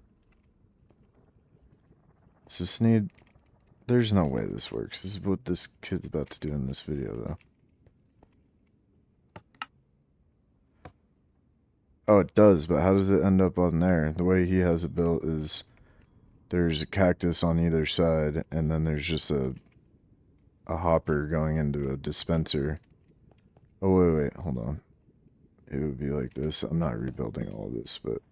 Just need... There's no way this works. This is what this kid's about to do in this video, though. Oh, it does, but how does it end up on there? The way he has it built is there's a cactus on either side, and then there's just a hopper going into a dispenser. Oh, wait, hold on. It would be like this. I'm not rebuilding all this, but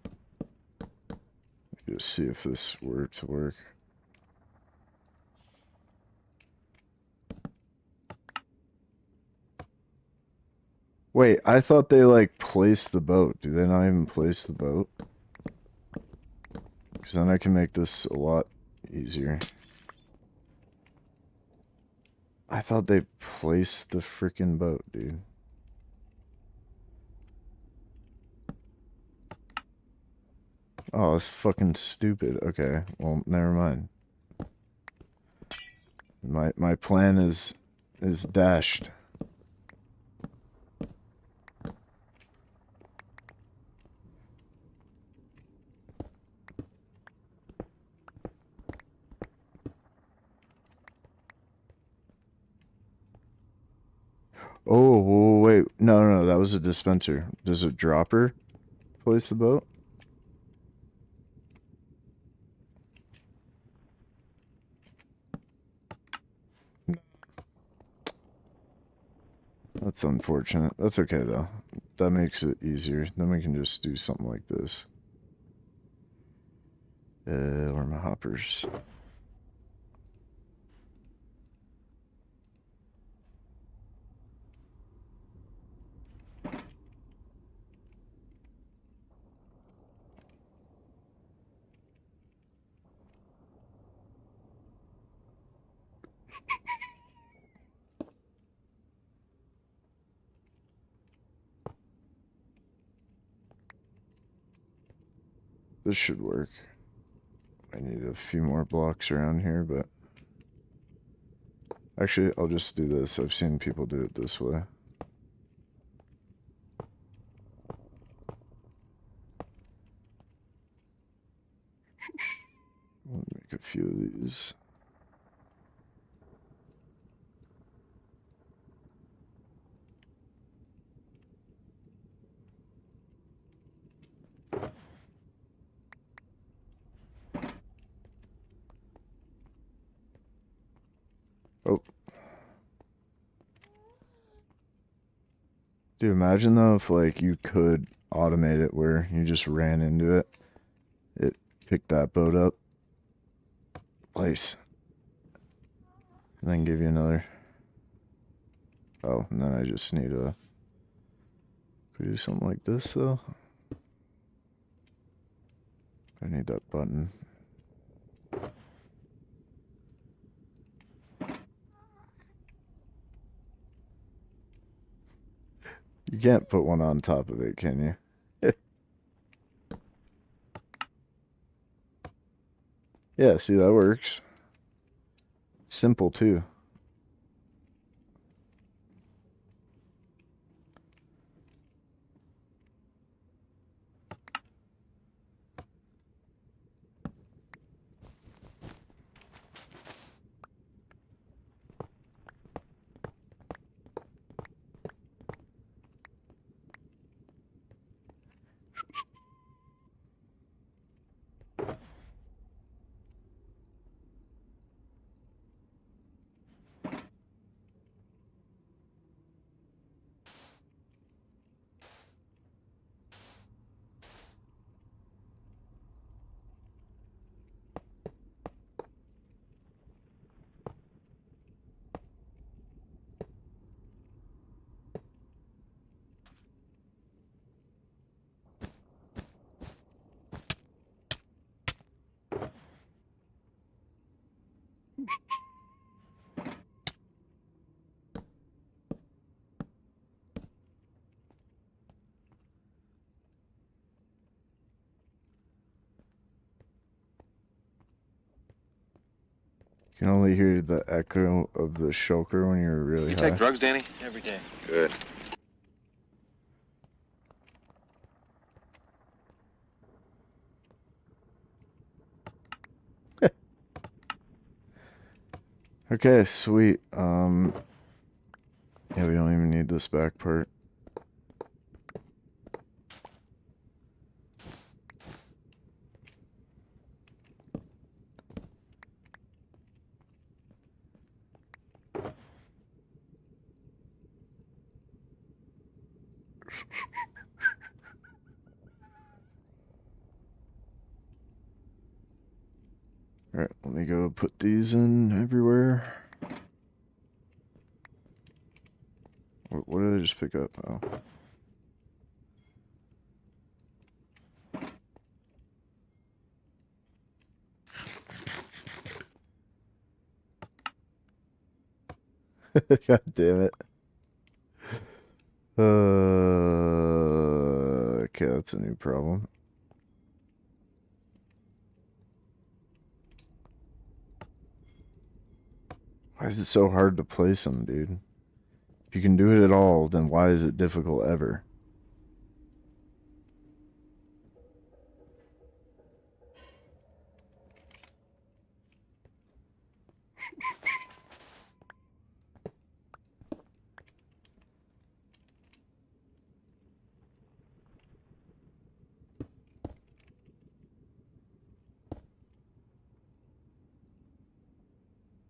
just see if this were to work. Wait, I thought they, like, placed the boat. Do they not even place the boat? Because then I can make this a lot easier. I thought they placed the freaking boat, dude. Oh, that's fucking stupid. Okay, well, never mind. My plan is dashed. Oh, wait. No, that was a dispenser. Does a dropper place the boat? That's unfortunate. That's okay, though. That makes it easier. Then we can just do something like this. Where are my hoppers? This should work. I need a few more blocks around here, but... Actually, I'll just do this. I've seen people do it this way. I'll make a few of these. Dude, imagine though if like you could automate it where you just ran into it. It picked that boat up. Place. And then give you another. Oh, and then I just need a... Could we do something like this though? I need that button. You can't put one on top of it, can you? Yeah, see, that works. Simple, too. You can only hear the echo of the shulker when you're really You high. take drugs, Danny? Every day. Good. Okay, sweet. Yeah, we don't even need this back part. Alright, let me go put these in everywhere. What did I just pick up? Oh. God damn it. Okay, that's a new problem. Why is it so hard to place them, dude? If you can do it at all, then why is it difficult ever?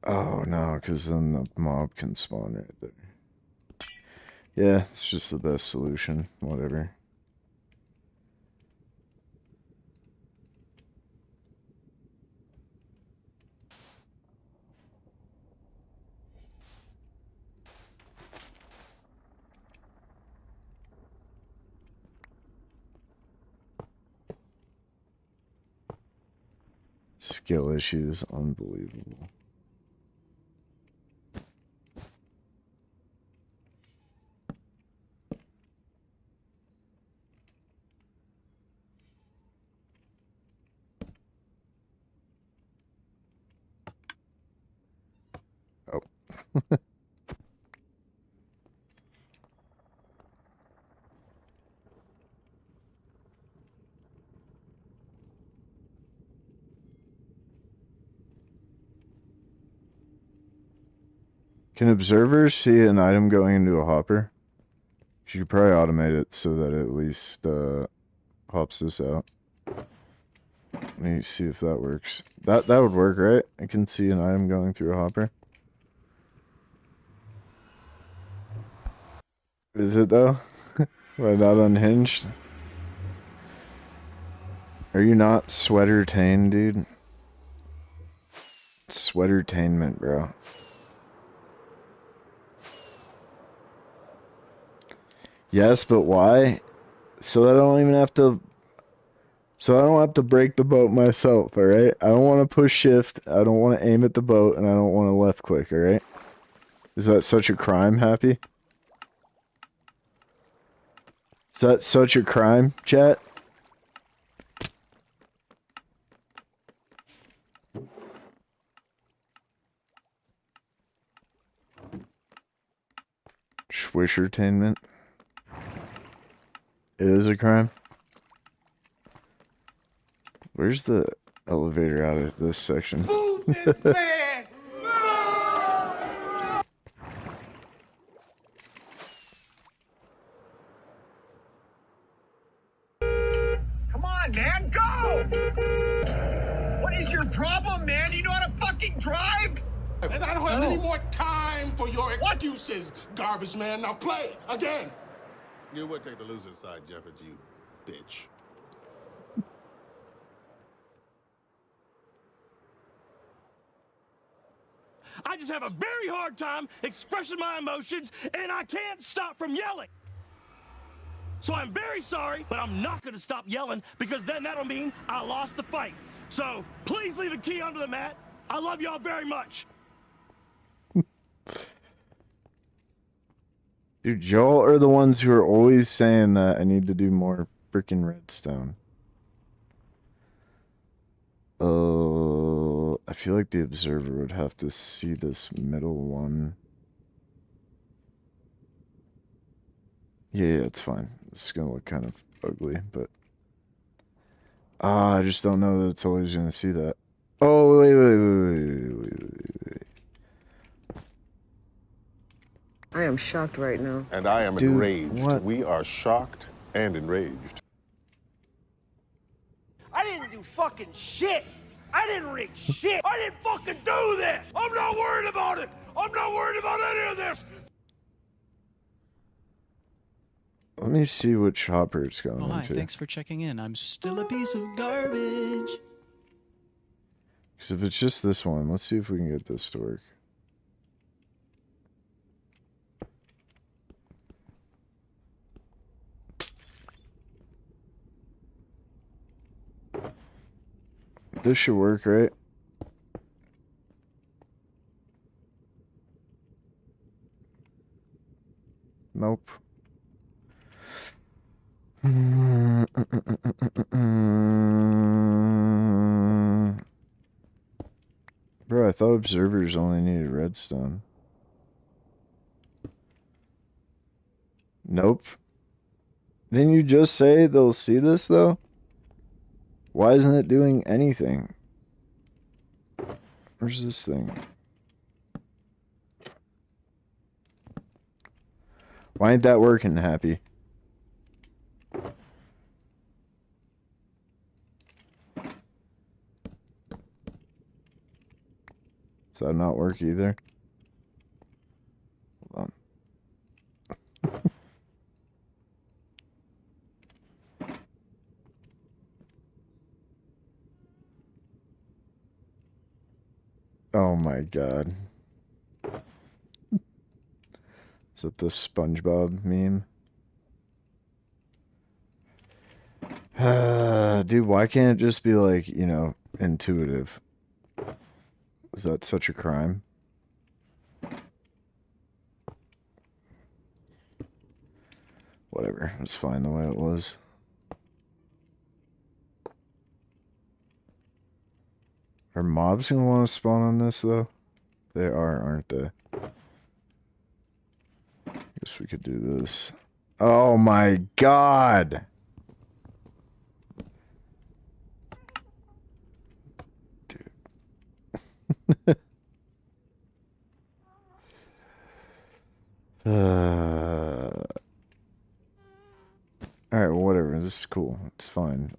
Oh, no, because then the mob can spawn right there. Yeah, it's just the best solution. Whatever. Skill issues, unbelievable. Oh. Can observers see an item going into a hopper? You could probably automate it so that it at least pops this out. Let me see if that works. That would work, right? I can see an item going through a hopper. Is it though? Why not unhinged? Are you not sweater-tained, dude? Sweatertainment, bro. Yes, but why? So that I don't even have to... So I don't have to break the boat myself, alright? I don't want to push shift, I don't want to aim at the boat, and I don't want to left click, alright? Is that such a crime, Happy? Is that such a crime, chat? Swishertainment. It is a crime. Where's the elevator out of this section? Move this man! Come on, man, go! What is your problem, man? Do you know how to fucking drive? And I don't have any more time for your excuses, garbage man. Now play again. You would take the loser's side, Jefford, you bitch. I just have a very hard time expressing my emotions, and I can't stop from yelling. So I'm very sorry, but I'm not going to stop yelling because then that'll mean I lost the fight. So please leave a key under the mat. I love y'all very much. Dude, y'all are the ones who are always saying that I need to do more freaking redstone. I feel like the observer would have to see this middle one. Yeah, it's fine. It's gonna look kind of ugly, but... I just don't know that it's always gonna see that. Oh, wait. I am shocked right now. And I am Dude, enraged. what? We are shocked and enraged. I didn't do fucking shit. I didn't rig shit. I didn't fucking do this. I'm not worried about it. I'm not worried about any of this. Let me see what chopper it's going Oh, hi, into. thanks for checking in. I'm still a piece of garbage. Because if it's just this one, let's see if we can get this to work. This should work, right? Nope. Bro, I thought observers only needed redstone. Nope. Didn't you just say they'll see this, though? Why isn't it doing anything? Where's this thing? Why ain't that working, Happy? Does that not work either? Hold on. Oh my god. Is that the SpongeBob meme? Dude, why can't it just be like, you know, intuitive? Is that such a crime? Whatever, it's fine the way it was. Are mobs gonna want to spawn on this, though? They are, aren't they? Guess we could do this. Oh my god! Dude. Alright, well, whatever. This is cool. It's fine.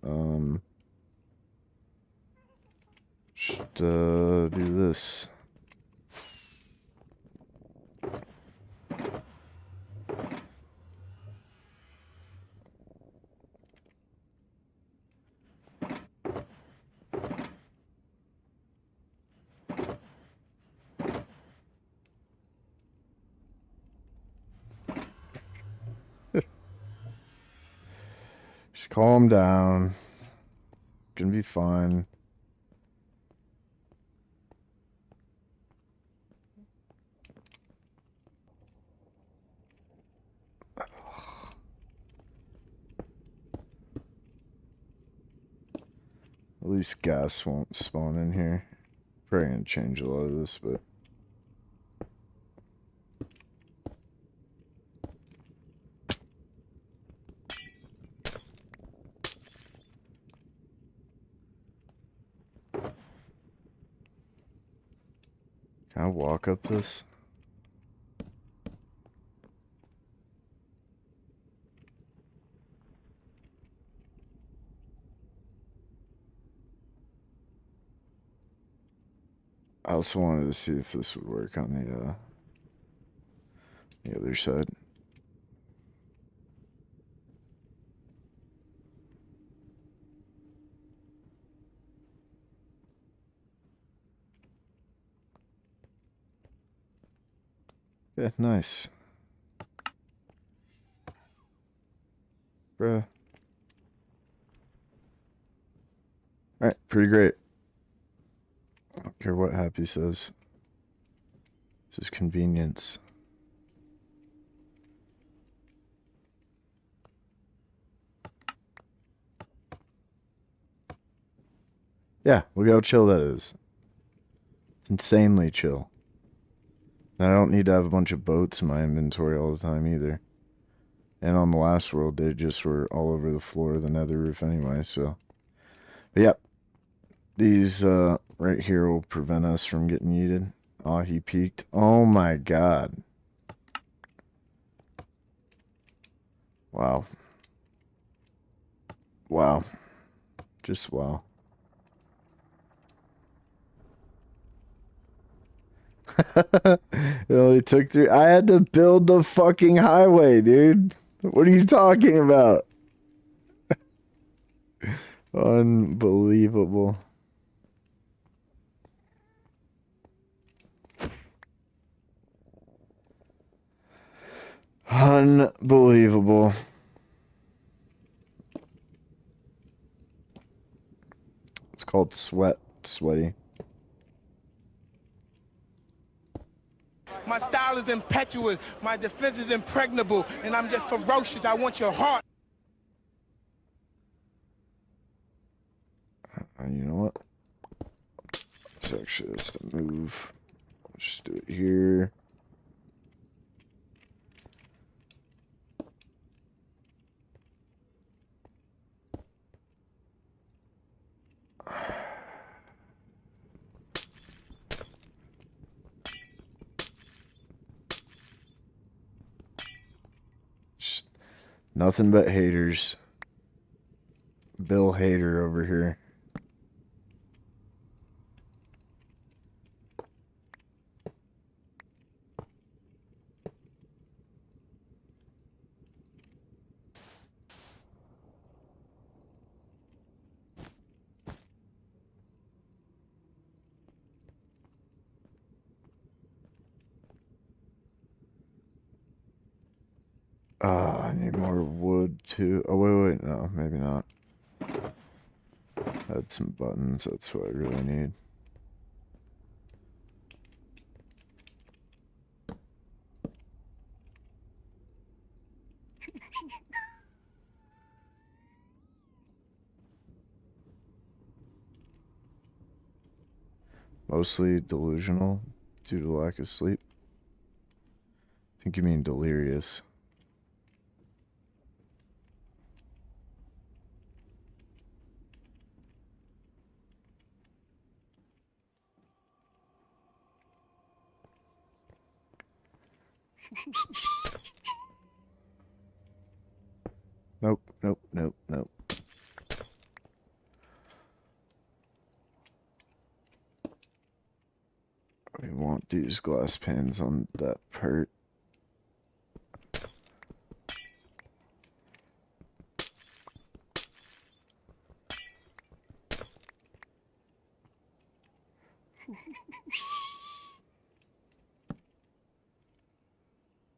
Just do this. Calm down. Gonna be fine. At least gas won't spawn in here. Probably gonna change a lot of this, but can I walk up this? I also wanted to see if this would work on the other side. Yeah, nice. Bruh. Alright, pretty great. I don't care what Happy says. This is convenience. Yeah, look how chill that is. It's insanely chill. And I don't need to have a bunch of boats in my inventory all the time either. And on the last world, they just were all over the floor of the nether roof anyway, so. But yep. These right here will prevent us from getting yeeted. Oh, he peeked. Oh my god. Wow. Wow. Just wow. It only took 3. I had to build the fucking highway, dude. What are you talking about? Unbelievable. Unbelievable. It's called sweaty. My style is impetuous, my defense is impregnable, and I'm just ferocious. I want your heart. You know what? It's actually just a move. Just do it here. Just nothing but haters. Bill Hader over here. I need more wood too. Oh, wait, no, maybe not. Add some buttons, that's what I really need. Mostly delusional due to lack of sleep. I think you mean delirious. Nope, nope, nope, nope. We want these glass panes on that part.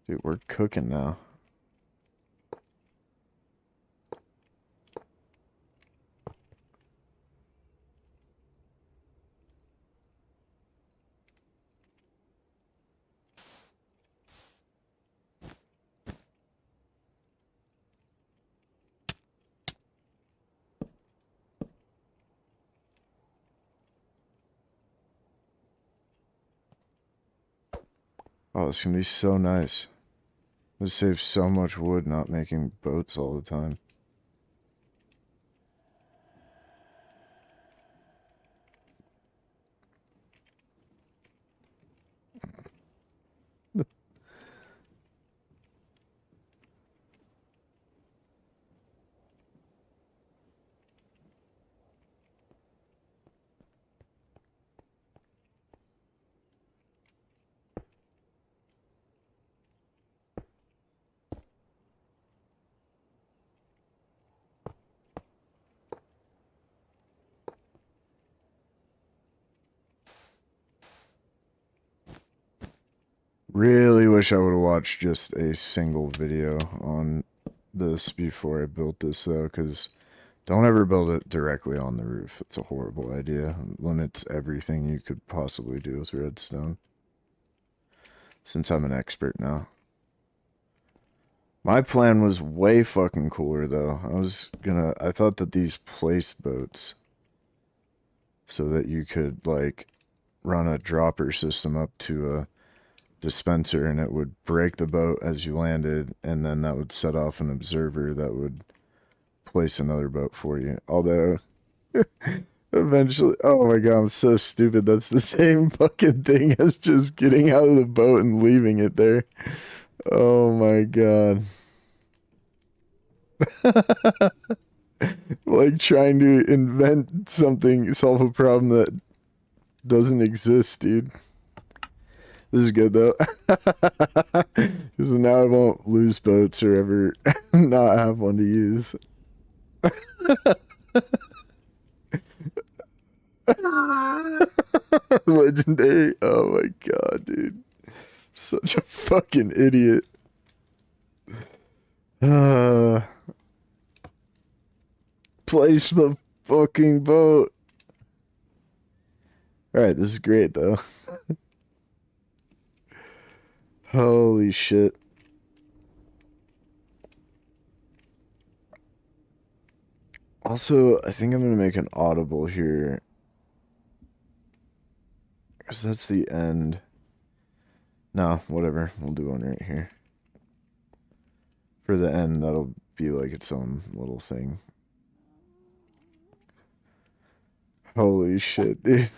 Dude, we're cooking now. Oh, it's gonna be so nice. This saves so much wood not making boats all the time. Really wish I would have watched just a single video on this before I built this though, because don't ever build it directly on the roof. It's a horrible idea. Limits everything you could possibly do with redstone. Since I'm an expert now. My plan was way fucking cooler though. I thought that these place boats, so that you could like run a dropper system up to a dispenser and it would break the boat as you landed, and then that would set off an observer that would place another boat for you. Although eventually, oh my god, I'm so stupid. That's the same fucking thing as just getting out of the boat and leaving it there. Oh my god. Like trying to invent something, solve a problem that doesn't exist, dude. This is good though. Because now I won't lose boats or ever not have one to use. Legendary. Oh my god, dude. Such a fucking idiot. Place the fucking boat. Alright, this is great though. Holy shit. Also, I think I'm going to make an audible here. Because that's the end. No, whatever. We'll do one right here. For the end, that'll be like its own little thing. Holy shit, dude.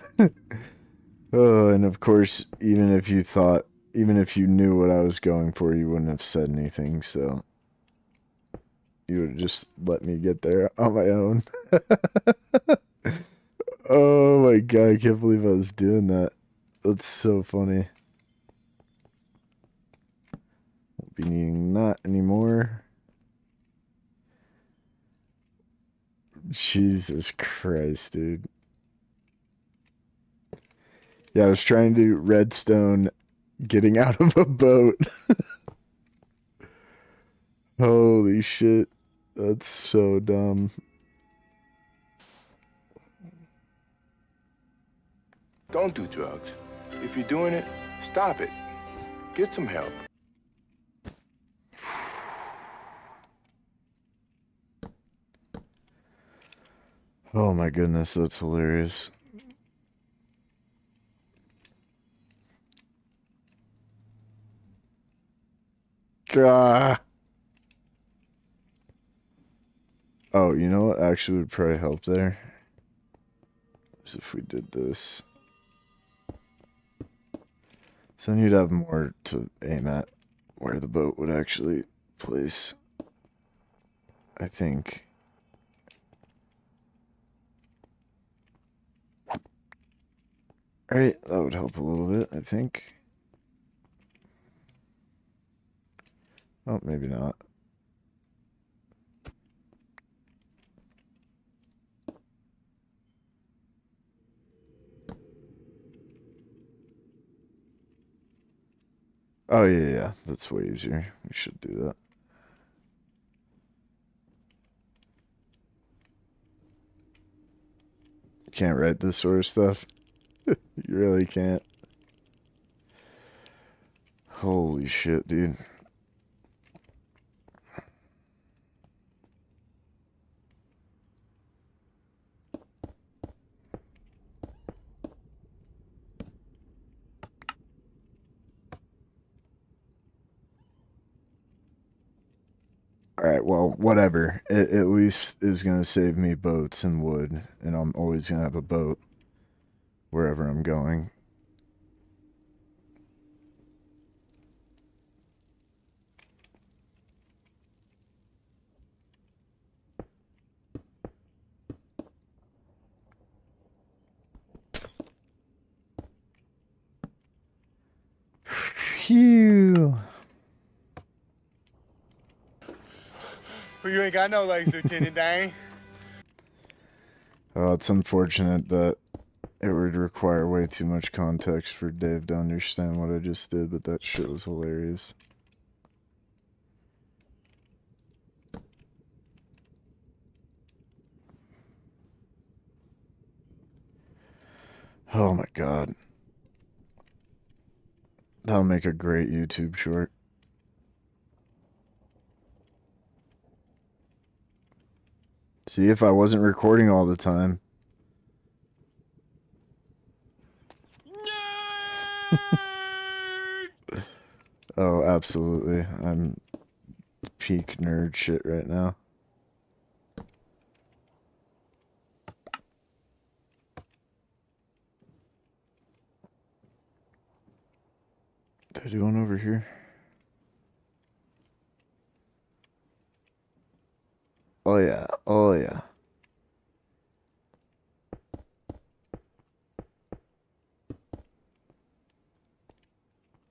Oh, and of course, even if you knew what I was going for, you wouldn't have said anything, so you would have just let me get there on my own. Oh my god, I can't believe I was doing that. That's so funny. Won't be needing that anymore. Jesus Christ, dude. Yeah, I was trying to redstone getting out of a boat. Holy shit. That's so dumb. Don't do drugs. If you're doing it, stop it. Get some help. Oh my goodness, that's hilarious. Gah. Oh, you know what actually would probably help there? Is if we did this. So then you'd have more to aim at where the boat would actually place. I think. Alright, that would help a little bit, I think. Oh, maybe not. Oh, yeah, that's way easier. We should do that. You can't write this sort of stuff. You really can't. Holy shit, dude. Alright, well, whatever. It at least is going to save me boats and wood, and I'm always going to have a boat wherever I'm going. Phew. Well, you ain't got no legs, Lieutenant Dane. Oh, it's unfortunate that it would require way too much context for Dave to understand what I just did, but that shit was hilarious. Oh my god. That'll make a great YouTube short. See, if I wasn't recording all the time. Oh, absolutely. I'm peak nerd shit right now. Did I do one over here? Oh yeah, oh yeah.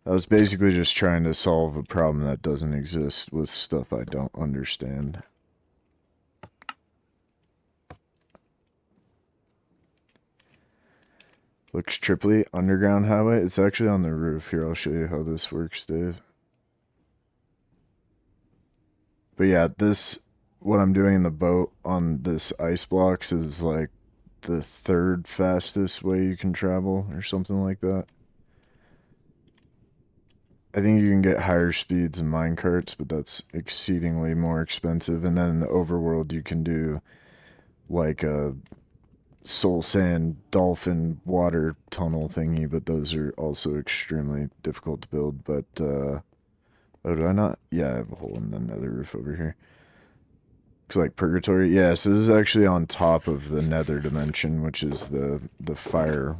I was basically just trying to solve a problem that doesn't exist with stuff I don't understand. Looks triply. Underground highway. It's actually on the roof. Here, I'll show you how this works, Dave. But yeah, this, what I'm doing in the boat on this ice blocks is like the third fastest way you can travel or something like that. I think you can get higher speeds in minecarts, but that's exceedingly more expensive. And then in the overworld, you can do like a soul sand dolphin water tunnel thingy, but those are also extremely difficult to build. But oh, did I not? Yeah, I have a hole in the nether roof over here. Looks like purgatory. Yeah, so this is actually on top of the nether dimension, which is the fire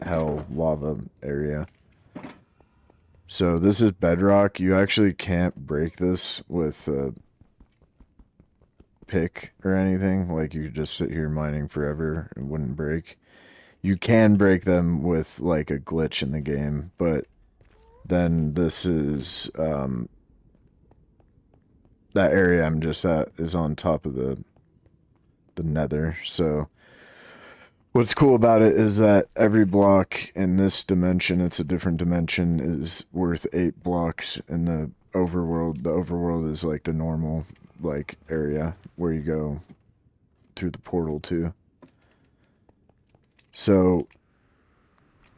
hell lava area. So this is bedrock. You actually can't break this with a pick or anything. Like, you could just sit here mining forever. It wouldn't break. You can break them with like a glitch in the game, but then this is that area I'm just at is on top of the nether. So what's cool about it is that every block in this dimension, it's a different dimension, is worth 8 blocks in the overworld. The overworld is like the normal like area where you go through the portal to. So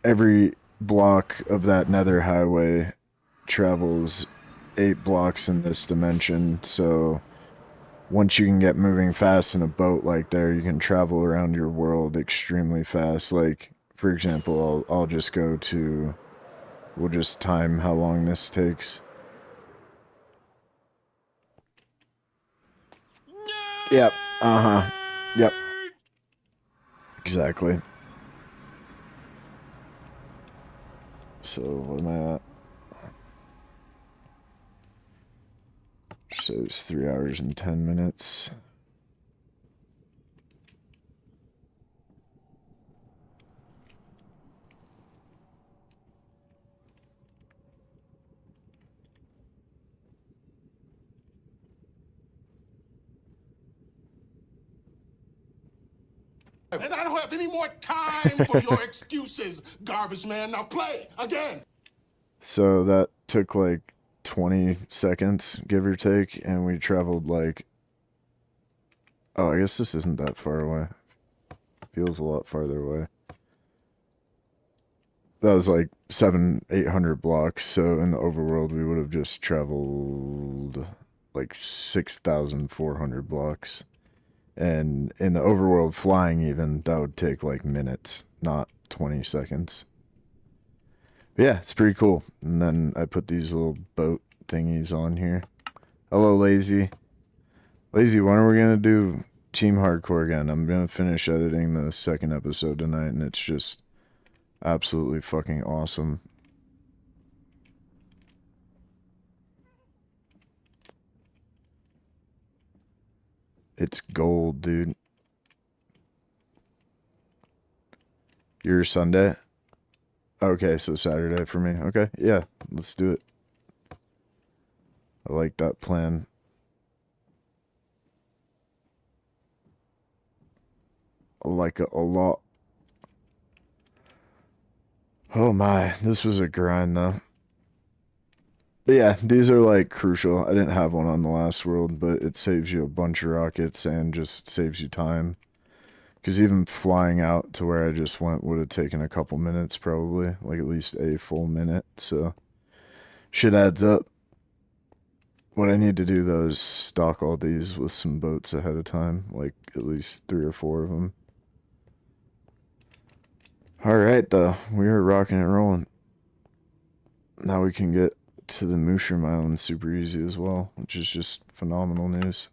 every block of that nether highway travels 8 blocks in this dimension. So once you can get moving fast in a boat like there, you can travel around your world extremely fast. Like, for example, I'll just go to, we'll just time how long this takes. Yep. Uh-huh. Yep. Exactly. So, what am I at? So it's 3 hours and 10 minutes. And I don't have any more time for your excuses, garbage man. Now play again. So that took like 20 seconds, give or take, and we traveled like, oh, I guess this isn't that far away. Feels a lot farther away. That was like 800 blocks, so in the overworld we would have just traveled like 6,400 blocks. And in the overworld flying even, that would take like minutes, not 20 seconds. But yeah, it's pretty cool. And then I put these little boat thingies on here. Hello, Lazy. Lazy, when are we gonna do Team Hardcore again? I'm gonna finish editing the second episode tonight, and it's just absolutely fucking awesome. It's gold, dude. Your Sunday? Okay, so Saturday for me. Okay, yeah, let's do it. I like that plan. I like it a lot. Oh my, this was a grind though. But yeah, these are like crucial. I didn't have one on the last world, but it saves you a bunch of rockets and just saves you time. Because even flying out to where I just went would have taken a couple minutes probably, like at least a full minute. So shit adds up. What I need to do though is stock all these with some boats ahead of time, like at least 3 or 4 of them. Alright though, we are rocking and rolling. Now we can get to the Mushroom Island super easy as well, which is just phenomenal news.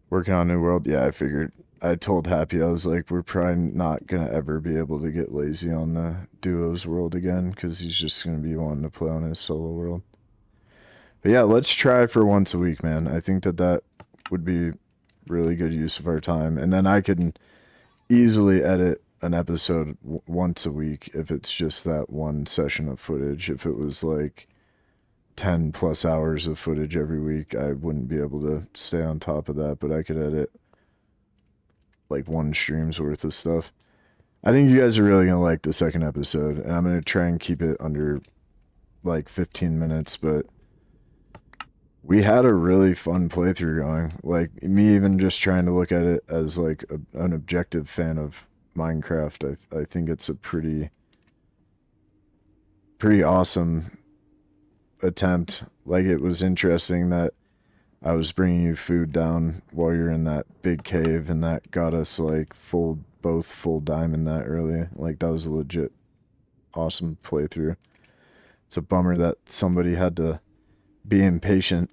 Working on New World, yeah, I figured. I told Happy, I was like, we're probably not gonna ever be able to get lazy on the duos world again, because he's just gonna be wanting to play on his solo world. But yeah, let's try for once a week, man. I think that would be really good use of our time, and then I can easily edit an episode once a week if it's just that one session of footage. If it was like 10 plus hours of footage every week, I wouldn't be able to stay on top of that, but I could edit like one stream's worth of stuff. I think you guys are really gonna like the second episode, and I'm gonna try and keep it under like 15 minutes, but we had a really fun playthrough going. Like, me even just trying to look at it as like an objective fan of Minecraft, I think it's a pretty awesome attempt. Like, it was interesting that I was bringing you food down while you're in that big cave, and that got us like both full diamond that early. Like, that was a legit awesome playthrough. It's a bummer that somebody had to be impatient.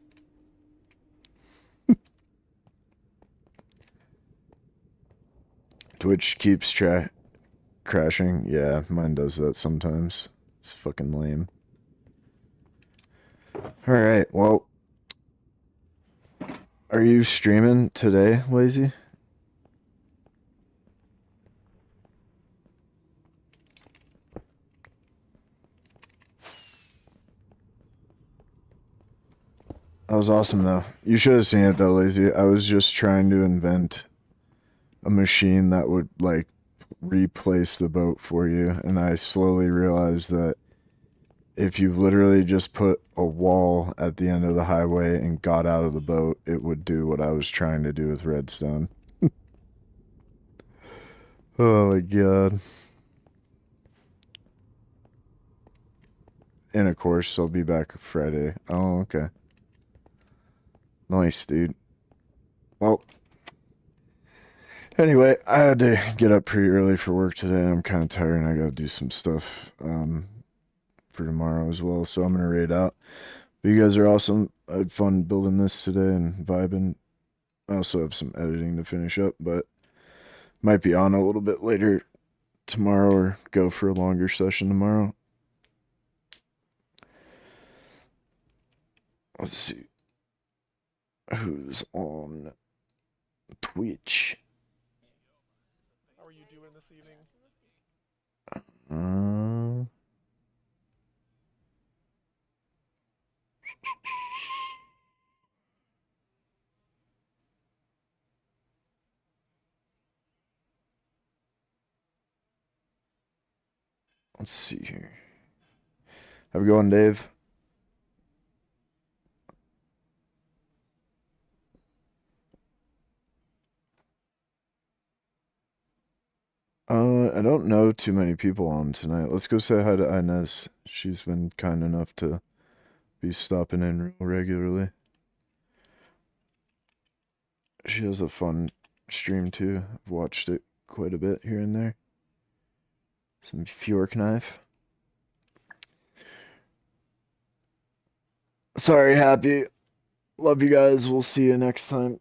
Twitch keeps crashing. Yeah, mine does that sometimes. It's fucking lame. Alright, well, are you streaming today, Lazy? That was awesome, though. You should have seen it, though, Lazy. I was just trying to invent a machine that would, like, replace the boat for you, and I slowly realized that if you literally just put a wall at the end of the highway and got out of the boat, it would do what I was trying to do with redstone. Oh my god. And of course, I'll be back Friday. Oh, okay. Nice, dude. Well, anyway, I had to get up pretty early for work today. I'm kind of tired, and I gotta do some stuff for tomorrow as well, so I'm gonna raid out. But you guys are awesome. I had fun building this today and vibing. I also have some editing to finish up, but might be on a little bit later tomorrow or go for a longer session tomorrow. Let's see who's on Twitch. How are you doing this evening? Let's see here. Have a good one, Dave. I don't know too many people on tonight. Let's go say hi to Inez. She's been kind enough to be stopping in real regularly. She has a fun stream too. I've watched it quite a bit here and there. Some Fjork knife. Sorry, Happy. Love you guys. We'll see you next time.